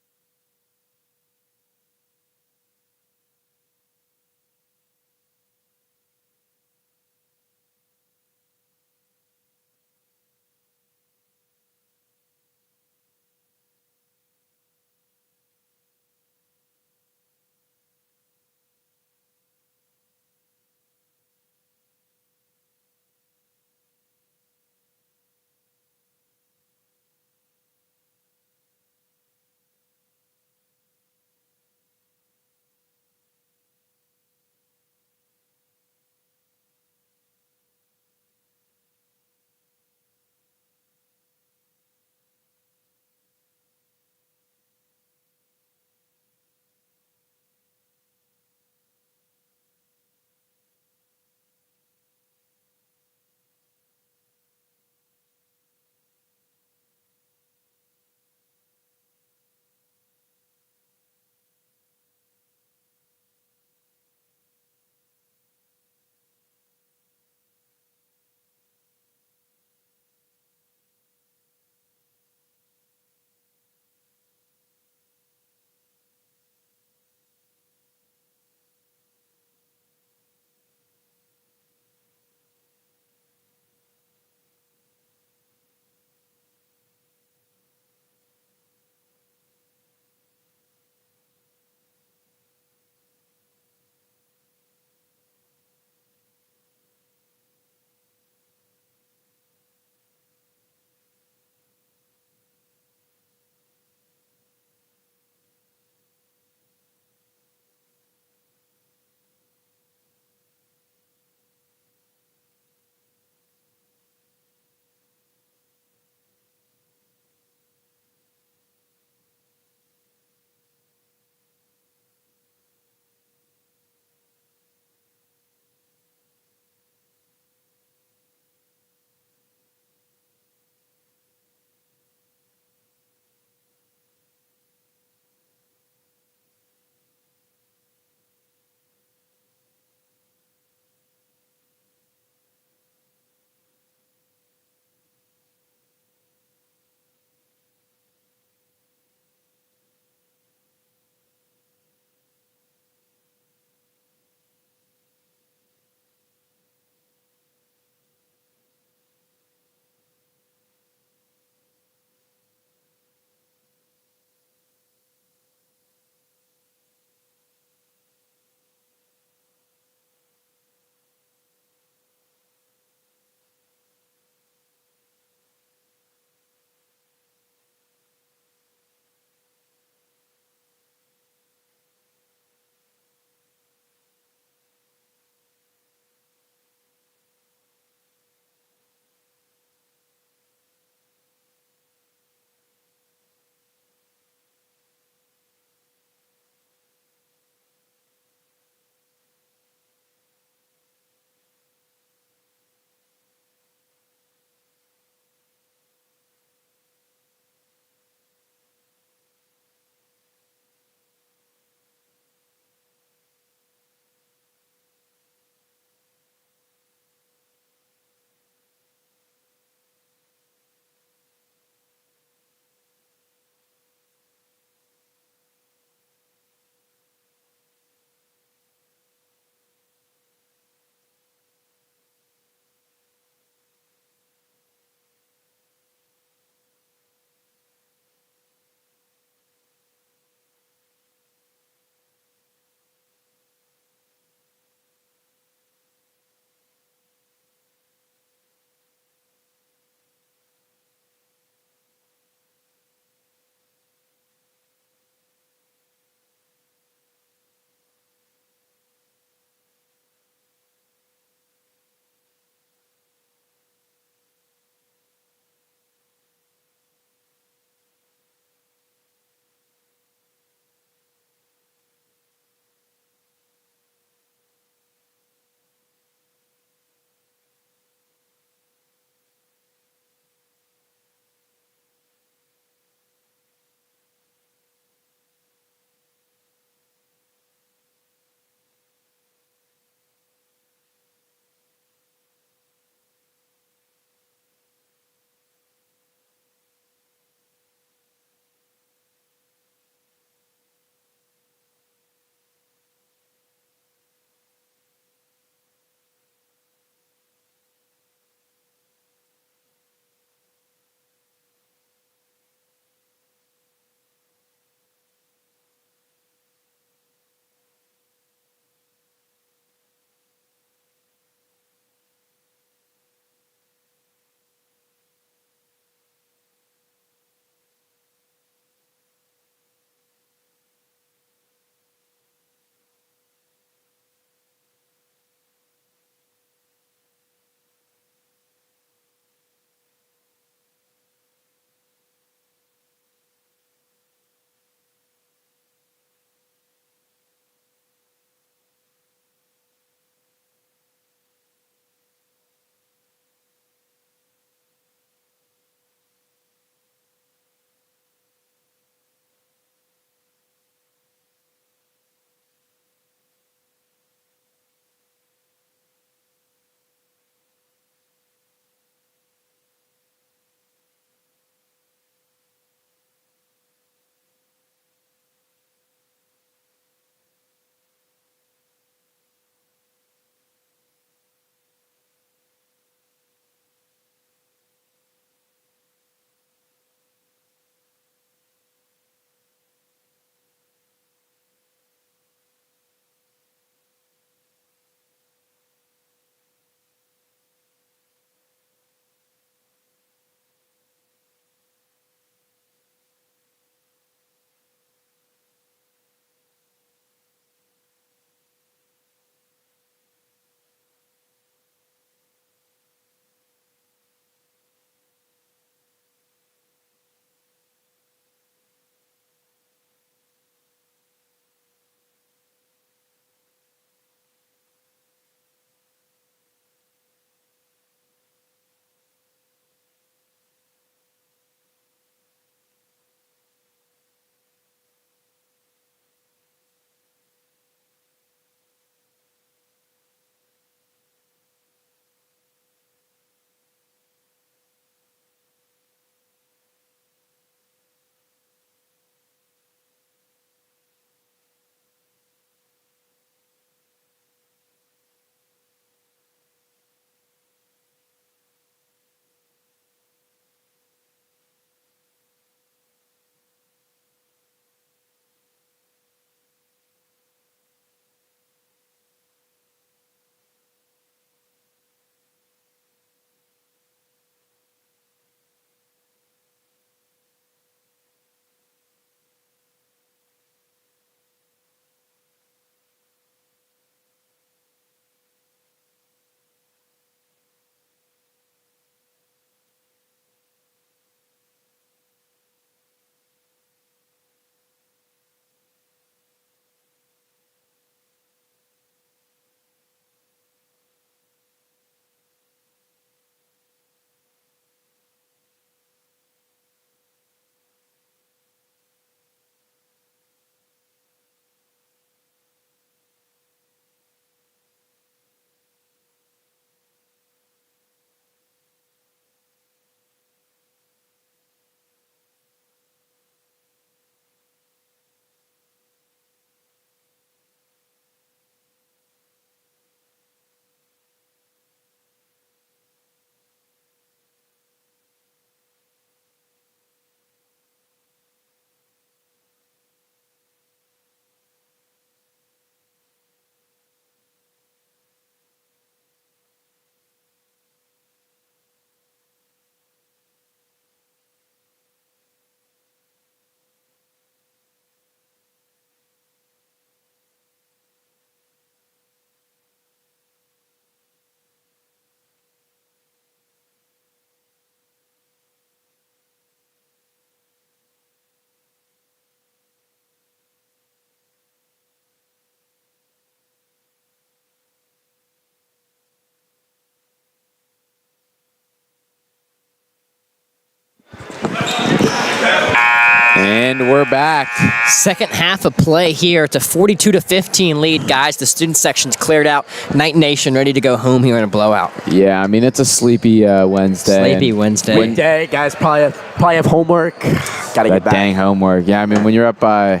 And we're back. Second half of play here. It's a 42-15 lead, guys. The student section's cleared out. Knight Nation ready to go home here in a blowout. Yeah, I mean, it's a sleepy Wednesday. Sleepy Wednesday. Weekday, guys probably have homework. Gotta That get back. dang homework. Yeah, I mean, when you're up by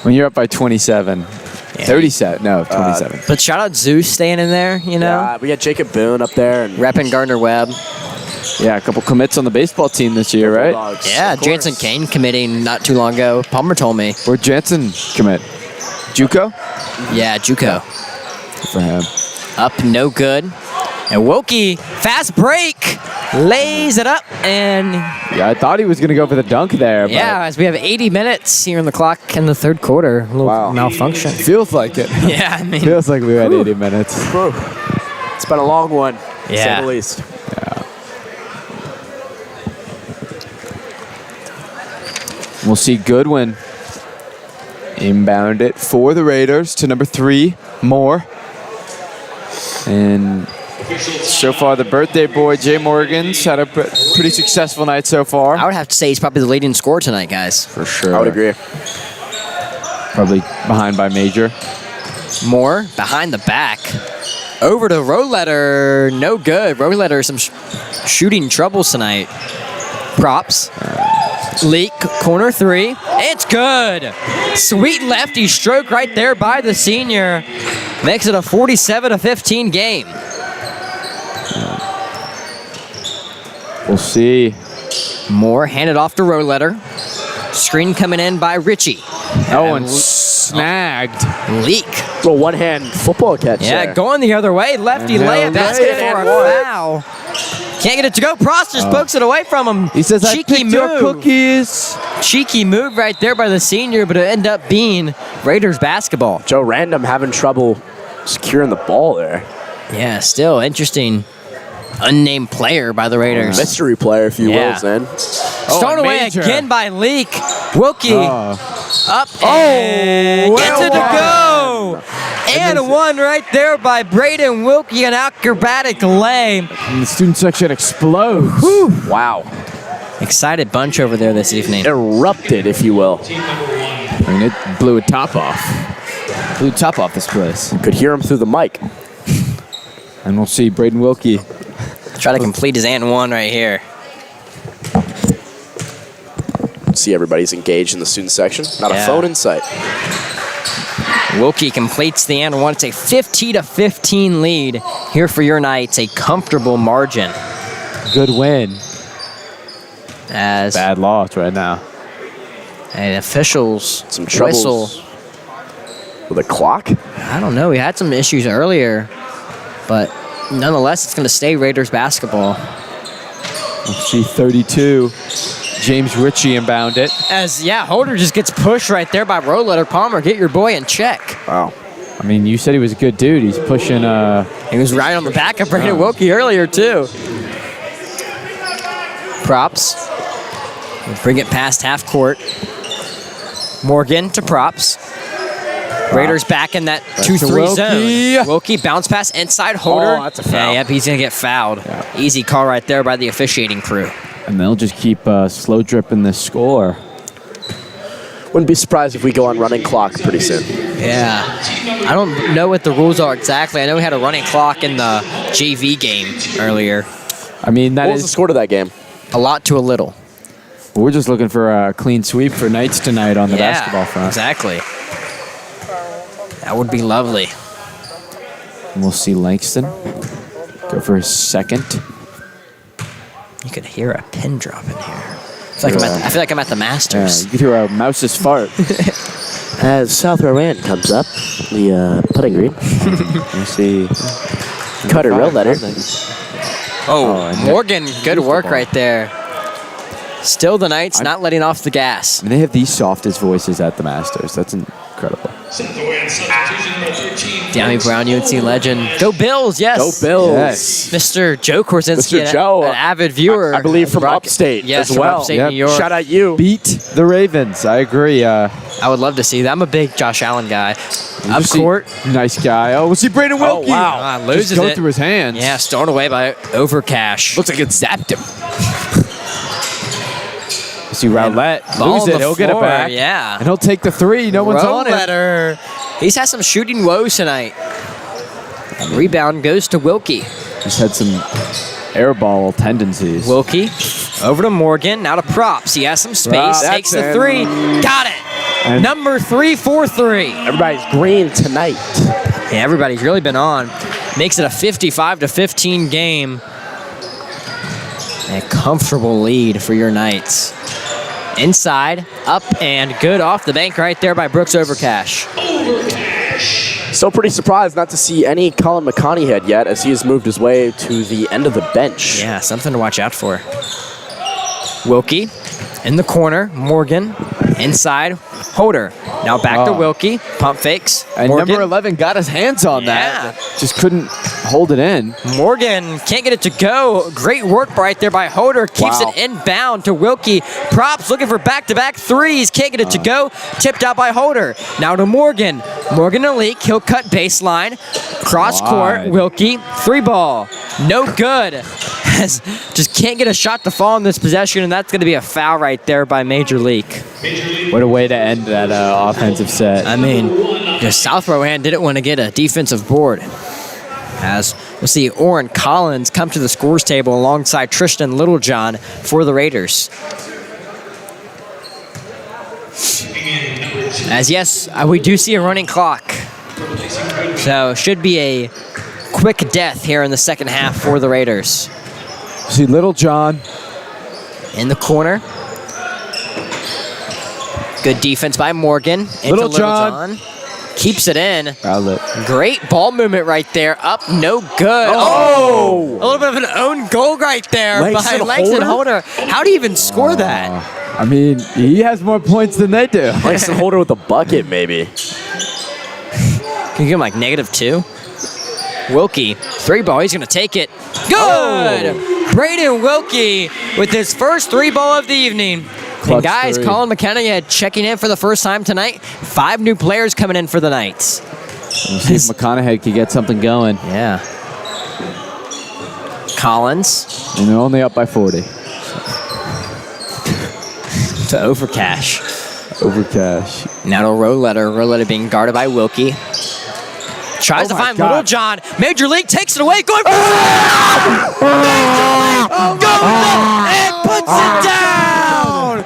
27. 37. No, 27. But shout out Zeus staying in there, you know? Yeah, we got Jacob Boone up there. And Repping Gardner-Webb. Yeah, a couple commits on the baseball team this year, right? Bulldogs, Yeah, of course. Jansen Kane committing not too long ago. Palmer told me. Where'd Jansen commit? JUCO? Yeah, JUCO. Good for him. Up, no good. And Wilkie, fast break, lays it up, and Yeah, I thought he was going to go for the dunk there. But yeah, as we have 80 minutes here in the clock in the third quarter. A little malfunction. feels like it. Yeah, I mean, Feels like we had 80 minutes. Whew. It's been a long one, to say Yeah. the least. We'll see Goodwin inbound it for the Raiders to number 3, Moore. And so far, the birthday boy, Jay Morgan's had a pretty successful night so far. I would have to say he's probably the leading scorer tonight, guys. For sure. I would agree. Probably behind by Major. Moore behind the back. Over to Rowletter, no good. Rowletter some shooting troubles tonight. Props. Leak, corner 3. It's good. Sweet lefty stroke right there by the senior. Makes it a 47-15 game. We'll see. Moore handed off to Rowletter. Screen coming in by Richie. Oh, and snagged. Leak. Little one-hand football catch Yeah, there. going the other way. Lefty And layup they'll basket lay it for and a one. foul. Can't get it to go. Prost just pokes it away from him. He says, I Cheeky picked your move. cookies. Cheeky move right there by the senior, but it ended up being Raiders basketball. Joe Random having trouble securing the ball there. Yeah, still interesting. Unnamed player by the Raiders. Mystery player, if you Yeah. will, Zen. Stolen away Major. again by Leak. Wilkie Oh. up and gets it to go. And one right there by Braden Wilkie, an acrobatic lay. And the student section explodes. Wow. Excited bunch over there this evening. Erupted, if you will. I mean, it blew a top off. Blew the top off this place. Could hear him through the mic. And we'll see Braden Wilkie. Try to complete his and one right here. See everybody's engaged in the student section. Not Yeah. a phone in sight. Wilkie completes the and one. It's a 50-15 lead here for your Knights. A comfortable margin Good win. as Bad loss right now. and officials Some troubles whistle. with a clock. I don't know. We had some issues earlier, but nonetheless, it's going to stay Raiders basketball. We'll see 32. James Ritchie inbound it. As, yeah, Holder just gets pushed right there by Rowletter. Palmer, get your boy in check. Wow. I mean, you said he was a good dude. He's pushing. He was right on the back of Brandon Wilkie earlier, too. Props. Bring it past half court. Morgan to Props. Raiders back in that 2-3 Wilkie. zone. Wilkie bounce pass inside Holder. Oh, that's a foul. Yeah, yep, he's going to get fouled. Yeah. Easy call right there by the officiating crew. And they'll just keep slow dripping this score. Wouldn't be surprised if we go on running clock pretty soon. Yeah. I don't know what the rules are exactly. I know we had a running clock in the JV game earlier. I mean, that What was the is. score to that game? A lot to a little. We're just looking for a clean sweep for Knights tonight on the Yeah, basketball front. exactly. That would be lovely. And we'll see Langston go for his second. You could hear a pin drop in here. I feel like I'm at the Yeah, Masters. you could hear a mouse's fart. As South Rowan comes up, the putting green. We'll see. Cutter real letter. Oh, and Morgan, good work ball. right there. Still the Knights not letting off the gas. I mean, they have the softest voices at the Masters. That's incredible. Set the way in substitution number 13. Dammy Brown, UNC legend. Go Bills, yes. Go Bills. Yes. Mr. Joe Korzinski, Mr. Joe, an avid viewer. I believe from Rock- upstate yes, as from well. upstate Yep. New York. Shout out you. Beat the Ravens. I agree. I would love to see that. I'm a big Josh Allen guy. Up see- court. Nice guy. Oh, we'll see Braden Oh, Wilkie. wow. Loses Just go it. through his hands. Yeah, stolen away by Overcash. Looks like it zapped him. See Rowlett Ball lose on it. the He'll get it floor, back. yeah. And he'll take the three. No one's on it. Rowan, he's had some shooting woes tonight. Rebound goes to Wilkie. He's had some air ball tendencies. Wilkie over to Morgan. Now to Props. He has some space. Props. Takes the That's three. Got it. And- Number 3 for 3. Everybody's green tonight. Yeah, everybody's really been on. Makes it a 55-15 game. A comfortable lead for your Knights. Inside, up and good off the bank right there by Brooks Overcash. Still pretty surprised not to see any Colin McConaughey yet, as he has moved his way to the end of the bench. Yeah, something to watch out for. Wilkie in the corner. Morgan inside. Holder. Now back to Wilkie. Pump fakes. And Morgan. number 11 got his hands on Yeah. that. Just couldn't hold it in. Morgan can't get it to go. Great work right there by Holder. Keeps Wow. it inbound to Wilkie. Props looking for back-to-back threes. Can't get it to go. Tipped out by Holder. Now to Morgan. Morgan a leak. He'll cut baseline. Cross court. Wide. Wilkie. 3 ball. No good. Just can't get a shot to fall in this possession, and that's going to be a foul right there by Major League. What a way to end that offensive set. I mean, just South Rowan didn't want to get a defensive board. As we'll see Oren Collins come to the scores table alongside Tristan Littlejohn for the Raiders. As yes, we do see a running clock. So should be a quick death here in the second half for the Raiders. See Little John. In the corner. Good defense by Morgan. Into Little John. Keeps it in. Outlet. Great ball movement right there. Up, no good. Oh! A little bit of an own goal right there Langston by Langston Holder. How do you even score that? I mean, he has more points than they do. Langston Holder with a bucket, maybe. Can you give him like -2? Wilkie, 3 ball. He's going to take it. Good! Braden Wilkie with his first 3 ball of the evening. Clutch And guys, 3. Colin McKenna checking in for the first time tonight. 5 new players coming in for the Knights. We'll see if McConaughey could get something going. Yeah. Collins And they're only up by 40. to Overcash. Overcash. Now to Rowletter. Rowletter being guarded by Wilkie. Tries to my find God. Little John. Major League takes it away. Going for Major League goes up and puts it down.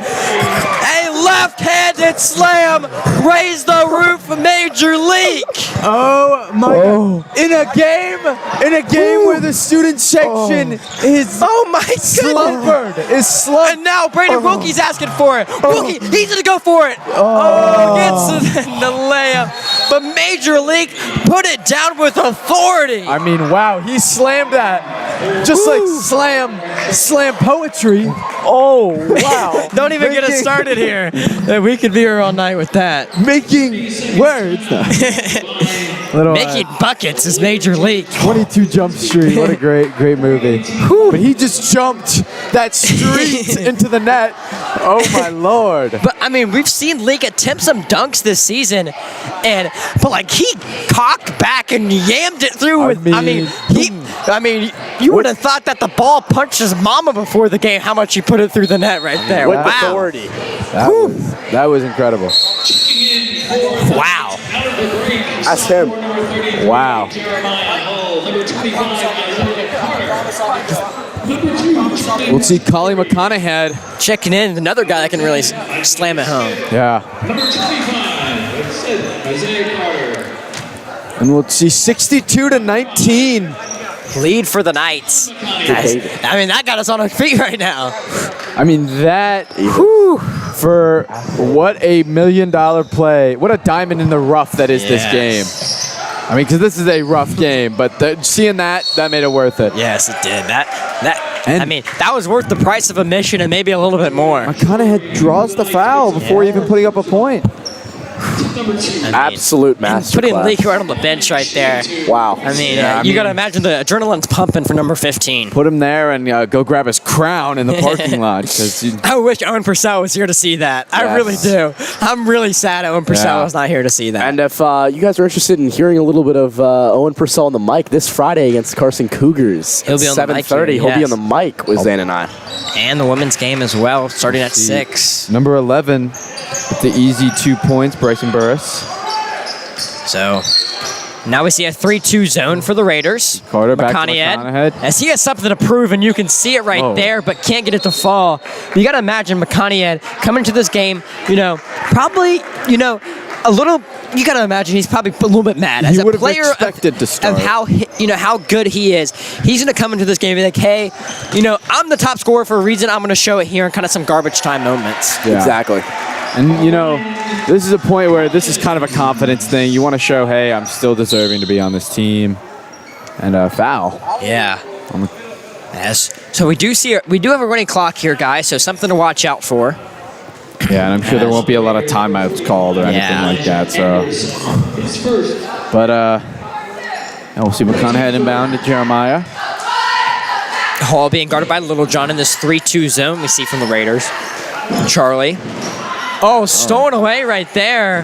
A left-handed slam. Raise the roof, Major League. Oh my God. In a game where the student section is Oh my goodness. slumbered. Is slumped. And now Brandon Wilkie's asking for it. Wilkie, he's going to go for it. Gets the layup. But Major League put it down with authority. I mean, wow, he slammed that. Just like slam poetry. Oh, wow. Don't even get us started here. We could be here all night with that. Making words. Little, Making buckets is Major League. 22 Jump Street. What a great movie. But he just jumped that street into the net. Oh, my Lord. But I mean, we've seen League attempt some dunks this season, but like he cocked back and yammed it through with. You would have thought that the ball punched his mama before the game. How much he put it through the net right there. With Wow. authority. That was incredible. Wow. That's him. Wow. We'll see Colin McConaughey. Checking in, another guy that can really slam it home. Yeah. And we'll see 62-19. Lead for the Knights. Guys, I mean, that got us on our feet right now. I mean, that, for what a $1 million play, what a diamond in the rough that is this game. I mean, because this is a rough game, but seeing that made it worth it. Yes, it did. And- I mean, that was worth the price of admission and maybe a little bit more. McConaughey draws the foul before even putting up a point. number 2. Absolute And putting masterclass. Lee right on the bench right there. Wow. I mean, Yeah, you got to imagine the adrenaline's pumping for number 15. Put him there and go grab his crown in the parking lot because I wish Owen Purcell was here to see that. I Yes. really do. I'm really sad Owen Purcell Yeah. was not here to see that. And if you guys are interested in hearing a little bit of Owen Purcell on the mic this Friday against Carson Cougars, He'll be on the mic 7:30, here, he'll be yes. on the mic with Zane and I. And the women's game as well, starting at 6. number 11 with the easy 2 points, Bryson Burris. So now we see a 3-2 zone for the Raiders. Carter back to McConaughey, McConaughey. as he has something to prove, and you can see it right Whoa. there, but can't get it to fall. You got to imagine McConaughey coming to this game, probably, a little. You got to imagine he's probably a little bit mad as He a would have player expected to start. of how good he is. He's going to come into this game and be like, hey, I'm the top scorer for a reason. I'm going to show it here in kind of some garbage time moments. Yeah. Exactly. And, this is a point where this is kind of a confidence thing. You want to show, hey, I'm still deserving to be on this team. And foul. Yeah. Yes. So we do have a running clock here, guys. So something to watch out for. Yeah, and I'm sure there won't be a lot of timeouts called or anything Yeah. like that. So, It's first. but and we'll see McConaughey inbound to Jeremiah. Hall being guarded by Little John in this 3-2 zone we see from the Raiders. Charlie. Oh, stolen away right there.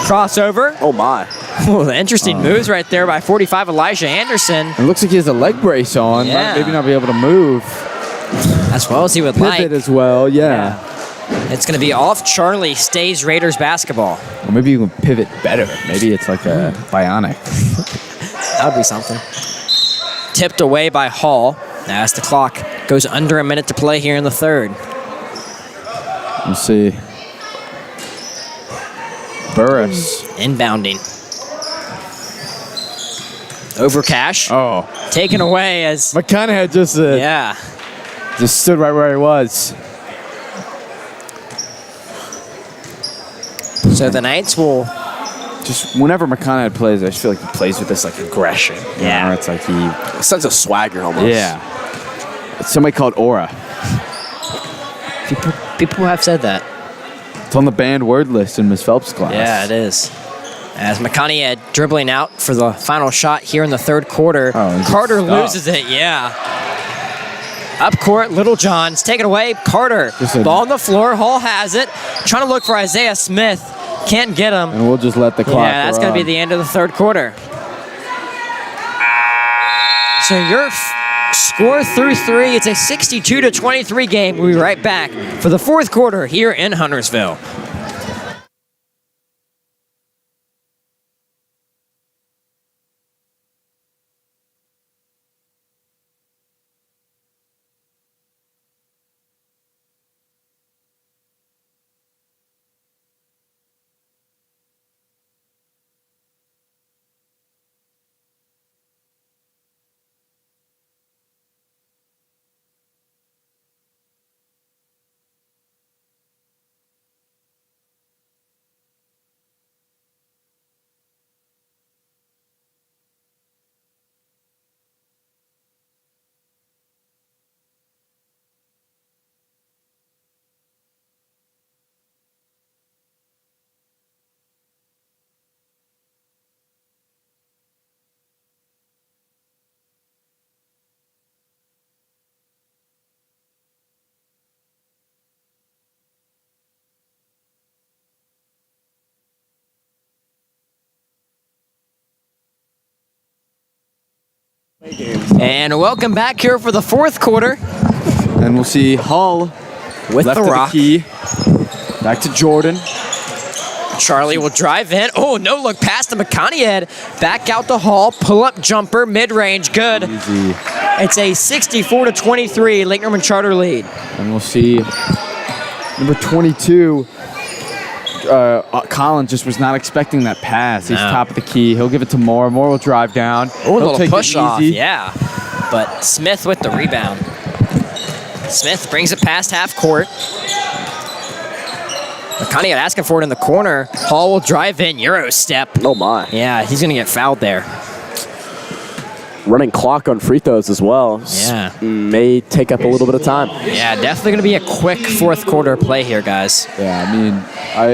Crossover. Oh my. Oh, the interesting moves right there by 45 Elijah Anderson. It looks like he has a leg brace on. Yeah. Maybe not be able to move. As well as he would Pivot like. as well. Yeah. It's going to be off Charlie. Stays Raiders basketball. Or maybe you can pivot better. Maybe it's like a bionic. That would be something. Tipped away by Hall. As the clock goes under a minute to play here in the third. Let's see. Burris. Inbounding. Over Cash. Oh. Taken away as... McConaughey just Yeah. just stood right where he was. So the Knights will... Just whenever McConaughey plays, I just feel like he plays with this like aggression. Yeah. It's like he. A sense of swagger almost. Yeah. It's somebody called Aura. People have said that. It's on the banned word list in Miss Phelps' class. Yeah, it is. As McConaughey dribbling out for the final shot here in the third quarter. Oh, he's Carter stuck. loses it, yeah. Up court, Little John's taken away. Carter, Just a- ball on the floor. Hall has it. Trying to look for Isaiah Smith. Can't get him. And we'll just let the clock Yeah, that's going to be run. the end of the third quarter. So your score through 3, it's a 62-23 game. We'll be right back for the fourth quarter here in Huntersville. And welcome back here for the fourth quarter And we'll see Hull with left the of rock. the key. Back to Jordan. Charlie will drive in. Oh, no look past the McConaughey. Back out the Hall. Pull up jumper, mid range, good. Easy. It's a 64-23 Lake Norman Charter lead. And we'll see number 22. Colin just was not expecting that pass. He's No. top of the key. He'll give it to Moore. Moore will drive down. Oh, a He'll little take it push off. easy. Yeah. But Smith with the rebound. Smith brings it past half court. McConaughey asking for it in the corner. Hall will drive in. Euro step. Oh my. Yeah, he's going to get fouled there. running clock on free throws as well. Yeah. May take up a little bit of time. Yeah, definitely going to be a quick fourth quarter play here, guys. Yeah, I mean,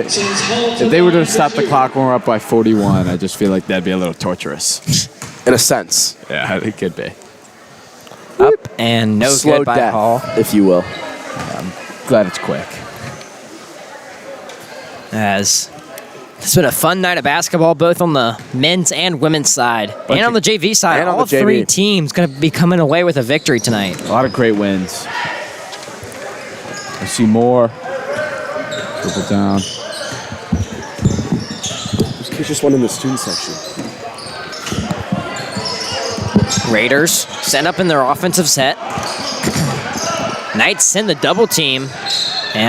if they were to stop the clock when we're up by 41, I just feel like that'd be a little torturous. In a sense. Yeah, it could be. Up and no Slow good by death, Hall. if you will. Glad it's quick. As it's been a fun night of basketball, both on the men's and women's side. And on the JV side. and on All the JV. three teams going to be coming away with a victory tonight. A lot of great wins. I see more. Triple down. This kid just went in the student section. Raiders set up in their offensive set. Knights send the double team, and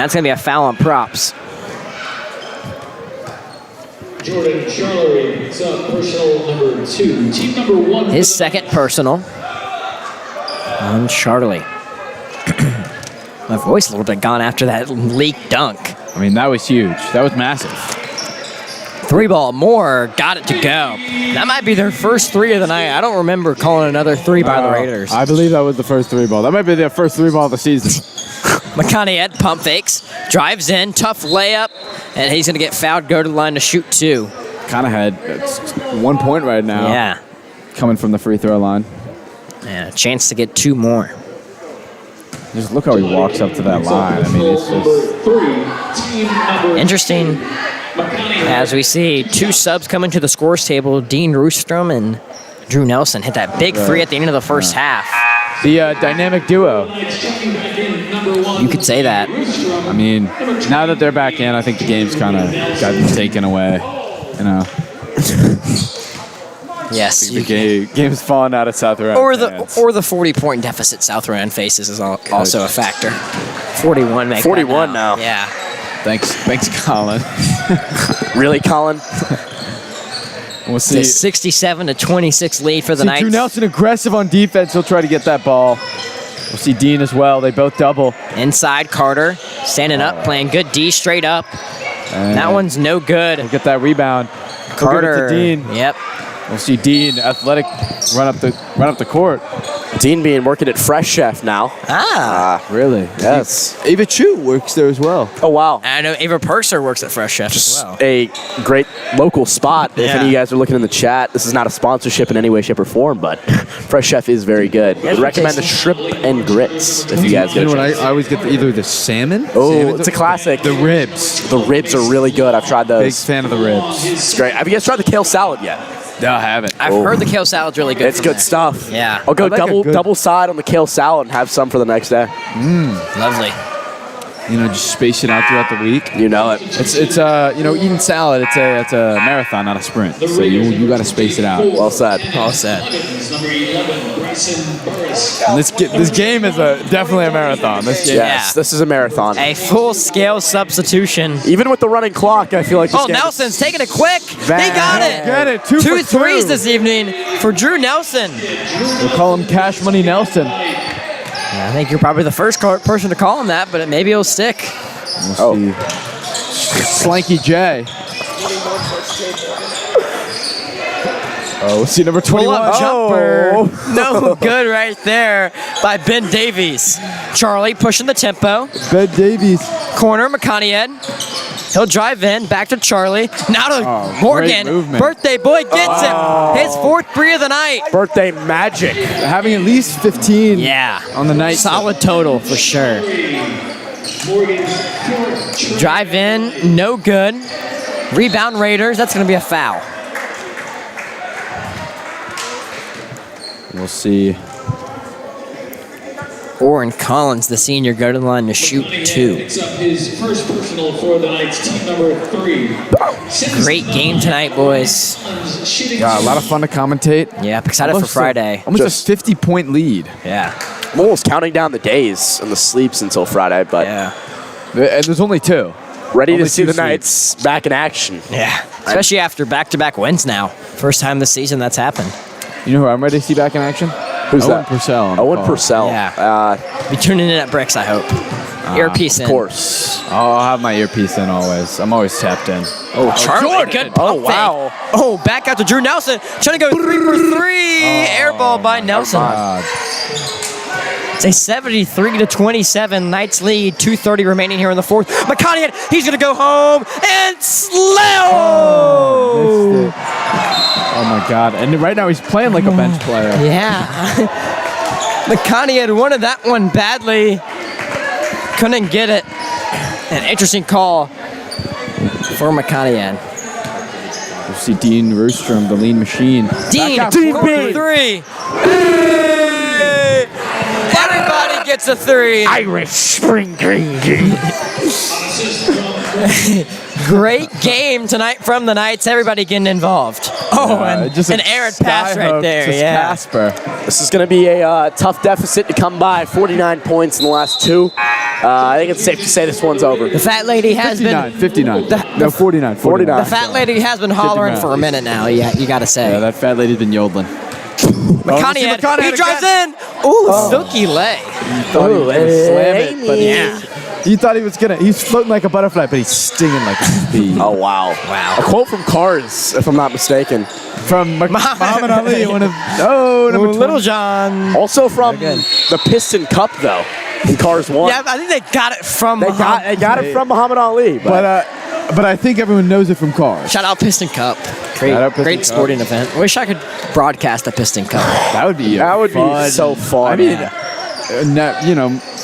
that's going to be a foul on props. Jordan Charlery picks up personal number 2. Team number 1. His second personal on Charlie. My voice a little bit gone after that leak dunk. I mean, that was huge. That was massive. 3-ball, Moore got it to go. That might be their first 3 of the night. I don't remember calling another 3 by the Raiders. I believe that was the first 3-ball. That might be their first 3-ball of the season. McConaughey pump fakes, drives in, tough layup, and he's going to get fouled, go to the line to shoot 2. Kind of had 1 point right now. Yeah. Coming from the free throw line. And a chance to get 2 more. Just look how he walks up to that line. I mean, it's just... 3. Team number Interesting. As we see 2 subs come into the scores table, Dean Roostrom and Drew Nelson hit that big 3 at the end of the first half. The dynamic duo. You could say that. I mean, now that they're back in, I think the game's kind of gotten taken away. You know, Yes. the game's fallen out of South Round. Or the 40-point deficit South Rowan faces is also a factor. 41 make 41 that now. Yeah. Thanks, Colin. Really, Colin? We'll It's see. a 67-26 lead for the See Knights. Drew Nelson aggressive on defense. He'll try to get that ball. We'll see Dean as well. They both double. Inside Carter, standing up, playing good D straight up. And That one's no good. He'll get that rebound. He'll give it Carter. to Dean. Yep. We'll see Dean, athletic, run up the court. Dean being working at Fresh Chef now. Really? Yes. Ava Chu works there as well. Oh, wow. I know Ava Purser works at Fresh Chef as well. A great local spot. If Yeah. any of you guys are looking in the chat, this is not a sponsorship in any way, shape, or form, but Fresh Chef is very good. I recommend the shrimp and grits if you guys get a You know what? chance. I always get either the salmon. Oh, Salmon's it's a classic. The ribs. The ribs are really good. I've tried Big those. fan of the ribs. It's great. Have you guys tried the kale salad yet? No, I haven't. I've heard the kale salad's really good. It's from good there. stuff. Yeah. I'll go I like a good- double side on the kale salad and have some for the next day. Lovely. You know, just space it out throughout the week. You know it. It's eating salad. It's a marathon, not a sprint. So you got to space it out. Well said. All set. Number 11, Bryson Burris. And this game is definitely a marathon. This game. Yes, this is a marathon. A full-scale substitution. Even with the running clock, I feel like this Oh, game is- Nelson's taking it quick. He got it. Get it. 2 2 for 3s 2. this evening for Drew Nelson. We'll call him Cash Money Nelson. I think you're probably the first person to call him that, but maybe it'll stick. We'll see. Slanky J. Oh, we'll see number 21. Pull-up jumper. No good right there by Ben Davies. Charlie pushing the tempo. Ben Davies. Corner, McConaughey. He'll drive in, back to Charlie. Now to great Morgan. movement. Birthday boy gets it. His 4th 3 of the night. birthday magic. Having at least 15 Yeah. on the night. Solid total for sure. Morgan Fort. Drive in, no good. Rebound Raiders, that's going to be a foul. We'll see. Oren Collins, the senior, go to the line to shoot 2. Picks up his first personal for the Knights, team number 3. Great game tonight, boys. Shooting A lot of fun to commentate. Yeah, excited for Friday. Almost Just- a 50-point lead. Yeah. I'm almost counting down the days and the sleeps until Friday, but Yeah. And there's only 2. ready Only to see 2 the sleeps. Knights back in action. Yeah. Especially after back-to-back wins now. First time this season that's happened. You know who I'm ready to see back in action? Who's Owen that? Purcell. on the Owen call. Purcell. Yeah. Be tuning in at Bricks, I hope. Earpiece in. Of course. I'll have my earpiece in always. I'm always tapped in. Oh, Charlie, good pump fake. wow. Oh, back out to Drew Nelson, trying to go 3 for 3. Air ball by Nelson. It's a 73-27 Knights lead. 2:30 remaining here in the fourth. McConaughey, he's going to go home and slam. Missed it. Oh my God! And right now he's playing like a bench player. Yeah. McConaughey had wanted that one badly. Couldn't get it. An interesting call for McConaughey. You see Dean Roostrom, the lean machine. Dean, Back out, 4 for Dean. 3. Everybody gets a 3. Irish spring green. Great game tonight from the Knights. Everybody getting involved. Oh, and just an errant pass right there. Yeah. Casper. This is going to be a tough deficit to come by. 49 points in the last 2. I think it's safe to say this one's over. The fat lady has 59. No, 49. 49. the fat lady has been hollering 59. for a minute now. Yeah, you got to say. Yeah, that fat lady's been yodeling. McConaughey, McConaughey he drives in. Ooh, silky leg. Thought he was gonna slam it, but Yeah. he thought he was gonna. He's floating like a butterfly, but he's stinging like a bee. Oh, wow. Wow. A quote from Cars, if I'm not mistaken. From Muhammad Ali, one of number Little 20. John. Also from Very good. the Piston Cup, though, in Cars 1. Yeah, I think they got it from They got it from Muhammad Ali. But I think everyone knows it from Cars. Shout out Piston Cup. Great, Shout out Piston great Cup. sporting event. Wish I could broadcast a Piston Cup. That would be That would be fun. so fun. I mean,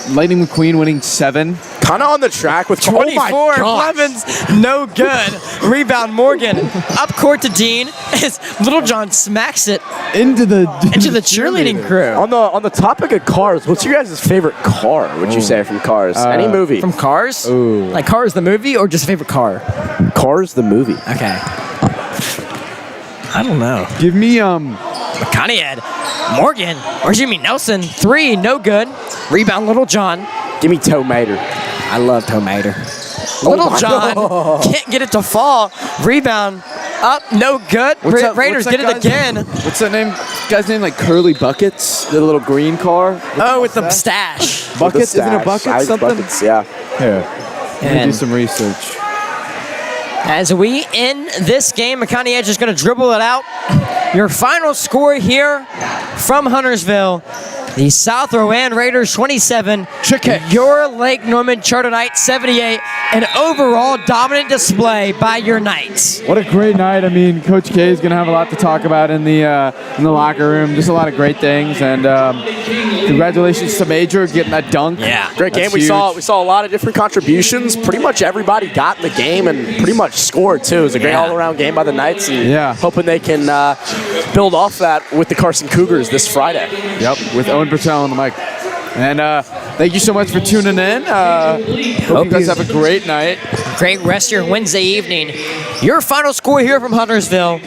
Lightning McQueen winning 7. kind of on the track with 24. Oh my gosh. Clemens, no good. Rebound Morgan. Up court to Dean as Little John smacks it Into the cheerleading crew. On the topic of Cars, what's your guys' favorite car? Would you say from Cars? Any movie? From Cars? Ooh. Like Cars the movie or just favorite car? Cars the movie. Okay. I don't know. Give me McConaughey, Morgan, or Jimmy Nelson. 3, no good. Rebound Little John. Give me Toe Mater. I love Tomater. Little John can't get it to fall. Rebound up, no good. Raiders get it again. What's that name? Guy's name like Curly Buckets, the little green car. Oh, with the stash. Buckets, isn't it Buckets Ice something? Buckets, yeah. Here, let me do And some research. as we end this game, McConaughey is just going to dribble it out. Your final score here from Huntersville. The South Rowan Raiders 27, your Lake Norman Charter Knights 78. An overall dominant display by your Knights. What a great night! I mean, Coach K is going to have a lot to talk about in the locker room. Just a lot of great things, and congratulations to Major getting that dunk. Yeah. Great game. That's We saw huge. a lot of different contributions. Pretty much everybody got in the game and pretty much scored too. It was a great Yeah. all-around game by the Knights. And Yeah. hoping they can build off that with the Carson Cougars this Friday. Yep, with Owen Patel on the mic. And thank you so much for tuning in. Hope you guys have a great night. Great rest of your Wednesday evening. Your final score here from Huntersville.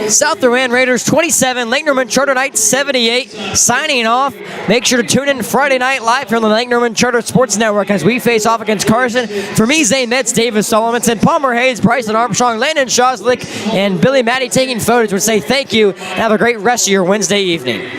South Rowan Raiders 27, Lake Norman Charter Knights 78. Signing off. Make sure to tune in Friday night live here on the Lake Norman Charter Sports Network as we face off against Carson. For me, Zay Metz, Davis Solomonson, Palmer Hayes, Bryson Armstrong, Landon Shoslick, and Billy Matty taking photos would say thank you and have a great rest of your Wednesday evening.